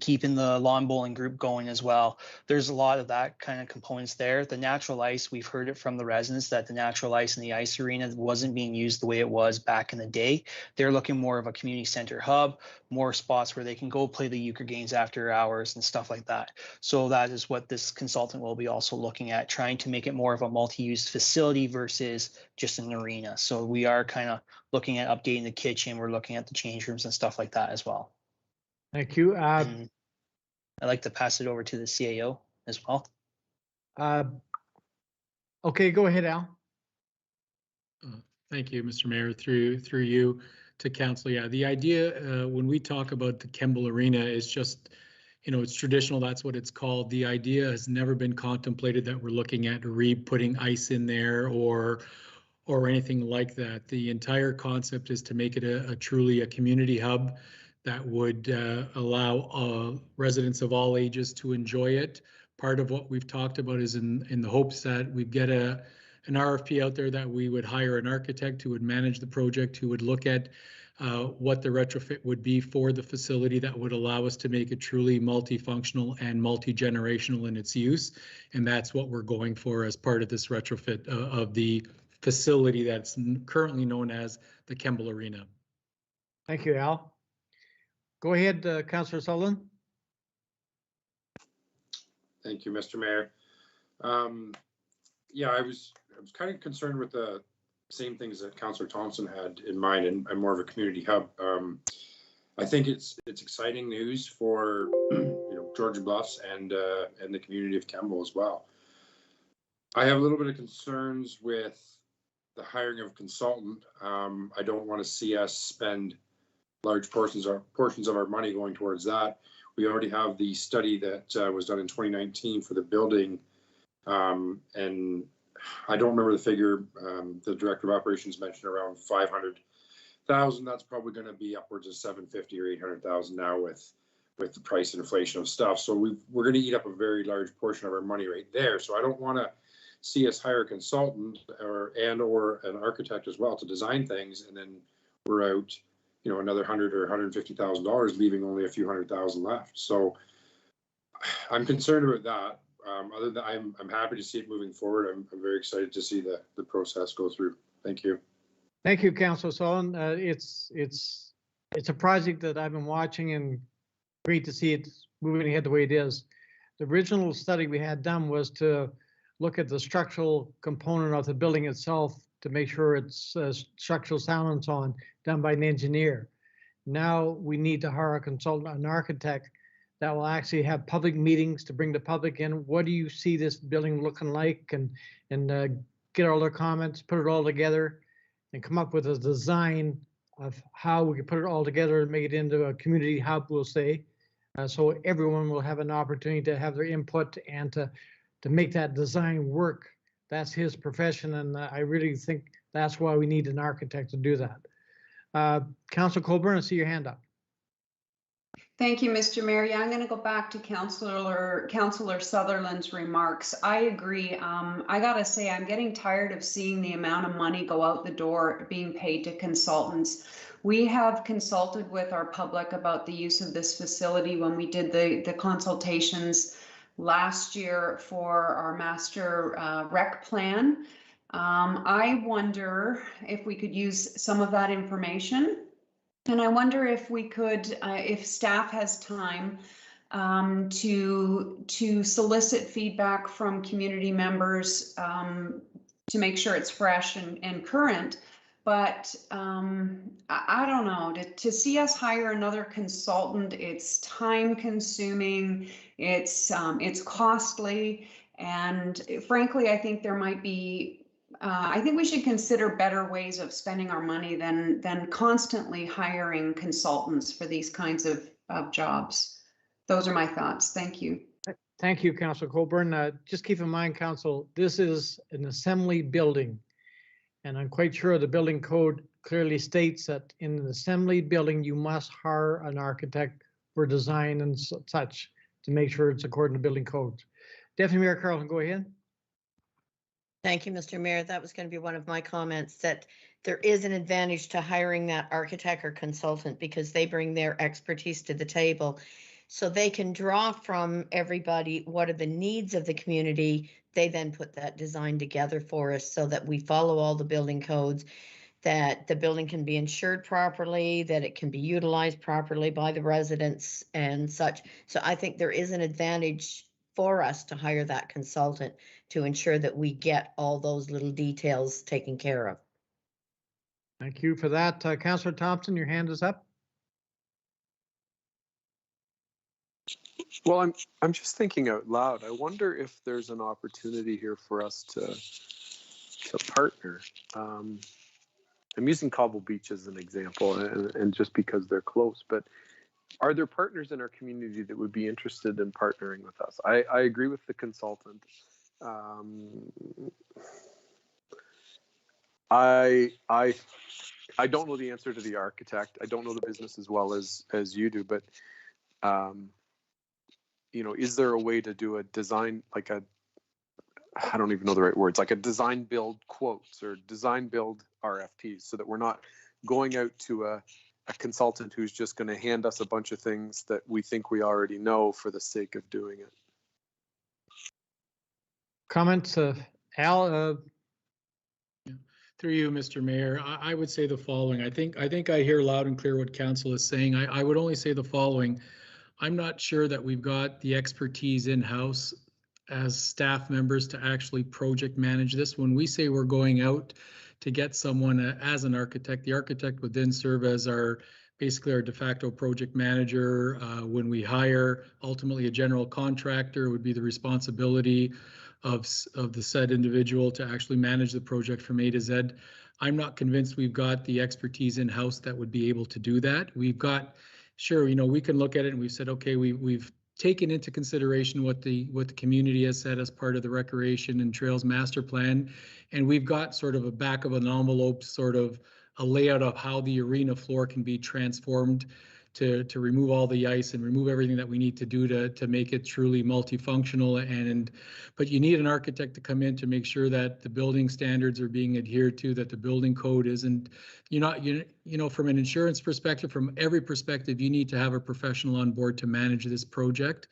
keeping the lawn bowling group going as well. There's a lot of that kind of components there. The natural ice, we've heard it from the residents that the natural ice in the ice arena wasn't being used the way it was back in the day. They're looking more of a community center hub, more spots where they can go play the euchre games after hours and stuff like that. So that is what this consultant will be also looking at, trying to make it more of a multi-use facility versus just an arena. So we are kind of looking at updating the kitchen. We're looking at the change rooms and stuff like that as well. Thank you. I'd like to pass it over to the CAO as well. Okay, go ahead, Al. Thank you, Mr. Mayor. Through you to council. Yeah, the idea when we talk about the Kemble Arena is just, it's traditional. That's what it's called. The idea has never been contemplated that we're looking at putting ice in there or anything like that. The entire concept is to make it a truly a community hub that would allow residents of all ages to enjoy it. Part of what we've talked about is in the hopes that we'd get an RFP out there that we would hire an architect who would manage the project, who would look at what the retrofit would be for the facility that would allow us to make it truly multifunctional and multi-generational in its use. And that's what we're going for as part of this retrofit of the facility that's currently known as the Kemble Arena. Thank you, Al. Go ahead, Councillor Sullivan. Thank you, Mr. Mayor. Yeah, I was kind of concerned with the same things that Councillor Thompson had in mind, and more of a community hub. I think it's exciting news for Georgian Bluffs and the community of Kemble as well. I have a little bit of concerns with the hiring of a consultant. I don't want to see us spend large portions of our money going towards that. We already have the study that was done in 2019 for the building, and I don't remember the figure. The director of operations mentioned around 500,000. That's probably going to be upwards of 750 or 800,000 now with the price inflation of stuff. So we're going to eat up a very large portion of our money right there. So I don't want to see us hire a consultant or an architect as well to design things, and then we're out, another $100,000 or $150,000, leaving only a few $100,000 left. So I'm concerned about that. Other than I'm happy to see it moving forward. I'm very excited to see the process go through. Thank you. Thank you, Councillor Sullivan. It's a project that I've been watching, and great to see it moving ahead the way it is. The original study we had done was to look at the structural component of the building itself to make sure it's structural sound and so on, done by an engineer. Now we need to hire a consultant, an architect that will actually have public meetings to bring the public in. What do you see this building looking like, and get all their comments, put it all together, and come up with a design of how we can put it all together and make it into a community hub, we'll say. So everyone will have an opportunity to have their input and to make that design work. That's his profession, and I really think that's why we need an architect to do that. Councillor Colburn, I see your hand up. Thank you, Mr. Mayor. Yeah, I'm going to go back to Councillor Sutherland's remarks. I agree. I got to say, I'm getting tired of seeing the amount of money go out the door being paid to consultants. We have consulted with our public about the use of this facility when we did the consultations last year for our master rec plan. I wonder if we could use some of that information. And I wonder if we could, if staff has time, to solicit feedback from community members to make sure it's fresh and current. But I don't know, to see us hire another consultant, it's time consuming, it's costly, and frankly, I think there might be, I think we should consider better ways of spending our money than constantly hiring consultants for these kinds of jobs. Those are my thoughts. Thank you. Thank you, Councillor Colburn. Just keep in mind, Council, this is an assembly building. And I'm quite sure the building code clearly states that in an assembly building, you must hire an architect for design and such to make sure it's according to building codes. Deputy Mayor Carlton, go ahead. Thank you, Mr. Mayor. That was going to be one of my comments, that there is an advantage to hiring that architect or consultant because they bring their expertise to the table. So they can draw from everybody what are the needs of the community. They then put that design together for us so that we follow all the building codes, that the building can be insured properly, that it can be utilized properly by the residents and such. So I think there is an advantage for us to hire that consultant to ensure that we get all those little details taken care of. Thank you for that. Councillor Thompson, your hand is up. Well, I'm just thinking out loud. I wonder if there's an opportunity here for us to partner. I'm using Cobble Beach as an example, and just because they're close, but are there partners in our community that would be interested in partnering with us? I agree with the consultant. I don't know the answer to the architect. I don't know the business as well as you do, but you know, is there a way to do a design, like I don't even know the right words, like a design build quotes or design build RFPs, so that we're not going out to a consultant who's just going to hand us a bunch of things that we think we already know for the sake of doing it. Comments, Al? Through you, Mr. Mayor, I would say the following. I think I hear loud and clear what council is saying. I would only say the following. I'm not sure that we've got the expertise in-house as staff members to actually project manage this. When we say we're going out to get someone as an architect, the architect would then serve as basically our de facto project manager. When we hire, ultimately a general contractor would be the responsibility of the said individual to actually manage the project from A to Z. I'm not convinced we've got the expertise in-house that would be able to do that. We've got, sure, you know, we can look at it and we've said, okay, we've taken into consideration what the community has said as part of the recreation and trails master plan, and we've got sort of a back of an envelope, sort of a layout of how the arena floor can be transformed to remove all the ice and remove everything that we need to do to make it truly multifunctional. But you need an architect to come in to make sure that the building standards are being adhered to, that the building code isn't, you know, from an insurance perspective, from every perspective, you need to have a professional on board to manage this project.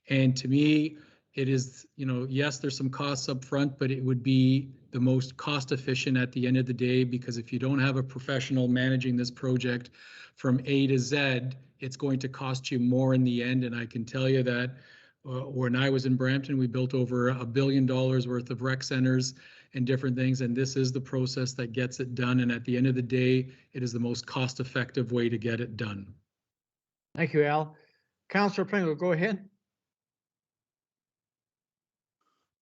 And to me, it is, you know, yes, there's some costs up front, but it would be the most cost efficient at the end of the day, because if you don't have a professional managing this project from A to Z, it's going to cost you more in the end. And I can tell you that when I was in Brampton, we built over $1 billion worth of rec centers and different things. And this is the process that gets it done. And at the end of the day, it is the most cost effective way to get it done. Thank you, Al. Councillor Pringle, go ahead.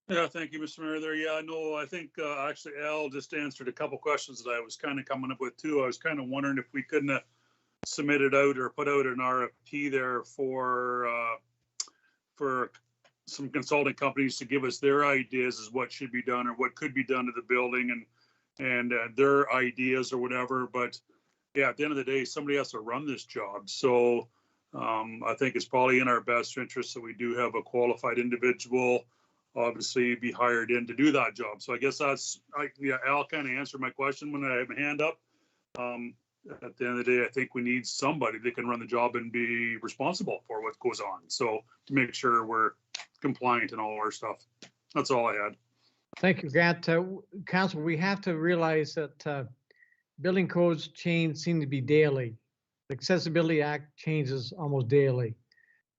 Yeah, thank you, Mr. Mayor. There, yeah, no, I think actually Al just answered a couple questions that I was kind of coming up with too. I was kind of wondering if we couldn't have submitted out or put out an RFP there for some consulting companies to give us their ideas as what should be done or what could be done to the building and their ideas or whatever. But yeah, at the end of the day, somebody has to run this job. So I think it's probably in our best interest that we do have a qualified individual obviously be hired in to do that job. So I guess Al kind of answered my question when I had my hand up. At the end of the day, I think we need somebody that can run the job and be responsible for what goes on. So to make sure we're compliant and all our stuff. That's all I had. Thank you, Grant. Council, we have to realize that building codes seem to be daily. The Accessibility Act changes almost daily.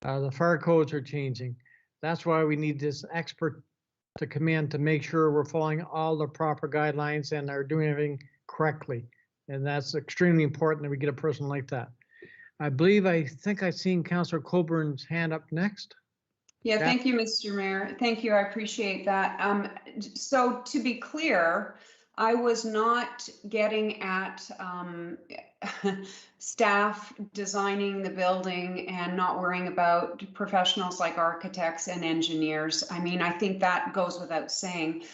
The fire codes are changing. That's why we need this expert to come in to make sure we're following all the proper guidelines and are doing everything correctly. And that's extremely important that we get a person like that. I think I've seen Councillor Colburn's hand up next. Yeah, thank you, Mr. Mayor. Thank you. I appreciate that. So to be clear, I was not getting at staff designing the building and not worrying about professionals like architects and engineers. I mean, I think that goes without saying.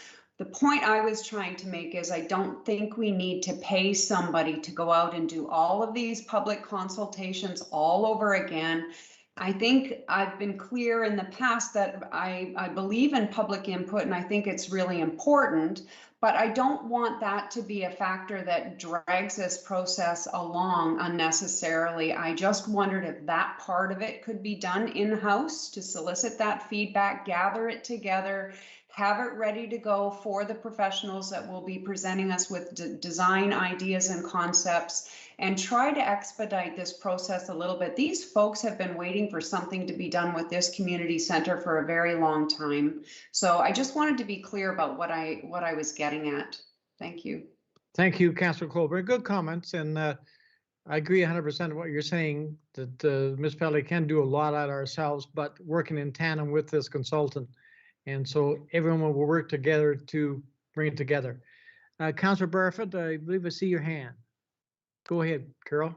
The point I was trying to make is I don't think we need to pay somebody to go out and do all of these public consultations all over again. I think I've been clear in the past that I believe in public input and I think it's really important, but I don't want that to be a factor that drags this process along unnecessarily. I just wondered if that part of it could be done in-house to solicit that feedback, gather it together, have it ready to go for the professionals that will be presenting us with design ideas and concepts, and try to expedite this process a little bit. These folks have been waiting for something to be done with this community center for a very long time. So I just wanted to be clear about what I was getting at. Thank you. Thank you, Councillor Colbert. Good comments, and I agree 100% of what you're saying, that the municipality can do a lot out ourselves, but working in tandem with this consultant. And so everyone will work together to bring it together. Councillor Barfoot, I believe I see your hand. Go ahead, Carol.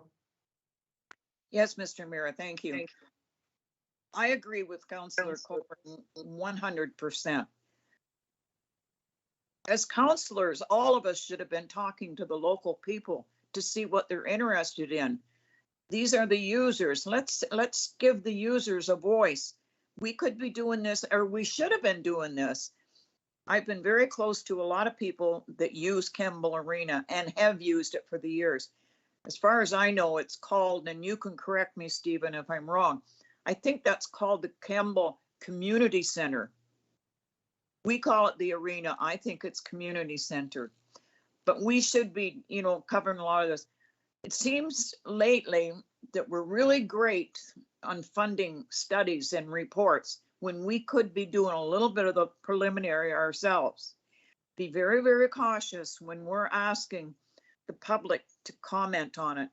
Yes, Mr. Mayor, thank you. I agree with Councillor Coburn 100%. As councillors, all of us should have been talking to the local people to see what they're interested in. These are the users. Let's give the users a voice. We could be doing this, or we should have been doing this. I've been very close to a lot of people that use Kemble Arena and have used it for the years. As far as I know, it's called, and you can correct me, Stephen, if I'm wrong, I think that's called the Kemble Community Center. We call it the arena. I think it's community center. But we should be, covering a lot of this. It seems lately that we're really great on funding studies and reports when we could be doing a little bit of the preliminary ourselves. Be very, very cautious when we're asking the public to comment on it.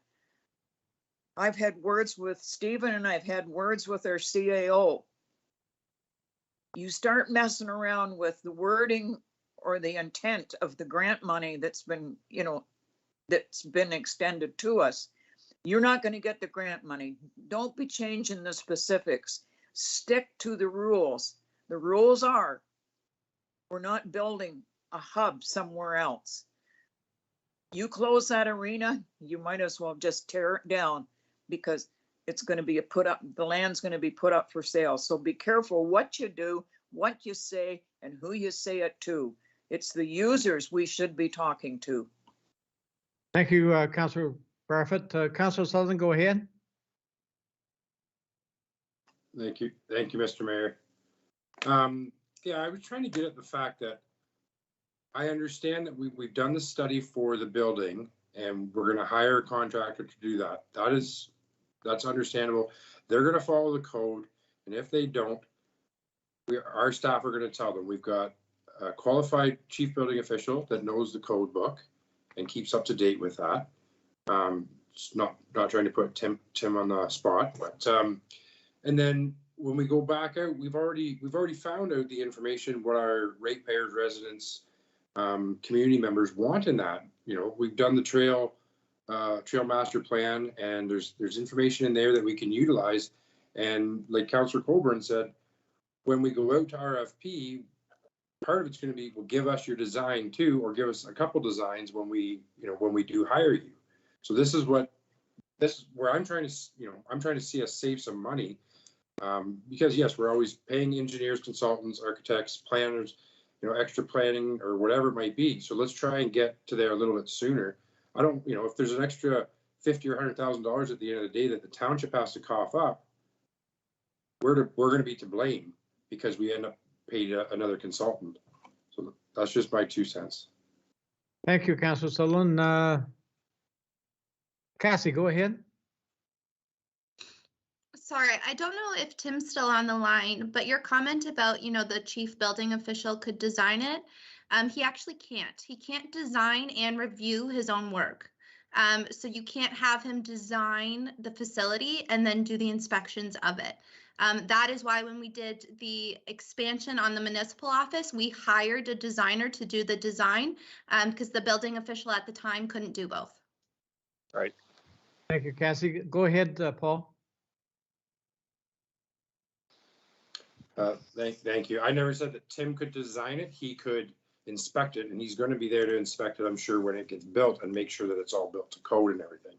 I've had words with Stephen and I've had words with our CAO. You start messing around with the wording or the intent of the grant money that's been, that's been extended to us, you're not going to get the grant money. Don't be changing the specifics. Stick to the rules. The rules are, we're not building a hub somewhere else. You close that arena, you might as well just tear it down because it's going to be the land's going to be put up for sale. So be careful what you do, what you say, and who you say it to. It's the users we should be talking to. Thank you, Councillor Barfoot. Councillor Sullivan, go ahead. Thank you, Mr. Mayor. Yeah, I was trying to get at the fact that I understand that we've done the study for the building and we're going to hire a contractor to do that. That's understandable. They're going to follow the code, and if they don't, our staff are going to tell them. We've got a qualified chief building official that knows the code book and keeps up to date with that. Just not trying to put Tim on the spot, but and then when we go back out, we've already found out the information what our ratepayers, residents, community members want in that. We've done the trail master plan, and there's information in there that we can utilize. And like Councillor Coburn said, when we go out to RFP, part of it's going to be, well, give us your design too, or give us a couple designs when we do hire you. So this is where I'm trying to see us save some money, because yes, we're always paying engineers, consultants, architects, planners, extra planning or whatever it might be. So let's try and get to there a little bit sooner. I don't, if there's an extra $50,000 or $100,000 at the end of the day that the township has to cough up, we're going to be to blame because we end up paid another consultant. So that's just my 2 cents. Thank you, Councillor Sullivan. Cassie, go ahead. Sorry, I don't know if Tim's still on the line, but your comment about, the chief building official could design it, he actually can't. He can't design and review his own work. So you can't have him design the facility and then do the inspections of it. That is why when we did the expansion on the municipal office, we hired a designer to do the design because the building official at the time couldn't do both. Right. Thank you, Cassie. Go ahead, Paul. Thank you. I never said that Tim could design it. He could inspect it, and he's going to be there to inspect it, I'm sure, when it gets built and make sure that it's all built to code and everything.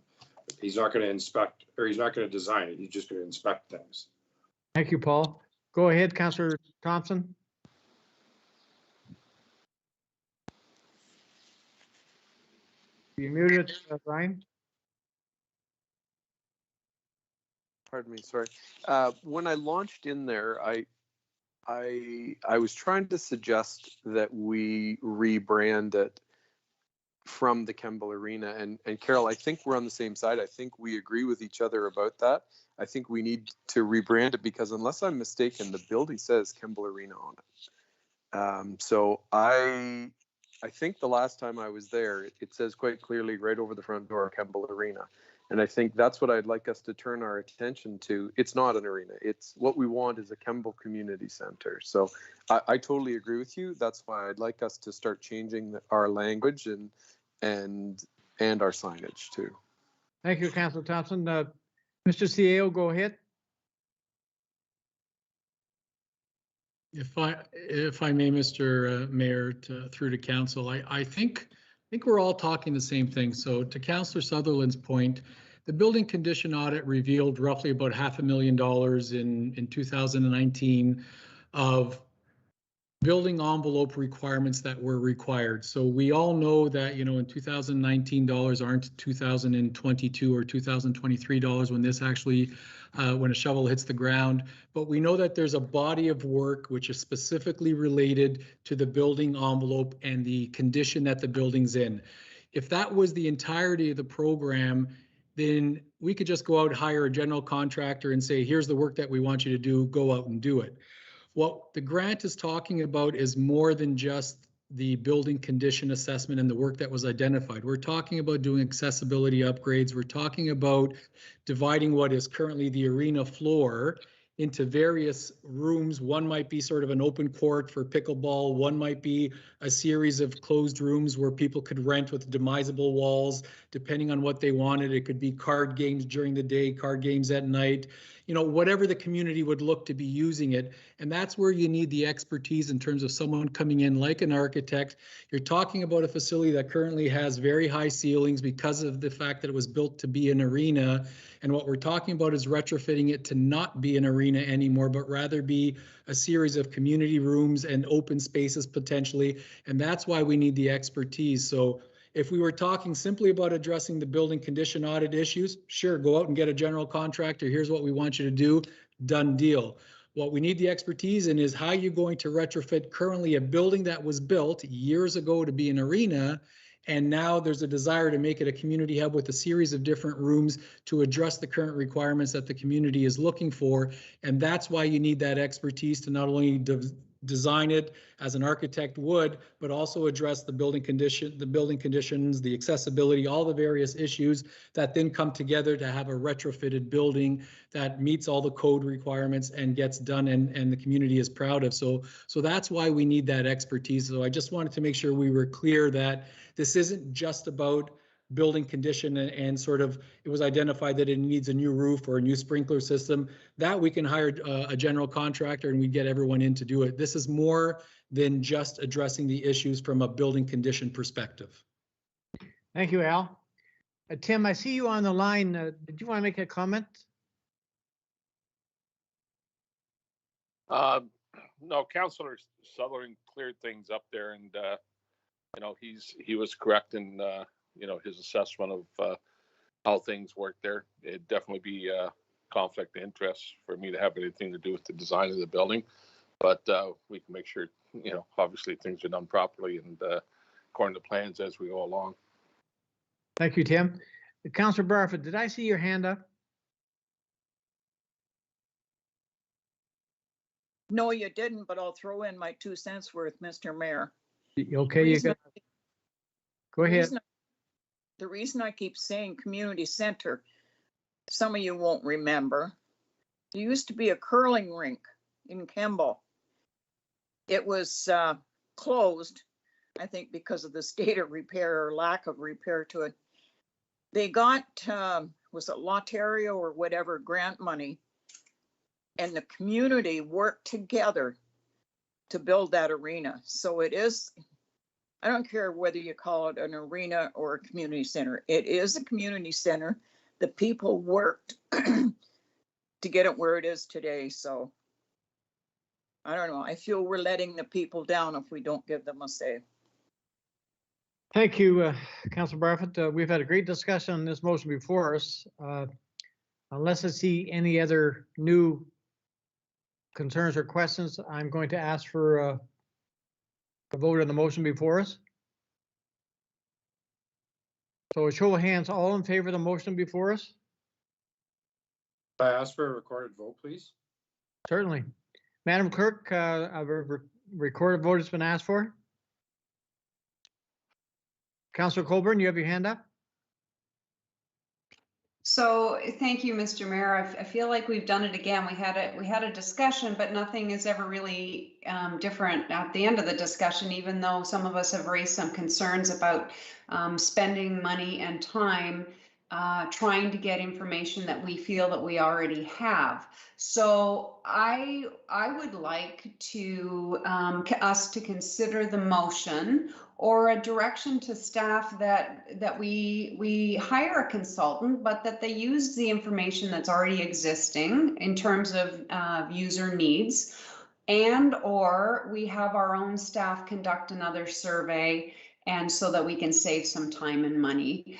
He's not going to inspect, or he's not going to design it. He's just going to inspect things. Thank you, Paul. Go ahead, Councillor Thompson. You muted, Brian. Pardon me, sorry. When I launched in there, I was trying to suggest that we rebrand it from the Kemble Arena. And Carol, I think we're on the same side. I think we agree with each other about that. I think we need to rebrand it because unless I'm mistaken, the building says Kemble Arena on it. So I think the last time I was there, it says quite clearly right over the front door, Kemble Arena. And I think that's what I'd like us to turn our attention to. It's not an arena. It's what we want is a Kemble Community Center. So I totally agree with you. That's why I'd like us to start changing our language and our signage too. Thank you, Councillor Thompson. Mr. CAO, go ahead. If I may, Mr. Mayor, through to council, I think we're all talking the same thing. So to Councillor Sutherland's point, the building condition audit revealed roughly about $500,000 in 2019 of building envelope requirements that were required. So we all know that, you know, in 2019 dollars aren't 2022 or 2023 dollars when this actually, when a shovel hits the ground. But we know that there's a body of work which is specifically related to the building envelope and the condition that the building's in. If that was the entirety of the program, then we could just go out and hire a general contractor and say, here's the work that we want you to do, go out and do it. What the grant is talking about is more than just the building condition assessment and the work that was identified. We're talking about doing accessibility upgrades. We're talking about dividing what is currently the arena floor into various rooms. One might be sort of an open court for pickleball. One might be a series of closed rooms where people could rent with demisable walls, depending on what they wanted. It could be card games during the day, card games at night, you know, whatever the community would look to be using it. And that's where you need the expertise in terms of someone coming in like an architect. You're talking about a facility that currently has very high ceilings because of the fact that it was built to be an arena. And what we're talking about is retrofitting it to not be an arena anymore, but rather be a series of community rooms and open spaces potentially. And that's why we need the expertise. So if we were talking simply about addressing the building condition audit issues, sure, go out and get a general contractor. Here's what we want you to do. Done deal. What we need the expertise in is how you're going to retrofit currently a building that was built years ago to be an arena. And now there's a desire to make it a community hub with a series of different rooms to address the current requirements that the community is looking for. And that's why you need that expertise to not only design it as an architect would, but also address the building conditions, the accessibility, all the various issues that then come together to have a retrofitted building that meets all the code requirements and gets done and the community is proud of. So that's why we need that expertise. So I just wanted to make sure we were clear that this isn't just about building condition and sort of it was identified that it needs a new roof or a new sprinkler system, that we can hire a general contractor and we get everyone in to do it. This is more than just addressing the issues from a building condition perspective. Thank you, Al. Tim, I see you on the line. Did you want to make a comment? No, Councillor Sutherland cleared things up there, and you know, he was correct in you know, his assessment of how things work there. It'd definitely be a conflict of interest for me to have anything to do with the design of the building, but we can make sure, you know, obviously things are done properly and according to plans as we go along. Thank you, Tim. Councillor Barfoot, did I see your hand up? No, you didn't, but I'll throw in my 2 cents worth, Mr. Mayor. Okay, you got. Go ahead. The reason I keep saying community center, some of you won't remember, there used to be a curling rink in Kemble. It was closed, I think, because of the state of repair or lack of repair to it. They got, was it Lotterio or whatever, grant money, and the community worked together to build that arena. So it is I don't care whether you call it an arena or a community center. It is a community center. The people worked to get it where it is today. So I don't know. I feel we're letting the people down if we don't give them a say. Thank you, Councilor Barfoot. We've had a great discussion on this motion before us. Unless I see any other new concerns or questions, I'm going to ask for a vote on the motion before us. So a show of hands, all in favor of the motion before us? I ask for a recorded vote, please. Certainly. Madam Clerk, a recorded vote has been asked for. Councilor Colburn, you have your hand up? So thank you, Mr. Mayor. I feel like we've done it again. We had a discussion, but nothing is ever really different at the end of the discussion, even though some of us have raised some concerns about spending money and time trying to get information that we feel that we already have. So I would like to us to consider the motion or a direction to staff that we hire a consultant, but that they use the information that's already existing in terms of user needs, and or we have our own staff conduct another survey, and so that we can save some time and money.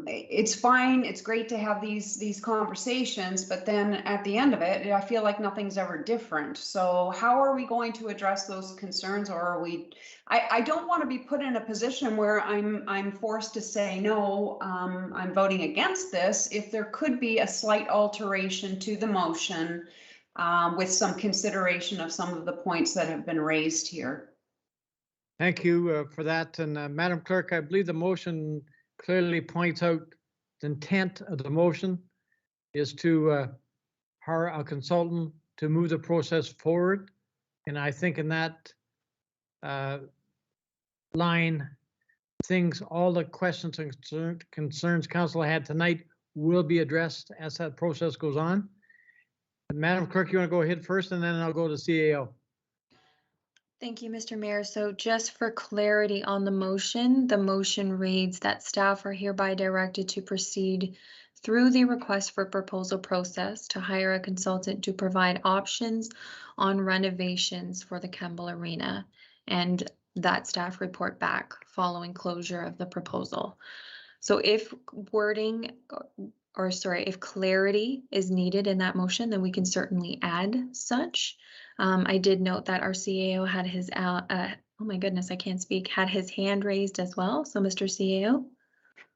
It's fine. It's great to have these conversations, but then at the end of it, I feel like nothing's ever different. So how are we going to address those concerns, or are we? I don't want to be put in a position where I'm forced to say no. I'm voting against this. If there could be a slight alteration to the motion with some consideration of some of the points that have been raised here. Thank you for that. And Madam Clerk, I believe the motion clearly points out the intent of the motion is to hire a consultant to move the process forward. And I think in that line, all the questions and concerns Council had tonight will be addressed as that process goes on. Madam Clerk, you want to go ahead first, and then I'll go to CAO. Thank you, Mr. Mayor. So just for clarity on the motion reads that staff are hereby directed to proceed through the request for proposal process to hire a consultant to provide options on renovations for the Campbell Arena, and that staff report back following closure of the proposal. So if if clarity is needed in that motion, then we can certainly add such. I did note that our CAO had his, oh my goodness, I can't speak, had his hand raised as well. So Mr. CAO.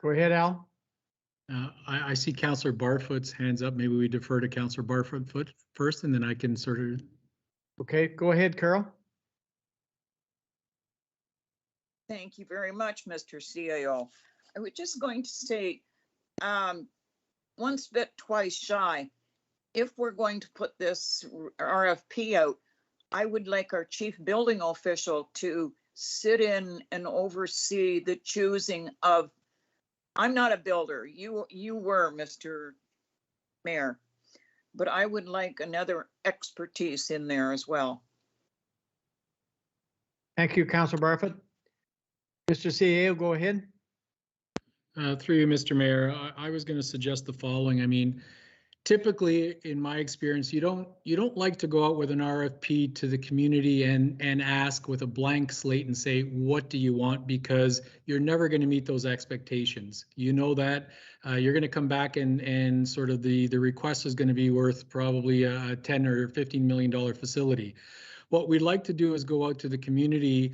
Go ahead, Al. I see Councillor Barfoot's hands up. Maybe we defer to Councillor Barfoot first, and then I can sort of. Okay, go ahead, Carol. Thank you very much, Mr. CAO. I was just going to say, once bit, twice shy. If we're going to put this RFP out, I would like our chief building official to sit in and oversee the choosing of, I'm not a builder, you were, Mr. Mayor, but I would like another expertise in there as well. Thank you, Councillor Barfoot. Mr. CAO, go ahead. Through you, Mr. Mayor, I was going to suggest the following. I mean, typically, in my experience, you don't like to go out with an RFP to the community and ask with a blank slate and say, what do you want? Because you're never going to meet those expectations. You know that you're going to come back and sort of the request is going to be worth probably a $10 or $15 million facility. What we'd like to do is go out to the community.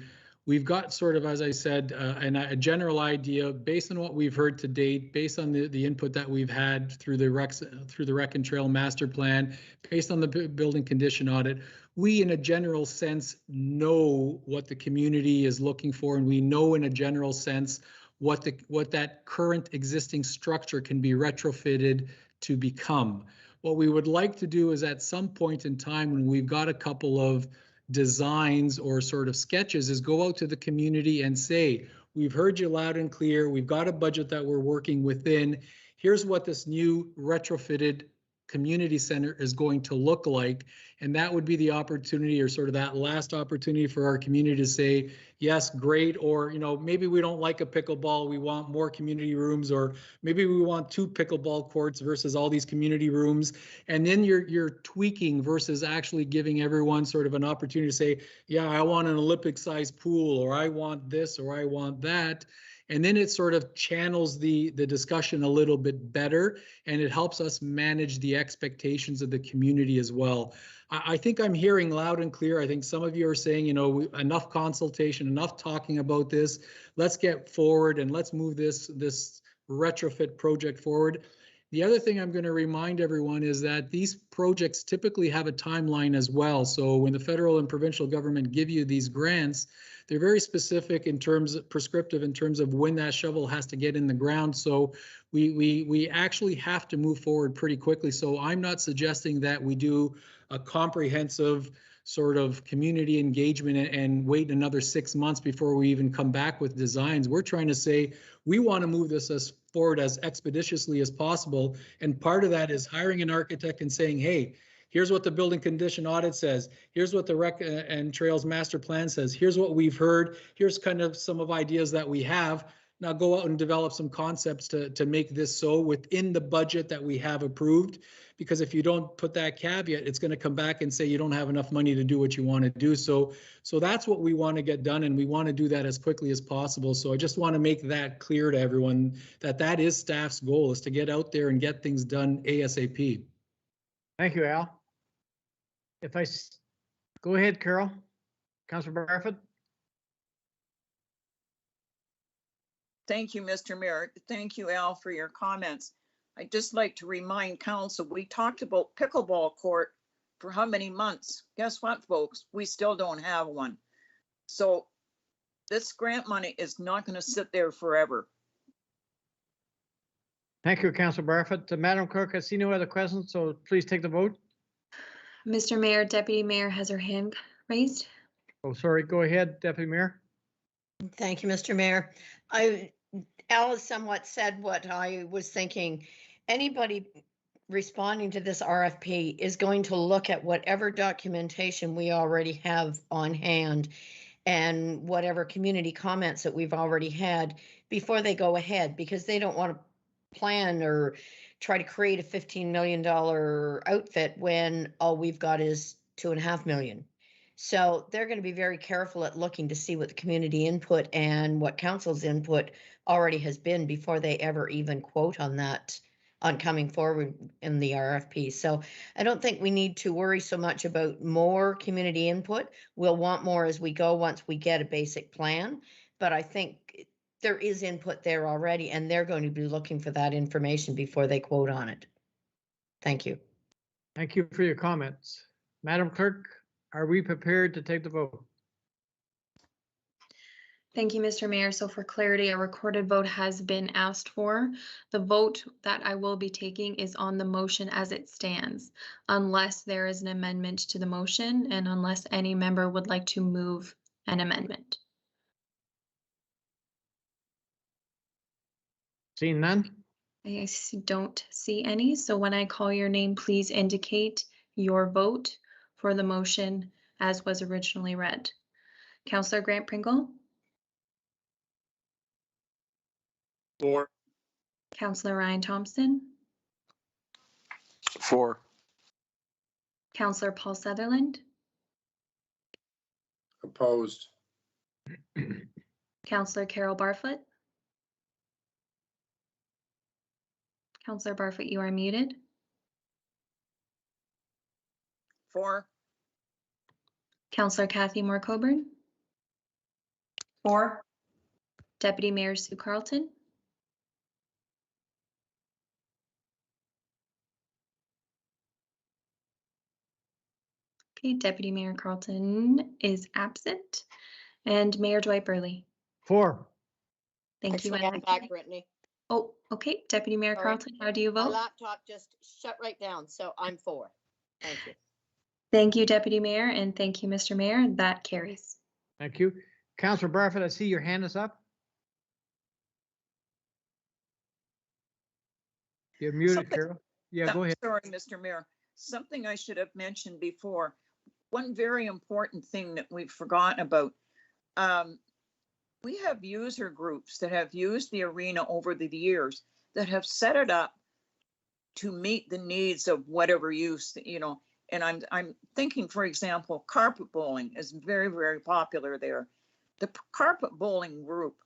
We've got sort of, as I said, a general idea based on what we've heard to date, based on the input that we've had through the Rec and Trail Master Plan, based on the building condition audit. We, in a general sense, know what the community is looking for, and we know in a general sense what that current existing structure can be retrofitted to become. What we would like to do is at some point in time when we've got a couple of designs or sort of sketches is go out to the community and say, we've heard you loud and clear. We've got a budget that we're working within. Here's what this new retrofitted community center is going to look like. And that would be the opportunity, or sort of that last opportunity for our community to say, yes, great, or, you know, maybe we don't like a pickleball, we want more community rooms, or maybe we want 2 pickleball courts versus all these community rooms. And then you're tweaking versus actually giving everyone sort of an opportunity to say, yeah, I want an Olympic-sized pool, or I want this, or I want that. And then it sort of channels the discussion a little bit better, and it helps us manage the expectations of the community as well. I think I'm hearing loud and clear. I think some of you are saying, you know, enough consultation, enough talking about this. Let's get forward and let's move this retrofit project forward. The other thing I'm going to remind everyone is that these projects typically have a timeline as well. So when the federal and provincial government give you these grants, they're very specific in terms of prescriptive in terms of when that shovel has to get in the ground. So we actually have to move forward pretty quickly. So I'm not suggesting that we do a comprehensive sort of community engagement and wait another 6 months before we even come back with designs. We're trying to say we want to move this as forward as expeditiously as possible. And part of that is hiring an architect and saying, hey, here's what the building condition audit says. Here's what the Rec and Trails Master Plan says. Here's what we've heard. Here's kind of some of ideas that we have. Now go out and develop some concepts to make this so within the budget that we have approved. Because if you don't put that caveat, it's going to come back and say you don't have enough money to do what you want to do. So that's what we want to get done, and we want to do that as quickly as possible. So I just want to make that clear to everyone that that is staff's goal, is to get out there and get things done ASAP. Thank you, Al. Go ahead, Carol. Councillor Barfoot. Thank you, Mr. Mayor. Thank you, Al, for your comments. I'd just like to remind council, we talked about pickleball court for how many months? Guess what, folks? We still don't have one. So this grant money is not going to sit there forever. Thank you, Councillor Barfoot. Madam Clerk, I see no other questions, so please take the vote. Mr. Mayor, Deputy Mayor has her hand raised. Oh, sorry. Go ahead, Deputy Mayor. Thank you, Mr. Mayor. Al has somewhat said what I was thinking. Anybody responding to this RFP is going to look at whatever documentation we already have on hand and whatever community comments that we've already had before they go ahead, because they don't want to plan or try to create a $15 million outfit when all we've got is $2.5 million. So they're going to be very careful at looking to see what the community input and what council's input already has been before they ever even quote on that, on coming forward in the RFP. So I don't think we need to worry so much about more community input. We'll want more as we go once we get a basic plan. But I think there is input there already, and they're going to be looking for that information before they quote on it. Thank you. Thank you for your comments. Madam Clerk, are we prepared to take the vote? Thank you, Mr. Mayor. So for clarity, a recorded vote has been asked for. The vote that I will be taking is on the motion as it stands, unless there is an amendment to the motion and unless any member would like to move an amendment. Seeing none? I don't see any. So when I call your name, please indicate your vote for the motion as was originally read. Councillor Grant Pringle? For. Councillor Ryan Thompson? For. Councillor Paul Sutherland? Opposed. Councillor Carol Barfoot? Councillor Barfoot, you are muted. For. Councillor Kathy Moore-Coburn? For. Deputy Mayor Sue Carlton? Okay, Deputy Mayor Carlton is absent. And Mayor Dwight Burley? For. Thank you. I'm back, Brittany. Oh, okay. Deputy Mayor Carlton, how do you My vote? laptop just shut right down, so I'm for. Thank you. Thank you, Deputy Mayor, and thank you, Mr. Mayor. That carries. Thank you. Councillor Barfoot, I see your hand is up. You're muted, Carol. Yeah, go ahead. Sorry, Mr. Mayor. something I should have mentioned before. One very important thing that we've forgotten about. We have user groups that have used the arena over the years that have set it up to meet the needs of whatever use, you know. And I'm thinking, for example, carpet bowling is very, very popular there. The carpet bowling group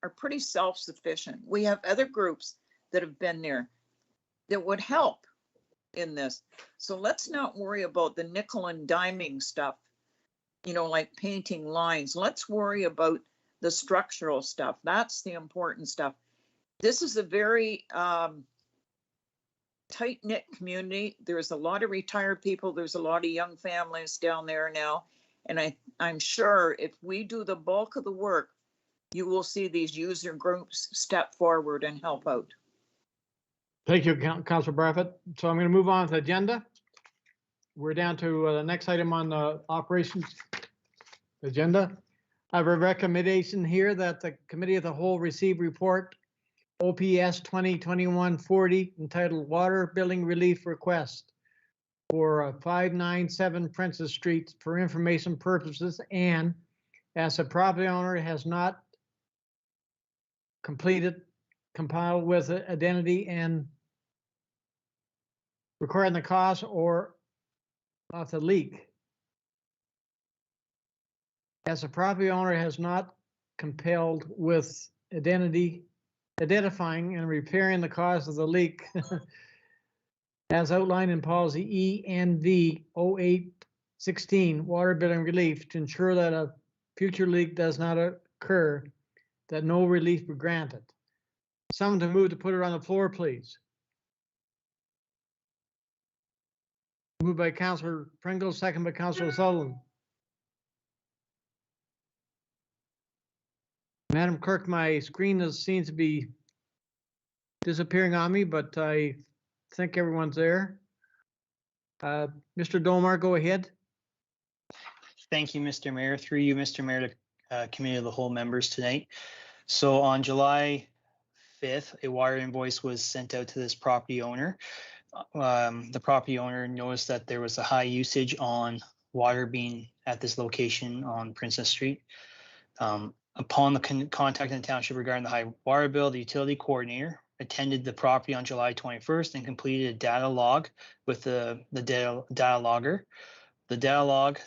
are pretty self-sufficient. We have other groups that have been there that would help in this. So let's not worry about the nickel and diming stuff, you know, like painting lines. Let's worry about the structural stuff. That's the important stuff. This is a very tight-knit community. There's a lot of retired people. There's a lot of young families down there now. And I'm sure if we do the bulk of the work, you will see these user groups step forward and help out. Thank you, Councilor Barfoot. So I'm going to move on to the agenda. We're down to the next item on the operations agenda. I have a recommendation here that the Committee of the Whole receive report OPS 2021-40 entitled Water Billing Relief Request for 597 Princess Street for information purposes, and as a property owner has not compiled with identity and recording the cause or of the leak. As a property owner has not compelled with identifying and repairing the cause of the leak as outlined in policy ENV 0816 water billing relief to ensure that a future leak does not occur, that no relief be granted. Someone to move to put it on the floor, please. Moved by Councillor Pringle, second by Councillor Sullivan. Madam Clerk, my screen seems to be disappearing on me, but I think everyone's there. Mr. Dolmar, go ahead. Thank you, Mr. Mayor. Through you, Mr. Mayor, to Committee of the Whole members tonight. So on July 5th, a water invoice was sent out to this property owner. The property owner noticed that there was a high usage on water being at this location on Princess Street. Upon the contact in the township regarding the high water bill, the utility coordinator attended the property on July 21st and completed a data log with the data logger. The data log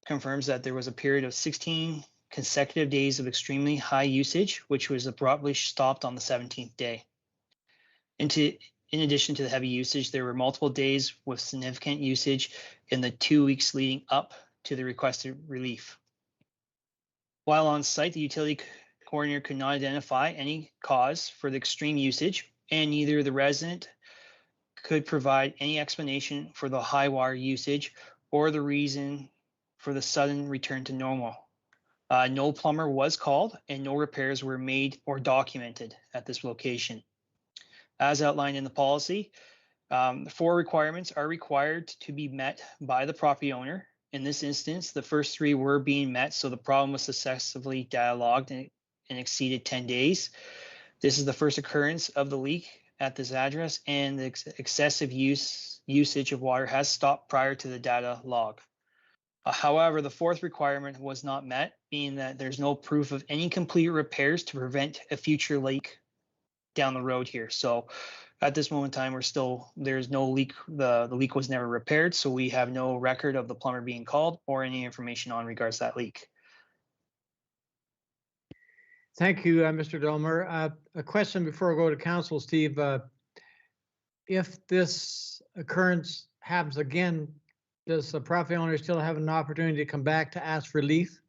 confirms that there was a period of 16 consecutive days of extremely high usage, which was abruptly stopped on the 17th day. In addition to the heavy usage, there were multiple days with significant usage in the 2 weeks leading up to the requested relief. While on site, the utility coordinator could not identify any cause for the extreme usage, and neither the resident could provide any explanation for the high water usage or the reason for the sudden return to normal. No plumber was called and no repairs were made or documented at this location. As outlined in the policy, 4 requirements are required to be met by the property owner. In this instance, the first 3 were being met, so the problem was successfully dialogued and exceeded 10 days. This is the first occurrence of the leak at this address, and the excessive usage of water has stopped prior to the data log. However, the 4th requirement was not met, being that there's no proof of any complete repairs to prevent a future leak down the road here. So at this moment in time, there's no leak. The leak was never repaired, so we have no record of the plumber being called or any information on regards to that leak. Thank you, Mr. Dolmer. A question before I go to council, Steve. If this occurrence happens again, does the property owner still have an opportunity to come back to ask for relief?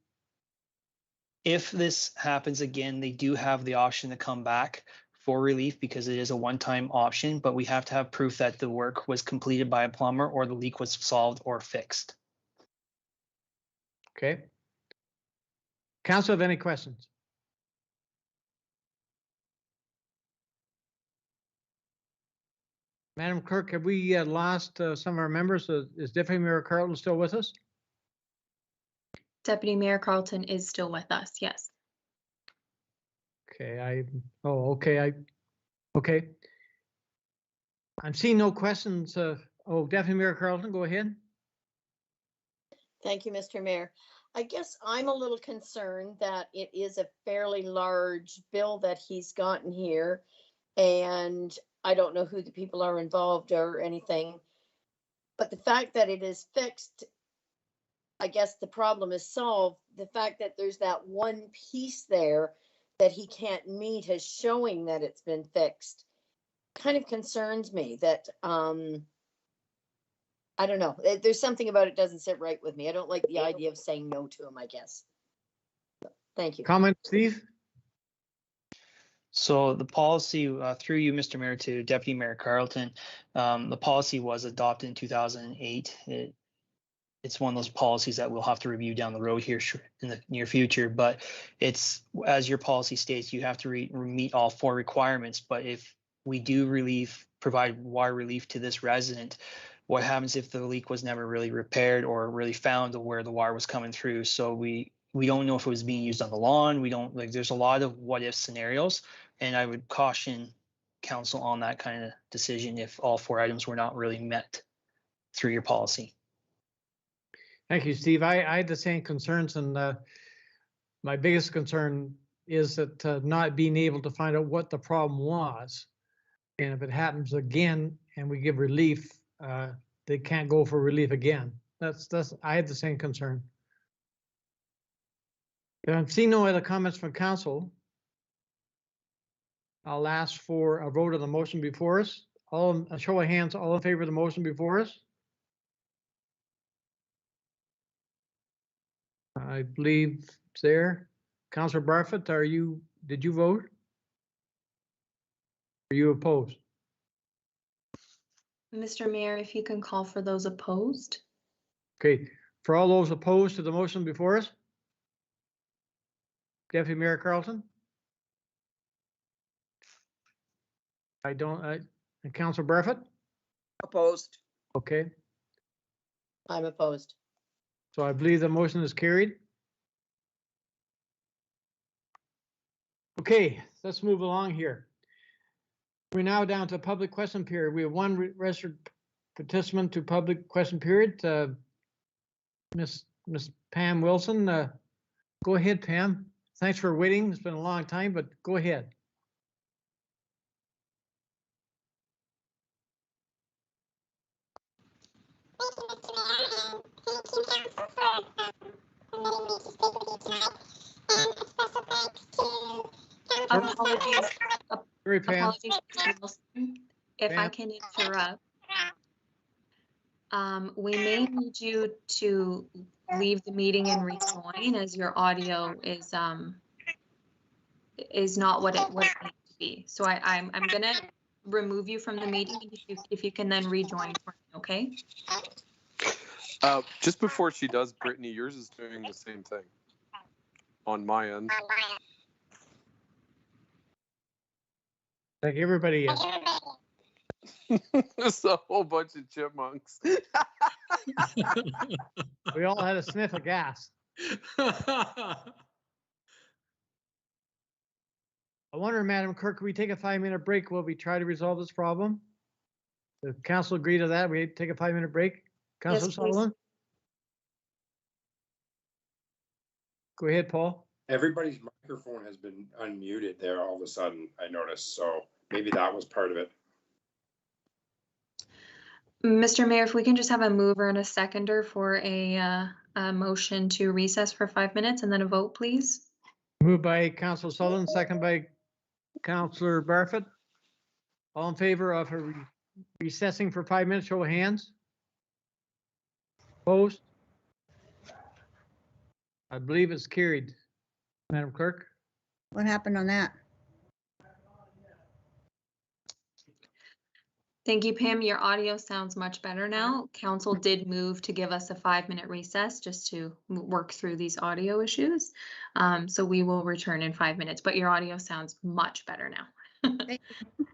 If this happens again, they do have the option to come back for relief because it is a one-time option, but we have to have proof that the work was completed by a plumber or the leak was solved or fixed. Okay. Council, have any questions? Madam Clerk, have we lost some of our members? Is Deputy Mayor Carlton still with us? Deputy Mayor Carlton is still with us, yes. Okay, okay. I'm seeing no questions Oh, Deputy Mayor Carlton, go ahead. Thank you, Mr. Mayor. I guess I'm a little concerned that it is a fairly large bill that he's gotten here. And I don't know who the people are involved or anything. But the fact that it is fixed, I guess the problem is solved. The fact that there's that one piece there that he can't meet as showing that it's been fixed kind of concerns me that, I don't know. There's something about it doesn't sit right with me. I don't like the idea of saying no to him, I guess. Thank you. Comment, Steve? So the policy, through you, Mr. Mayor, to Deputy Mayor Carlton, the policy was adopted in 2008. It's one of those policies that we'll have to review down the road here in the near future. But it's, as your policy states, you have to meet all 4 requirements. But if we do provide water relief to this resident, what happens if the leak was never really repaired or really found where the water was coming through? So we don't know if it was being used on the lawn. We don't, like, there's a lot of what if scenarios. And I would caution council on that kind of decision if all 4 items were not really met through your policy. Thank you, Steve. I had the same concerns, and my biggest concern is that not being able to find out what the problem was. And if it happens again and we give relief, they can't go for relief again. I had the same concern. If I'm seeing no other comments from council, I'll ask for a vote on the motion before us. A show of hands, all in favor of the motion before us? I believe it's there. Councillor Barfoot, did you vote? Are you opposed? Mr. Mayor, if you can call for those opposed. Okay, for all those opposed to the motion before us? Deputy Mayor Carlton? And Councillor Barfoot? Opposed. Okay, I'm opposed. so I believe the motion is carried. Okay, let's move along here. We're now down to public question period. We have one registered participant to public question period. Miss Pam Wilson. Go ahead, Pam. Thanks for waiting. It's been a long time, but go ahead. Apologies. Sorry, Pam. Apologies, Mr. Wilson. If I can interrupt, we may need you to leave the meeting and rejoin, as your audio is not what it needs to be. So I'm gonna remove you from the meeting if you can then rejoin for me, okay? Just before she does, Brittany, yours is doing the same thing on my end. Like everybody is. There's a whole bunch of chipmunks. We all had a sniff of gas. I wonder, Madam Clerk, can we take a 5-minute break while we try to resolve this problem? The council agree to that? We take a 5-minute break? Councilor Yes, please. Sullivan? Go ahead, Paul. Everybody's microphone has been unmuted there all of a sudden, I noticed, so maybe that was part of it. Mr. Mayor, if we can just have a mover and a seconder for a motion to recess for 5 minutes and then a vote, please. Moved by Councilor Sullivan, second by Councilor Barfoot. All in favor of her recessing for 5 minutes, show of hands. Opposed? I believe it's carried. Madam Clerk? What happened on that? Thank you, Pam. Your audio sounds much better now. Council did move to give us a 5-minute recess just to work through these audio issues. So we will return in 5 minutes, but your audio sounds much better now. Thank you.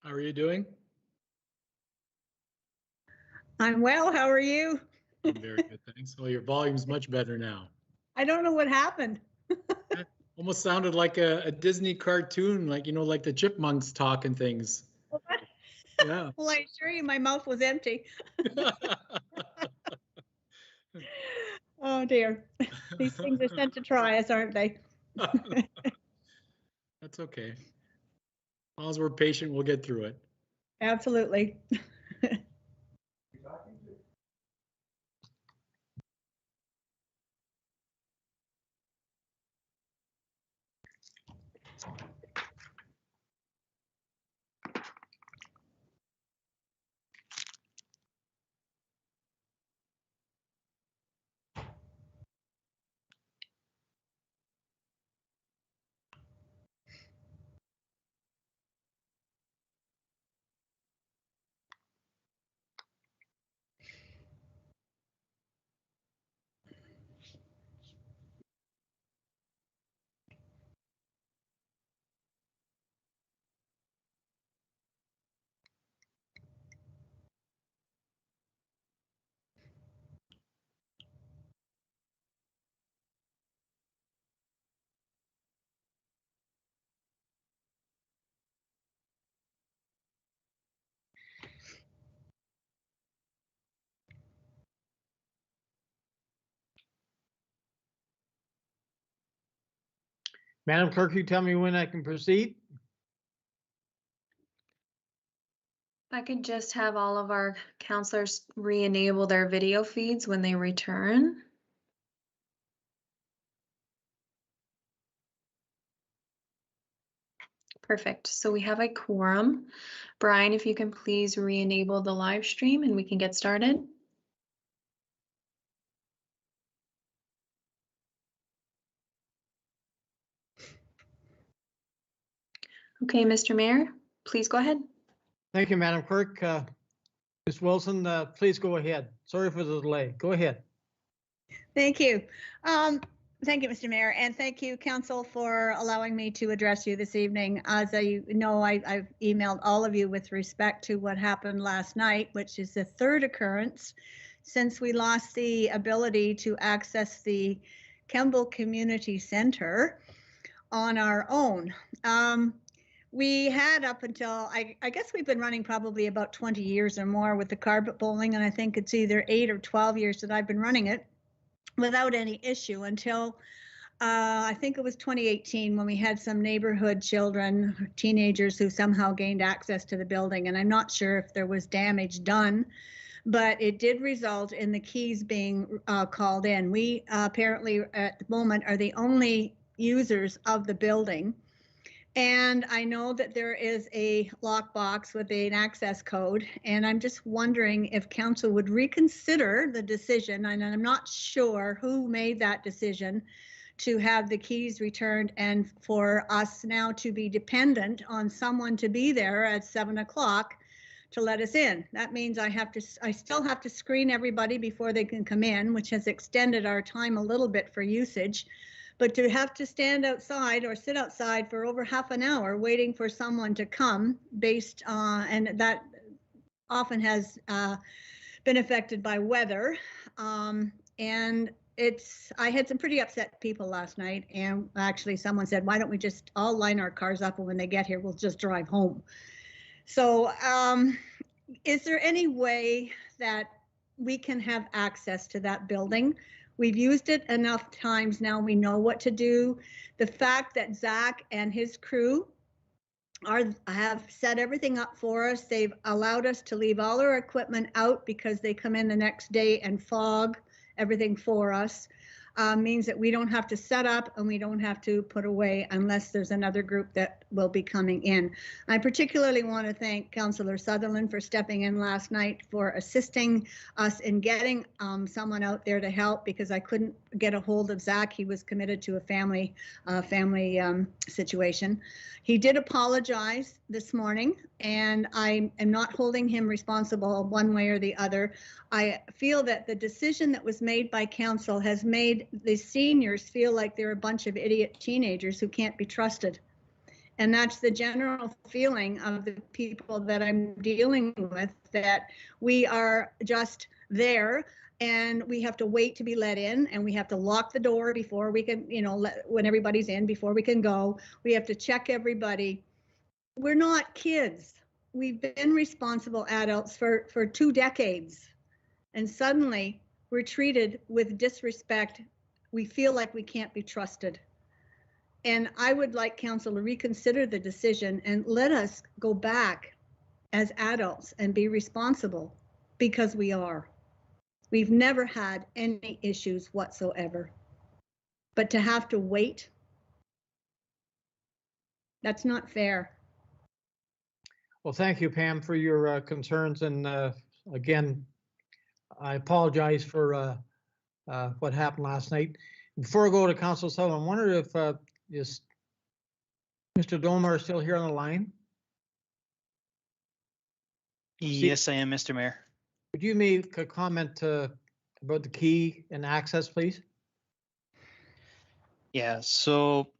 How are you doing? I'm well. How are you? I'm very good, thanks. Well, your volume's much better now. I don't know what happened. Almost sounded like a Disney cartoon, like, like the chipmunks talking things. Yeah. Well, I assure you my mouth was empty. Oh dear. These things are sent to try us, aren't they? That's okay. As long as we're patient, we'll get through it. Absolutely. Madam Clerk, you tell me when I can proceed? If I could just have all of our counselors re-enable their video feeds when they return. Perfect. So we have a quorum. Brian, if you can please re-enable the live stream and we can get started. Okay, Mr. Mayor, please go ahead. Thank you, Madam Clerk. Ms. Wilson, please go ahead. Sorry for the delay. Go ahead. Thank you. Thank you, Mr. Mayor, and thank you, Council, for allowing me to address you this evening. As you know, I've emailed all of you with respect to what happened last night, which is the third occurrence since we lost the ability to access the Kemble Community Center on our own. We had up until, I guess we've been running probably about 20 years or more with the carpet bowling, and I think it's either 8 or 12 years that I've been running it without any issue until I think it was 2018 when we had some neighborhood children, teenagers who somehow gained access to the building. And I'm not sure if there was damage done, but it did result in the keys being called in. We apparently at the moment are the only users of the building. And I know that there is a lockbox with an access code, and I'm just wondering if council would reconsider the decision, and I'm not sure who made that decision to have the keys returned and for us now to be dependent on someone to be there at 7 o'clock to let us in. That means I still have to screen everybody before they can come in, which has extended our time a little bit for usage. But to have to stand outside or sit outside for over half an hour waiting for someone to come based on, and that often has been affected by weather. And I had some pretty upset people last night. And actually someone said, why don't we just all line our cars up and when they get here, we'll just drive home. So is there any way that we can have access to that building? We've used it enough times now, we know what to do. The fact that Zach and his crew have set everything up for us. They've allowed us to leave all our equipment out because they come in the next day and fog everything for us. Means that we don't have to set up and we don't have to put away unless there's another group that will be coming in. I particularly want to thank Councillor Sutherland for stepping in last night for assisting us in getting someone out there to help because I couldn't get a hold of Zach. He was committed to a family situation. He did apologize this morning, and I am not holding him responsible one way or the other. I feel that the decision that was made by council has made the seniors feel like they're a bunch of idiot teenagers who can't be trusted. And that's the general feeling of the people that I'm dealing with, that we are just there and we have to wait to be let in, and we have to lock the door before we can, when everybody's in, before we can go. We have to check everybody. We're not kids. We've been responsible adults for 2 decades. And suddenly we're treated with disrespect. We feel like we can't be trusted. And I would like council to reconsider the decision and let us go back as adults and be responsible, because we are. We've never had any issues whatsoever. But to have to wait, that's not fair. Well, thank you, Pam, for your concerns. And again, I apologize for what happened last night. Before I go to Council Sullivan, I wonder if is Mr. Dolmar still here on the line? Yes, I am, Mr. Mayor. Could you make a comment about the key and access, please? Yeah, so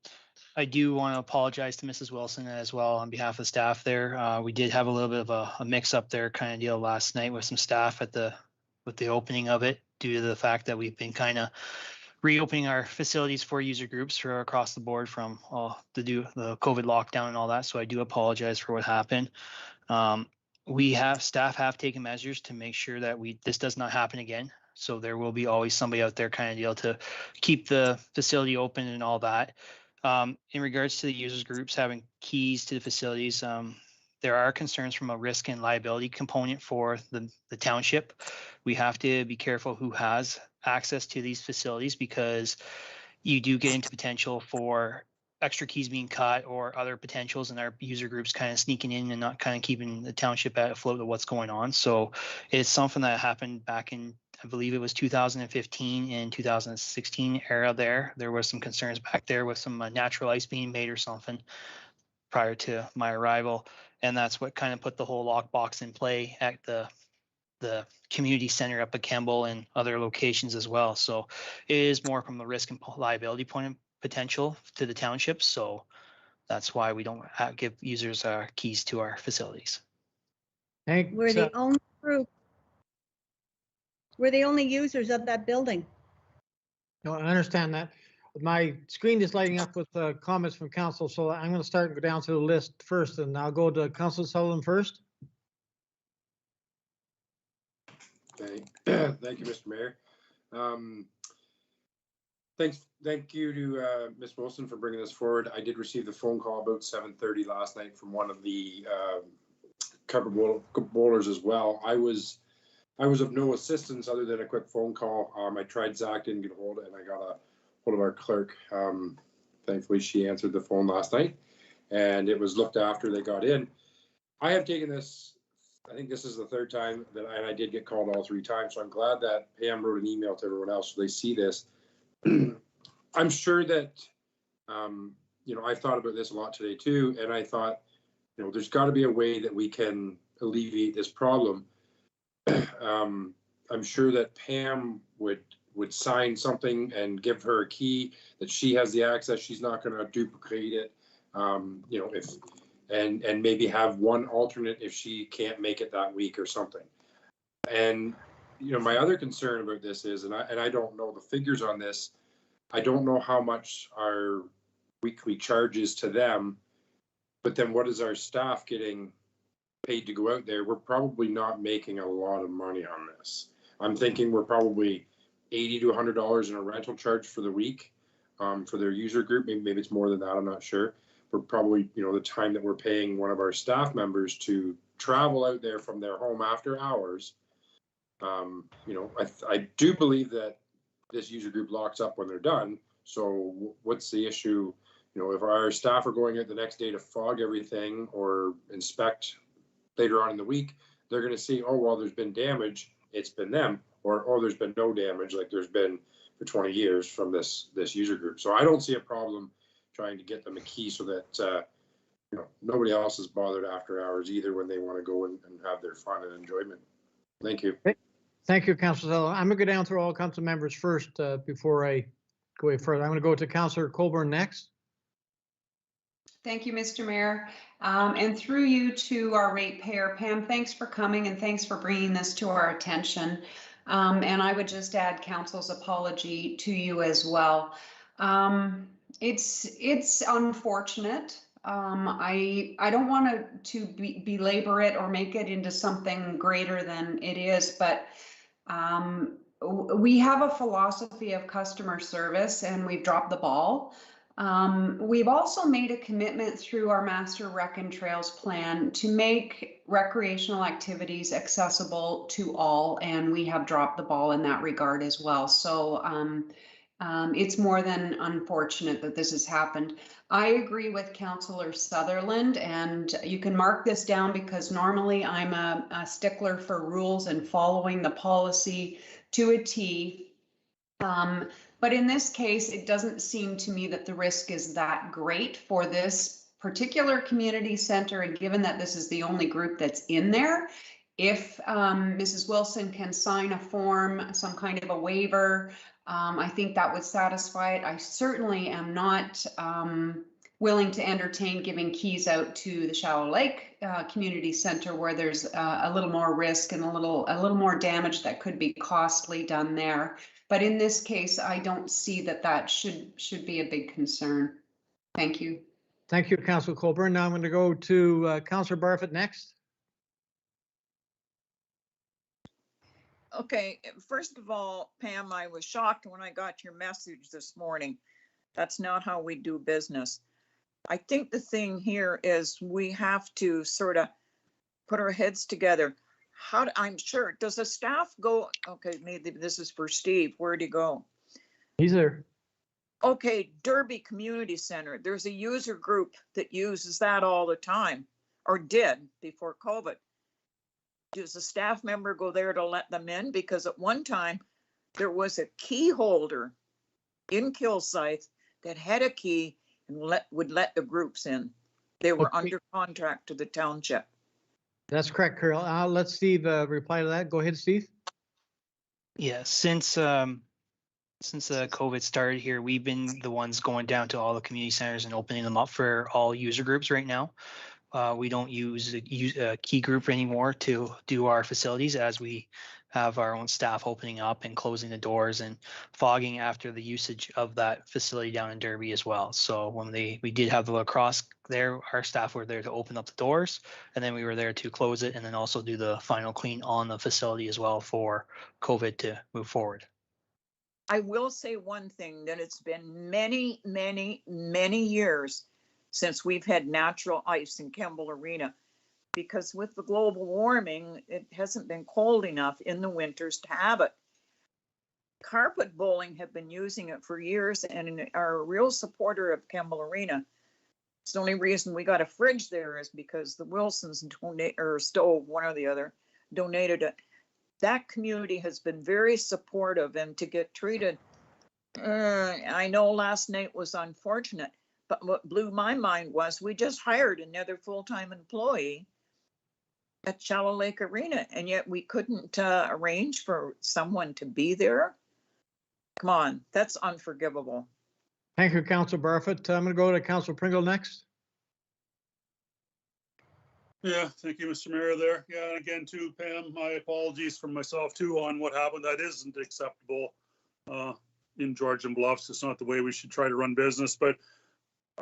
I do want to apologize to Mrs. Wilson as well on behalf of the staff there. We did have a little bit of a mix-up there kind of deal last night with some staff with the opening of it, due to the fact that we've been kind of reopening our facilities for user groups for across the board from the COVID lockdown and all that. So I do apologize for what happened. Staff have taken measures to make sure that this does not happen again. So there will be always somebody out there kind of deal to keep the facility open and all that. In regards to the users groups having keys to the facilities, there are concerns from a risk and liability component for the township. We have to be careful who has access to these facilities, because you do get into potential for extra keys being cut or other potentials in our user groups kind of sneaking in and not kind of keeping the township at afloat of what's going on. So it's something that happened back in, I believe it was 2015 and 2016 era there. There was some concerns back there with some natural ice being made or something prior to my arrival. And that's what kind of put the whole lockbox in play at the community center up at Kemble and other locations as well. So it is more from the risk and liability point of potential to the township. So that's why we don't give users keys to our facilities. We're the only group. We're the only users of that building. No, I understand that. My screen is lighting up with comments from council, so I'm going to start and go down through the list first, and I'll go to Council Sullivan first. Okay, thank you, Mr. Mayor. Thank you to Ms. Wilson for bringing this forward. I did receive the phone call about 7:30 last night from one of the cover bowlers as well. I was of no assistance other than a quick phone call. I tried Zach, didn't get a hold of it, and I got a hold of our clerk. Thankfully, she answered the phone last night, and it was looked after. They got in. I have taken this. I think this is the 3rd time and I did get called all 3 times. So I'm glad that Pam wrote an email to everyone else so they see this. I'm sure that, I've thought about this a lot today too. And I thought, there's got to be a way that we can alleviate this problem. I'm sure that Pam would sign something and give her a key that she has the access. She's not going to duplicate it. And maybe have one alternate if she can't make it that week or something. And my other concern about this is, and I don't know the figures on this. I don't know how much our weekly charges to them, but then what is our staff getting paid to go out there? We're probably not making a lot of money on this. I'm thinking we're probably $80 to $100 in a rental charge for the week for their user group. Maybe it's more than that. I'm not sure. We're probably, the time that we're paying one of our staff members to travel out there from their home after hours. I do believe that this user group locks up when they're done. So what's the issue? If our staff are going out the next day to fog everything or inspect later on in the week, they're going to see, oh, well, there's been damage. It's been them. Or, oh, there's been no damage like there's been for 20 years from this user group. So I don't see a problem trying to get them a key so that nobody else is bothered after hours either when they want to go and have their fun and enjoyment. Thank you. Thank you, Councilor Sullivan. I'm going to go down through all council members first before I go any further. I'm going to go to Councilor Colburn next. Thank you, Mr. Mayor. And through you to our ratepayer, Pam, thanks for coming and thanks for bringing this to our attention. And I would just add council's apology to you as well. It's unfortunate. I don't want to belabor it or make it into something greater than it is, but we have a philosophy of customer service and we've dropped the ball. We've also made a commitment through our Master Rec and Trails plan to make recreational activities accessible to all, and we have dropped the ball in that regard as well. So it's more than unfortunate that this has happened. I agree with Councillor Sutherland, and you can mark this down because normally I'm a stickler for rules and following the policy to a T. But in this case, it doesn't seem to me that the risk is that great for this particular community center. And given that this is the only group that's in there, if Mrs. Wilson can sign a form, some kind of a waiver, I think that would satisfy it. I certainly am not willing to entertain giving keys out to the Shallow Lake Community Center where there's a little more risk and a little more damage that could be costly done there. But in this case, I don't see that should be a big concern. Thank you. Thank you, Councillor Colburn. Now I'm going to go to Councillor Barfoot next. Okay, first of all, Pam, I was shocked when I got your message this morning. That's not how we do business. I think the thing here is we have to sort of put our heads together. I'm sure, does the staff go, okay, maybe this is for Steve, where'd he go? He's there. Okay, Derby Community Center, there's a user group that uses that all the time, or did before COVID. Does a staff member go there to let them in? Because at one time, there was a key holder in Kilsyth that had a key and would let the groups in. They were under contract to the township. That's correct, Carol. I'll let Steve reply to that. Go ahead, Steve. Yeah, since COVID started here, we've been the ones going down to all the community centers and opening them up for all user groups right now. We don't use a key group anymore to do our facilities, as we have our own staff opening up and closing the doors and fogging after the usage of that facility down in Derby as well. So when we did have the lacrosse there, our staff were there to open up the doors, and then we were there to close it and then also do the final clean on the facility as well for COVID to move forward. I will say one thing, that it's been many, many, many years since we've had natural ice in Kemble Arena, because with the global warming, it hasn't been cold enough in the winters to have it. Carpet Bowling have been using it for years and are a real supporter of Kemble Arena. It's the only reason we got a fridge there is because the Wilsons or Stove, one or the other, donated it. That community has been very supportive, and to get treated, I know last night was unfortunate, but what blew my mind was we just hired another full-time employee at Shallow Lake Arena, and yet we couldn't arrange for someone to be there. Come on, that's unforgivable. Thank you, Councillor Barfoot. I'm going to go to Councillor Pringle next. Yeah, thank you, Mr. Mayor there. Yeah, and again, too, Pam, my apologies from myself too on what happened. That isn't acceptable in Georgian Bluffs. It's not the way we should try to run business, but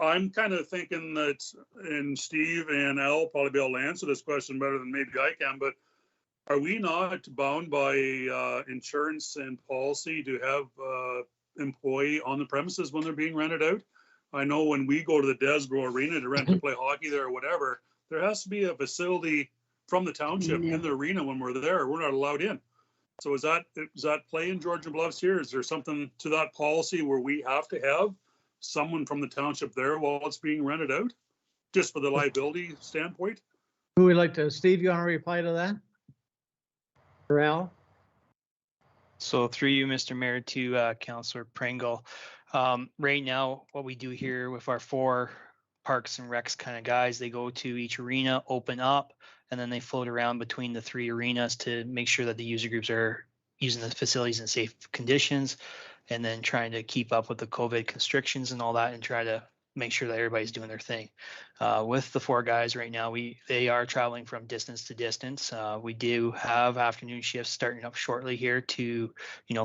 I'm kind of thinking that, and Steve and Al probably be able to answer this question better than maybe I can, but are we not bound by insurance and policy to have employee on the premises when they're being rented out? I know when we go to the Desborough Arena to rent to play hockey there or whatever, there has to be a facility from the township in the arena when we're there. We're not allowed in. So does that play in Georgian Bluffs here? Is there something to that policy where we have to have someone from the township there while it's being rented out, just for the liability standpoint? Who would like to, Steve, you want to reply to that? Or Al? So through you, Mr. Mayor, to Councillor Pringle. Right now, what we do here with our 4 Parks and Recs kind of guys, they go to each arena, open up, and then they float around between the 3 arenas to make sure that the user groups are using the facilities in safe conditions, and then trying to keep up with the COVID constrictions and all that, and try to make sure that everybody's doing their thing. With the 4 guys right now, they are traveling from distance to distance. We do have afternoon shifts starting up shortly here to,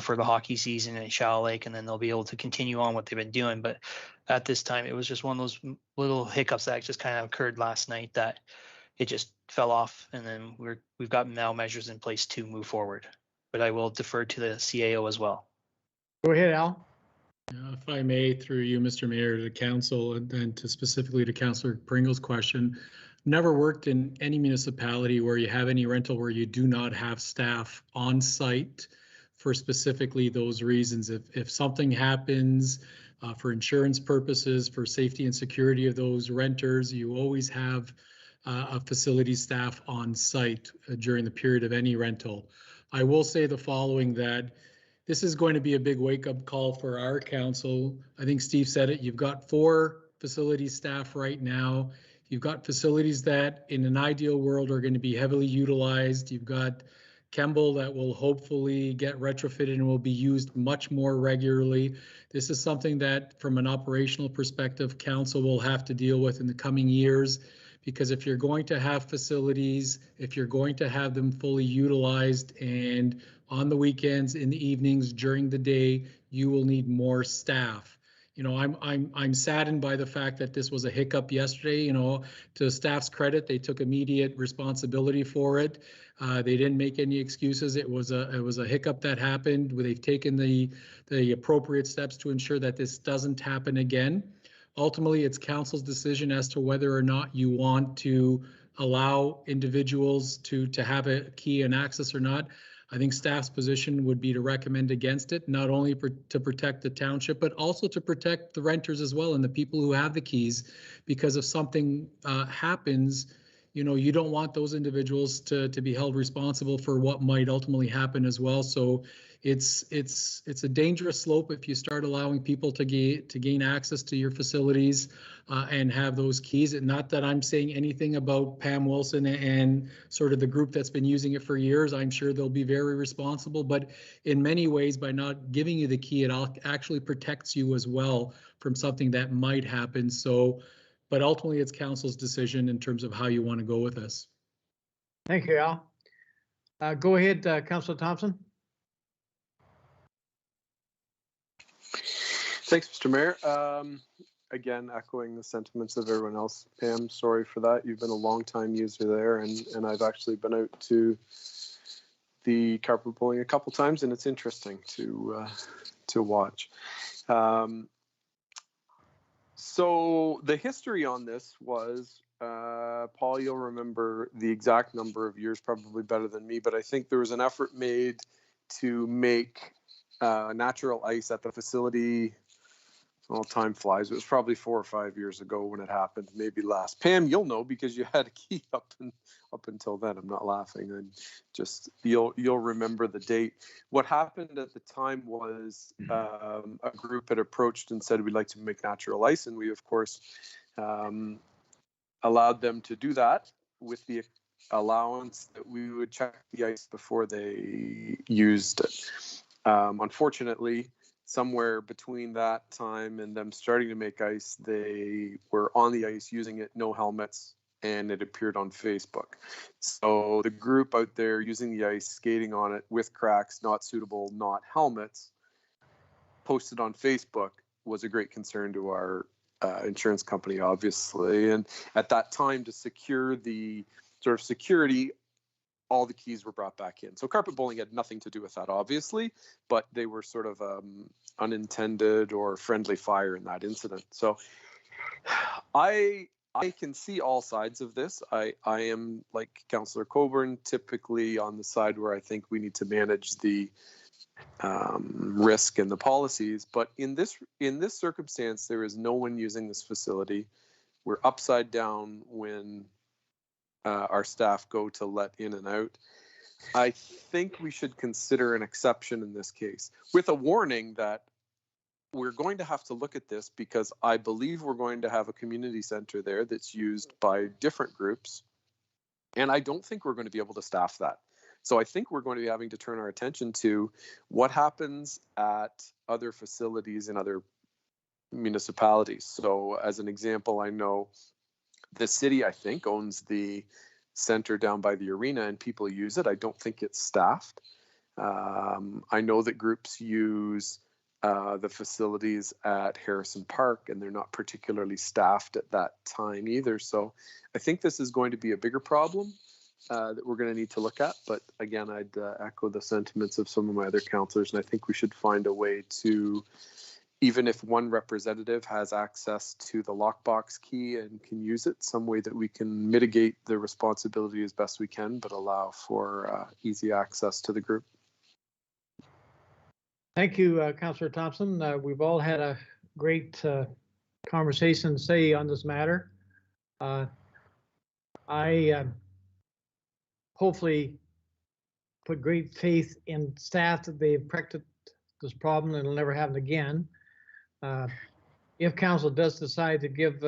for the hockey season in Shallow Lake, and then they'll be able to continue on what they've been doing. But at this time, it was just one of those little hiccups that just kind of occurred last night that it just fell off, and then we've got now measures in place to move forward. But I will defer to the CAO as well. Go ahead, Al. If I may, through you, Mr. Mayor, to the council, and then to specifically to Councillor Pringle's question, never worked in any municipality where you have any rental where you do not have staff on site for specifically those reasons. If something happens for insurance purposes, for safety and security of those renters, you always have a facility staff on site during the period of any rental. I will say the following, that this is going to be a big wake-up call for our council. I think Steve said it. You've got 4 facility staff right now. You've got facilities that in an ideal world are going to be heavily utilized. You've got Kemble that will hopefully get retrofitted and will be used much more regularly. This is something that from an operational perspective, council will have to deal with in the coming years, because if you're going to have facilities, if you're going to have them fully utilized and on the weekends, in the evenings, during the day, you will need more staff. I'm saddened by the fact that this was a hiccup yesterday. To staff's credit, they took immediate responsibility for it. They didn't make any excuses. It was a hiccup that happened. They've taken the appropriate steps to ensure that this doesn't happen again. Ultimately, it's council's decision as to whether or not you want to allow individuals to have a key and access or not. I think staff's position would be to recommend against it, not only to protect the township, but also to protect the renters as well and the people who have the keys, because if something happens, you don't want those individuals to be held responsible for what might ultimately happen as well. So it's a dangerous slope if you start allowing people to gain access to your facilities and have those keys. And not that I'm saying anything about Pam Wilson and sort of the group that's been using it for years. I'm sure they'll be very responsible, but in many ways, by not giving you the key, it actually protects you as well from something that might happen. So, but ultimately it's council's decision in terms of how you want to go with this. Thank you, Al. Go ahead, Councillor Thompson. Thanks, Mr. Mayor. Again, echoing the sentiments of everyone else. Pam, sorry for that. You've been a long time user there, and I've actually been out to the carpet bowling a couple times, and it's interesting to watch. So the history on this was, Paul, you'll remember the exact number of years probably better than me, but I think there was an effort made to make natural ice at the facility. Well, time flies. It was probably 4 or 5 years ago when it happened, maybe less. Pam, you'll know because you had a key up until then. I'm not laughing. And just you'll remember the date. What happened at the time was a group had approached and said we'd like to make natural ice, and we of course allowed them to do that with the allowance that we would check the ice before they used it. Unfortunately, somewhere between that time and them starting to make ice, they were on the ice using it, no helmets, and it appeared on Facebook. So the group out there using the ice, skating on it with cracks, not suitable, not helmets, posted on Facebook was a great concern to our insurance company, obviously. And at that time, to secure the sort of security, all the keys were brought back in. So carpet bowling had nothing to do with that, obviously, but they were sort of unintended or friendly fire in that incident. So I can see all sides of this. I am, like Councillor Coburn, typically on the side where I think we need to manage the risk and the policies. But in this circumstance, there is no one using this facility. We're upside down when our staff go to let in and out. I think we should consider an exception in this case, with a warning that we're going to have to look at this, because I believe we're going to have a community center there that's used by different groups, and I don't think we're going to be able to staff that. So I think we're going to be having to turn our attention to what happens at other facilities in other municipalities. So as an example, I know the city, I think, owns the center down by the arena and people use it. I don't think it's staffed. I know that groups use the facilities at Harrison Park, and they're not particularly staffed at that time either. So I think this is going to be a bigger problem that we're going to need to look at. But again, I'd echo the sentiments of some of my other councillors, and I think we should find a way to, even if one representative has access to the lockbox key and can use it, some way that we can mitigate the responsibility as best we can, but allow for easy access to the group. Thank you, Councillor Thompson. We've all had a great conversation say on this matter. I hopefully put great faith in staff that they've corrected this problem and it'll never happen again. If council does decide to give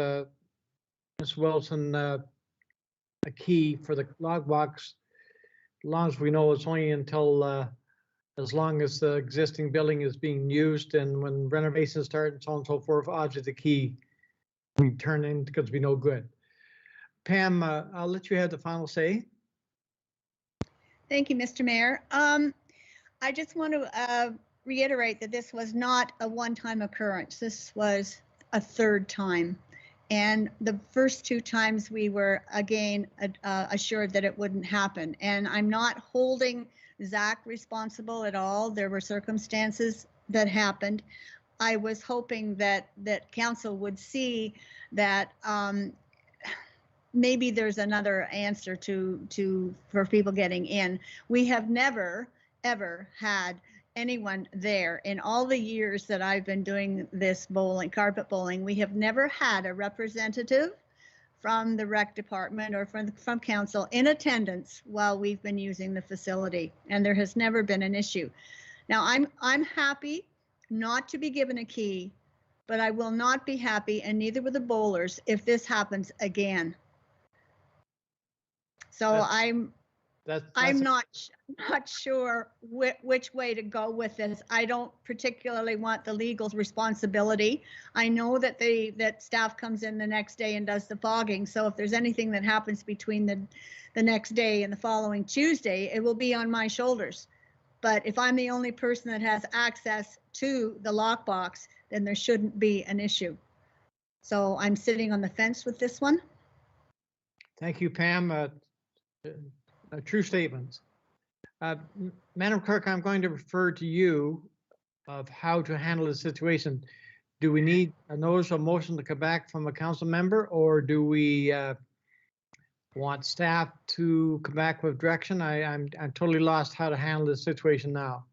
Ms. Wilson a key for the logbox, as long as we know it's only until as long as the existing building is being used, and when renovations start and so on and so forth, obviously the key we turn in because it'd be no good. Pam, I'll let you have the final say. Thank you, Mr. Mayor. I just want to reiterate that this was not a one-time occurrence. This was a third time. And the first two times we were again assured that it wouldn't happen. And I'm not holding Zach responsible at all. There were circumstances that happened. I was hoping that council would see that maybe there's another answer for people getting in. We have never, ever had anyone there in all the years that I've been doing this carpet bowling. We have never had a representative from the rec department or from council in attendance while we've been using the facility, and there has never been an issue. Now I'm happy not to be given a key, but I will not be happy, and neither will the bowlers, if this happens again. So I'm not sure which way to go with this. I don't particularly want the legal responsibility. I know that that staff comes in the next day and does the fogging. So if there's anything that happens between the next day and the following Tuesday, it will be on my shoulders. But if I'm the only person that has access to the lockbox, then there shouldn't be an issue. So I'm sitting on the fence with this one. Thank you, Pam. True statements. Madam Clerk, I'm going to refer to you of how to handle the situation. Do we need a notice of motion to come back from a council member, or do we want staff to come back with direction? I'm totally lost how to handle this situation now.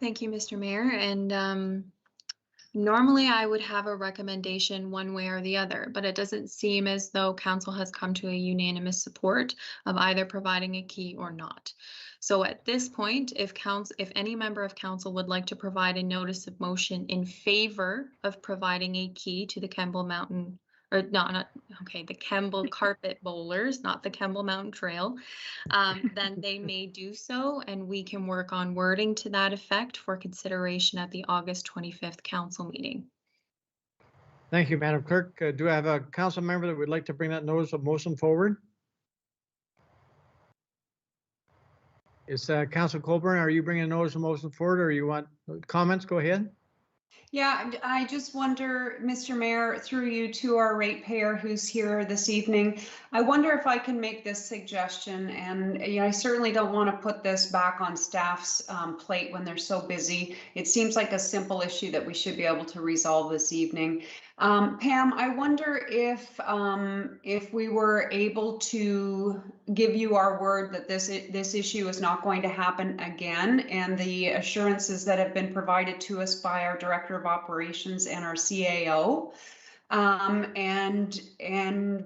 Thank you, Mr. Mayor. And normally I would have a recommendation one way or the other, but it doesn't seem as though council has come to a unanimous support of either providing a key or not. So at this point, if any member of council would like to provide a notice of motion in favor of providing a key to the Kemble Mountain, or the Kemble Carpet Bowlers, not the Kemble Mountain Trail, then they may do so, and we can work on wording to that effect for consideration at the August 25th council meeting. Thank you, Madam Clerk. Do I have a council member that would like to bring that notice of motion forward? Is Councilor Colburn, are you bringing a notice of motion forward, or you want comments? Go ahead. Yeah, I just wonder, Mr. Mayor, through you to our ratepayer who's here this evening, I wonder if I can make this suggestion. And I certainly don't want to put this back on staff's plate when they're so busy. It seems like a simple issue that we should be able to resolve this evening. Pam, I wonder if we were able to give you our word that this issue is not going to happen again, and the assurances that have been provided to us by our Director of Operations and our CAO, and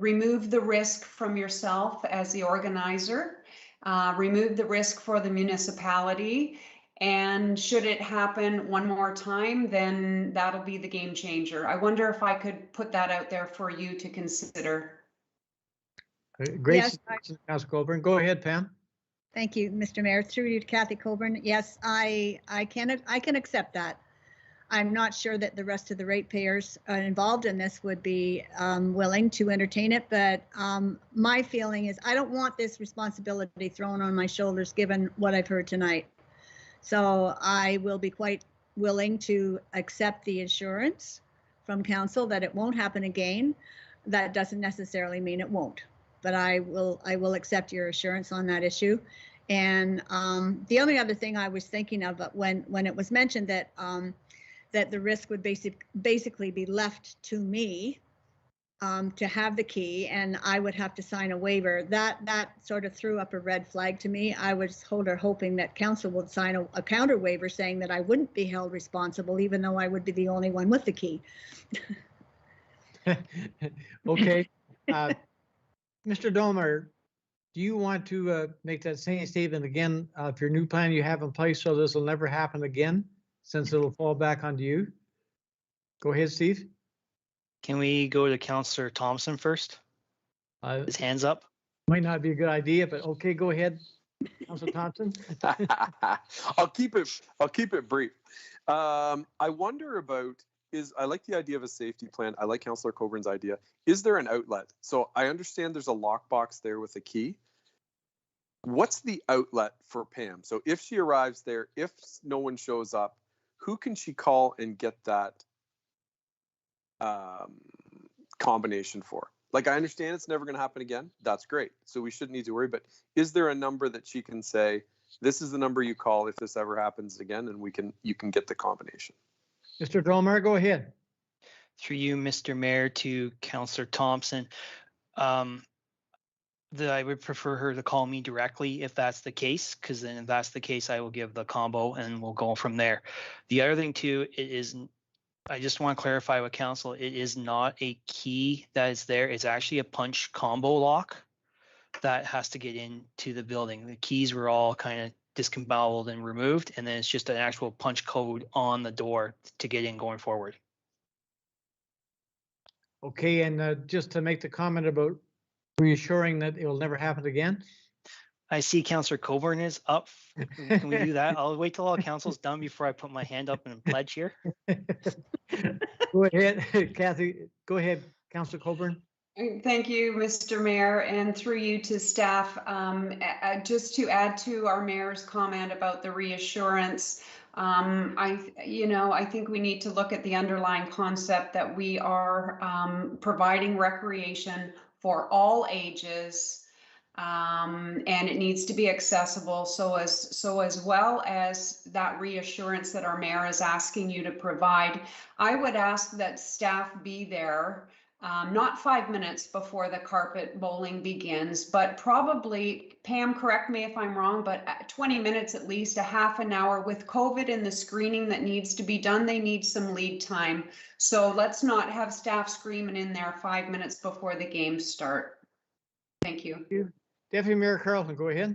remove the risk from yourself as the organizer, remove the risk for the municipality. And should it happen one more time, then that'll be the game changer. I wonder if I could put that out there for you to consider. Great suggestion, Councilor Colburn. Go ahead, Pam. Thank you, Mr. Mayor. Through you to Kathy Colburn. Yes, I can accept that. I'm not sure that the rest of the ratepayers involved in this would be willing to entertain it, but my feeling is I don't want this responsibility thrown on my shoulders given what I've heard tonight. So I will be quite willing to accept the assurance from council that it won't happen again. That doesn't necessarily mean it won't, but I will accept your assurance on that issue. And the only other thing I was thinking of when it was mentioned that that the risk would basically be left to me to have the key, and I would have to sign a waiver. That sort of threw up a red flag to me. I was hoping that council would sign a counter waiver saying that I wouldn't be held responsible, even though I would be the only one with the key. Okay. Mr. Domer, do you want to make that same statement again of your new plan you have in place so this will never happen again, since it'll fall back onto you? Go ahead, Steve. Can we go to Councillor Thompson first? His hand's up. Might not be a good idea, but okay, go ahead, Councillor Thompson. I'll keep it brief. I wonder about I like the idea of a safety plan. I like Councillor Coburn's idea. Is there an outlet? So I understand there's a lockbox there with a key. What's the outlet for Pam? So if she arrives there, if no one shows up, who can she call and get that combination for? Like, I understand it's never going to happen again. That's great. So we shouldn't need to worry. But is there a number that she can say, this is the number you call if this ever happens again, and you can get the combination? Mr. Dromer, go ahead. Through you, Mr. Mayor, to Councillor Thompson. I would prefer her to call me directly if that's the case, because then if that's the case, I will give the combo and we'll go from there. The other thing too, I just want to clarify with council, it is not a key that is there. It's actually a punch combo lock that has to get into the building. The keys were all kind of disemboweled and removed, and then it's just an actual punch code on the door to get in going forward. Okay, and just to make the comment about reassuring that it will never happen again. I see Councillor Coburn is up. Can we do that? I'll wait till all council's done before I put my hand up and pledge here. Go ahead, Kathy. Go ahead, Councillor Coburn. Thank you, Mr. Mayor, and through you to staff. Just to add to our mayor's comment about the reassurance, I think we need to look at the underlying concept that we are providing recreation for all ages. And it needs to be accessible. So as well as that reassurance that our mayor is asking you to provide, I would ask that staff be there, not 5 minutes before the carpet bowling begins, but probably, Pam, correct me if I'm wrong, but 20 minutes at least, a half an hour. With COVID and the screening that needs to be done, they need some lead time. So let's not have staff screaming in there 5 minutes before the games start. Thank you. Deputy Mayor Carlton, go ahead.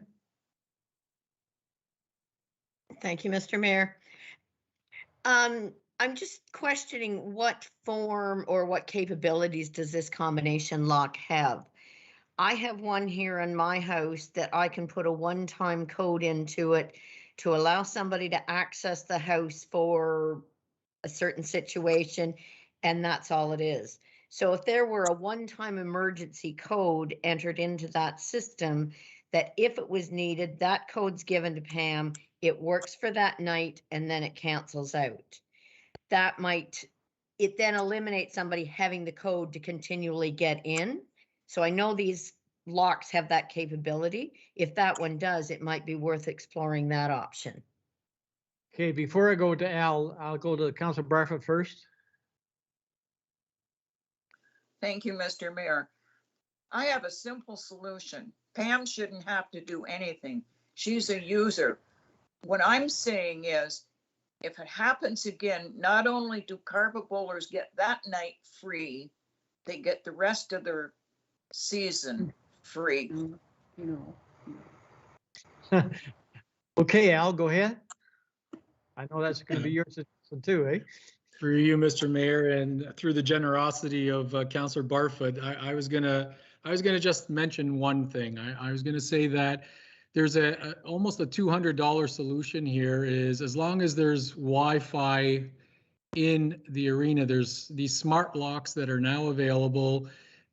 Thank you, Mr. Mayor. I'm just questioning what form or what capabilities does this combination lock have? I have one here in my house that I can put a one-time code into it to allow somebody to access the house for a certain situation, and that's all it is. So if there were a one-time emergency code entered into that system, that if it was needed, that code's given to Pam, it works for that night, and then it cancels out. It then eliminates somebody having the code to continually get in. So I know these locks have that capability. If that one does, it might be worth exploring that option. Okay, before I go to Al, I'll go to Councillor Barfoot first. Thank you, Mr. Mayor. I have a simple solution. Pam shouldn't have to do anything. She's a user. What I'm saying is, if it happens again, not only do carpet bowlers get that night free, they get the rest of their season free. Okay, Al, go ahead. I know that's going to be your suggestion too, eh? Through you, Mr. Mayor, and through the generosity of Councillor Barfoot, I was gonna just mention one thing. I was gonna say that there's almost a $200 solution here. Is as long as there's Wi-Fi in the arena. There's these smart locks that are now available.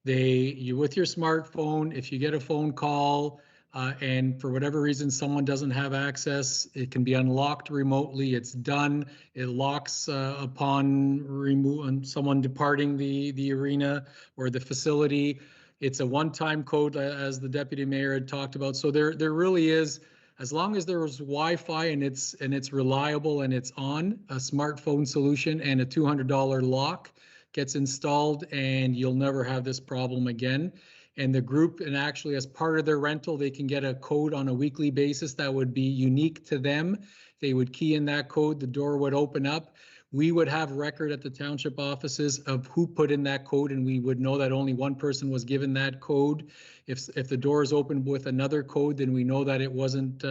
You with your smartphone, if you get a phone call and for whatever reason someone doesn't have access, it can be unlocked remotely. It's done. It locks upon someone departing the arena or the facility. It's a one-time code, as the deputy mayor had talked about. So there really is, as long as there's Wi-Fi and it's reliable and it's on, a smartphone solution and a $200 lock gets installed, and you'll never have this problem again. And the group, and actually as part of their rental, they can get a code on a weekly basis that would be unique to them. They would key in that code, the door would open up. We would have record at the township offices of who put in that code, and we would know that only one person was given that code. If the door is opened with another code, then we know that it wasn't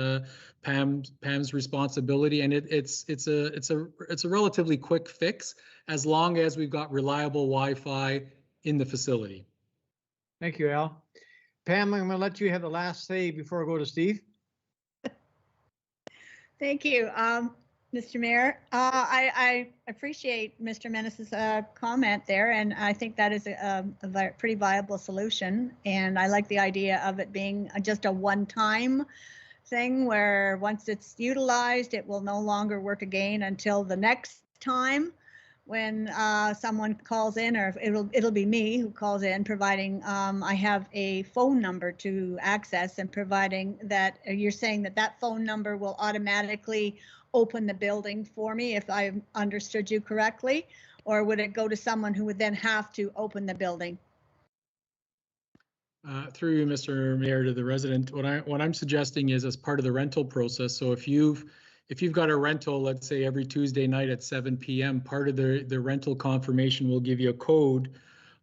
Pam's responsibility. And it's a relatively quick fix as long as we've got reliable Wi-Fi in the facility. Thank you, Al. Pam, I'm going to let you have the last say before I go to Steve. Thank you, Mr. Mayor. I appreciate Mr. Menace's comment there, and I think that is a pretty viable solution. And I like the idea of it being just a one-time thing where once it's utilized, it will no longer work again until the next time when someone calls in, or it'll be me who calls in, providing I have a phone number to access, and providing that you're saying that phone number will automatically open the building for me, if I understood you correctly, or would it go to someone who would then have to open the building? Through you, Mr. Mayor, to the resident, what I'm suggesting is, as part of the rental process, so if you've got a rental, let's say every Tuesday night at 7 p.m., part of the rental confirmation will give you a code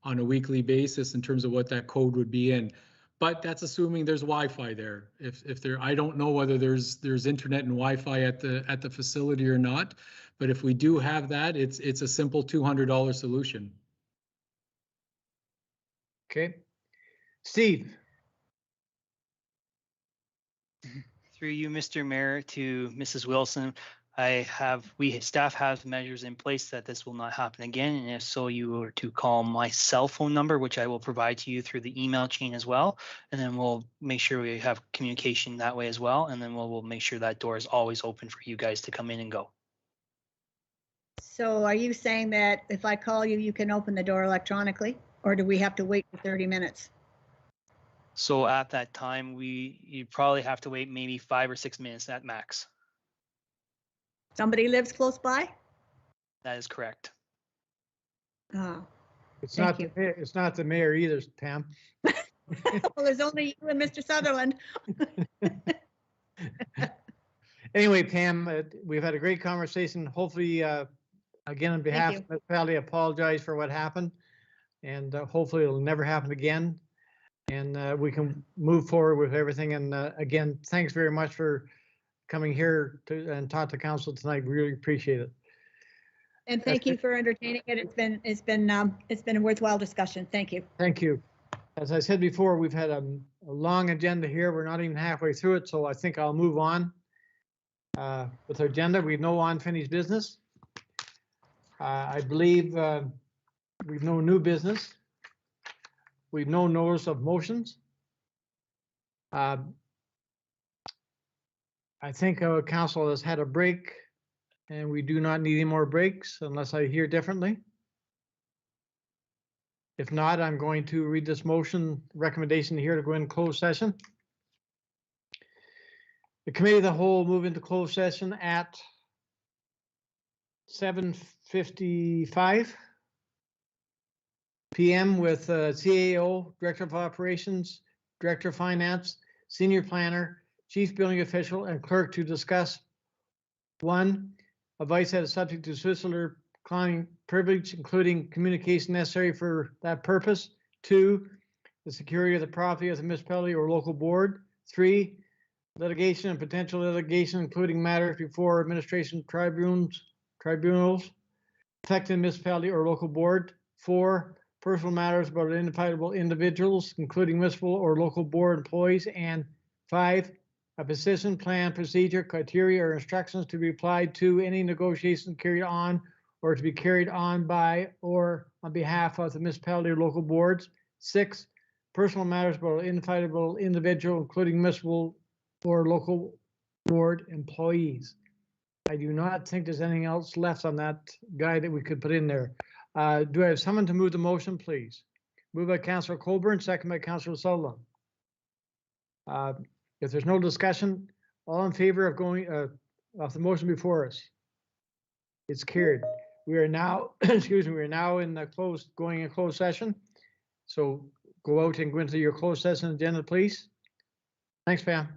on a weekly basis in terms of what that code would be in. But that's assuming there's Wi-Fi there. If there, I don't know whether there's internet and Wi-Fi at the facility or not. But if we do have that, it's a simple $200 solution. Okay, Steve. Through you, Mr. Mayor, to Mrs. Wilson, staff has measures in place that this will not happen again. And if so, you were to call my cell phone number, which I will provide to you through the email chain as well. And then we'll make sure we have communication that way as well. And then we'll make sure that door is always open for you guys to come in and go. So are you saying that if I call you, you can open the door electronically, or do we have to wait for 30 minutes? So at that time, you probably have to wait maybe 5 or 6 minutes at max. Somebody lives close by? That is correct. Oh, it's not the mayor either, Pam. Well, there's only you and Mr. Sutherland. Anyway, Pam, we've had a great conversation. Hopefully, again, on behalf of the municipality, I apologize for what happened, and hopefully it'll never happen again. And we can move forward with everything. And again, thanks very much for coming here and talk to council tonight. We really appreciate it. And thank you for entertaining it. It's been a worthwhile discussion. Thank you. Thank you. As I said before, we've had a long agenda here. We're not even halfway through it, so I think I'll move on with our agenda. We have no unfinished business. I believe we've no new business. We've no notice of motions. I think our council has had a break, and we do not need any more breaks unless I hear differently. If not, I'm going to read this motion recommendation here to go in closed session. The committee of the whole move into closed session at 7:55 p.m. with CAO, Director of Operations, Director of Finance, Senior Planner, Chief Building Official, and Clerk to discuss 1, advice that is subject to solicitor-client privilege, including communication necessary for that purpose. 2, the security of the property of the municipality or local board. 3, litigation and potential litigation, including matters before administration tribunals affecting the municipality or local board. 4, personal matters about identifiable individuals, including municipal or local board employees. And 5, a position, plan, procedure, criteria, or instructions to be applied to any negotiation carried on or to be carried on by or on behalf of the municipality or local boards. 6, personal matters about an identifiable individual, including municipal or local board employees. I do not think there's anything else left on that guide that we could put in there. Do I have someone to move the motion, please? Moved by Councillor Colburn, second by Councillor Sullivan. If there's no discussion, all in favor of going of the motion before us? It's carried. We are now, excuse me, we are now in the going in closed session. So go out and go into your closed session agenda, please. Thanks, Pam.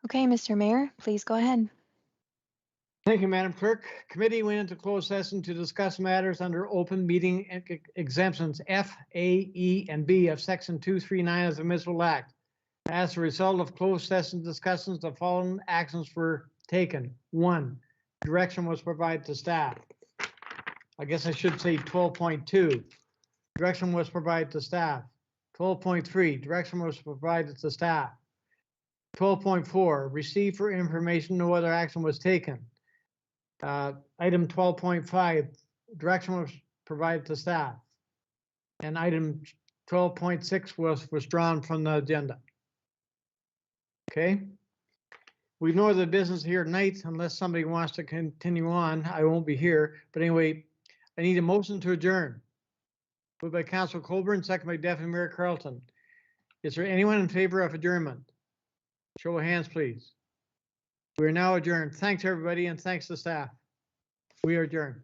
Okay, Mr. Mayor, please go ahead. Thank you, Madam Clerk. Committee went into closed session to discuss matters under open meeting exemptions F, A, E, and B of Section 239 of the Municipal Act. As a result of closed session discussions, the following actions were taken. 1, direction was provided to staff. I guess I should say 12.2. Direction was provided to staff. 12.3, direction was provided to staff. 12.4, receive for information, no other action was taken. Item 12.5, direction was provided to staff. And item 12.6 was withdrawn from the agenda. Okay. We know the business here tonight, unless somebody wants to continue on. I won't be here. But anyway, I need a motion to adjourn. Moved by Councilor Colburn, second by Deputy Mayor Carlton. Is there anyone in favor of adjournment? Show of hands, please. We are now adjourned. Thanks, everybody, and thanks to staff. We are adjourned.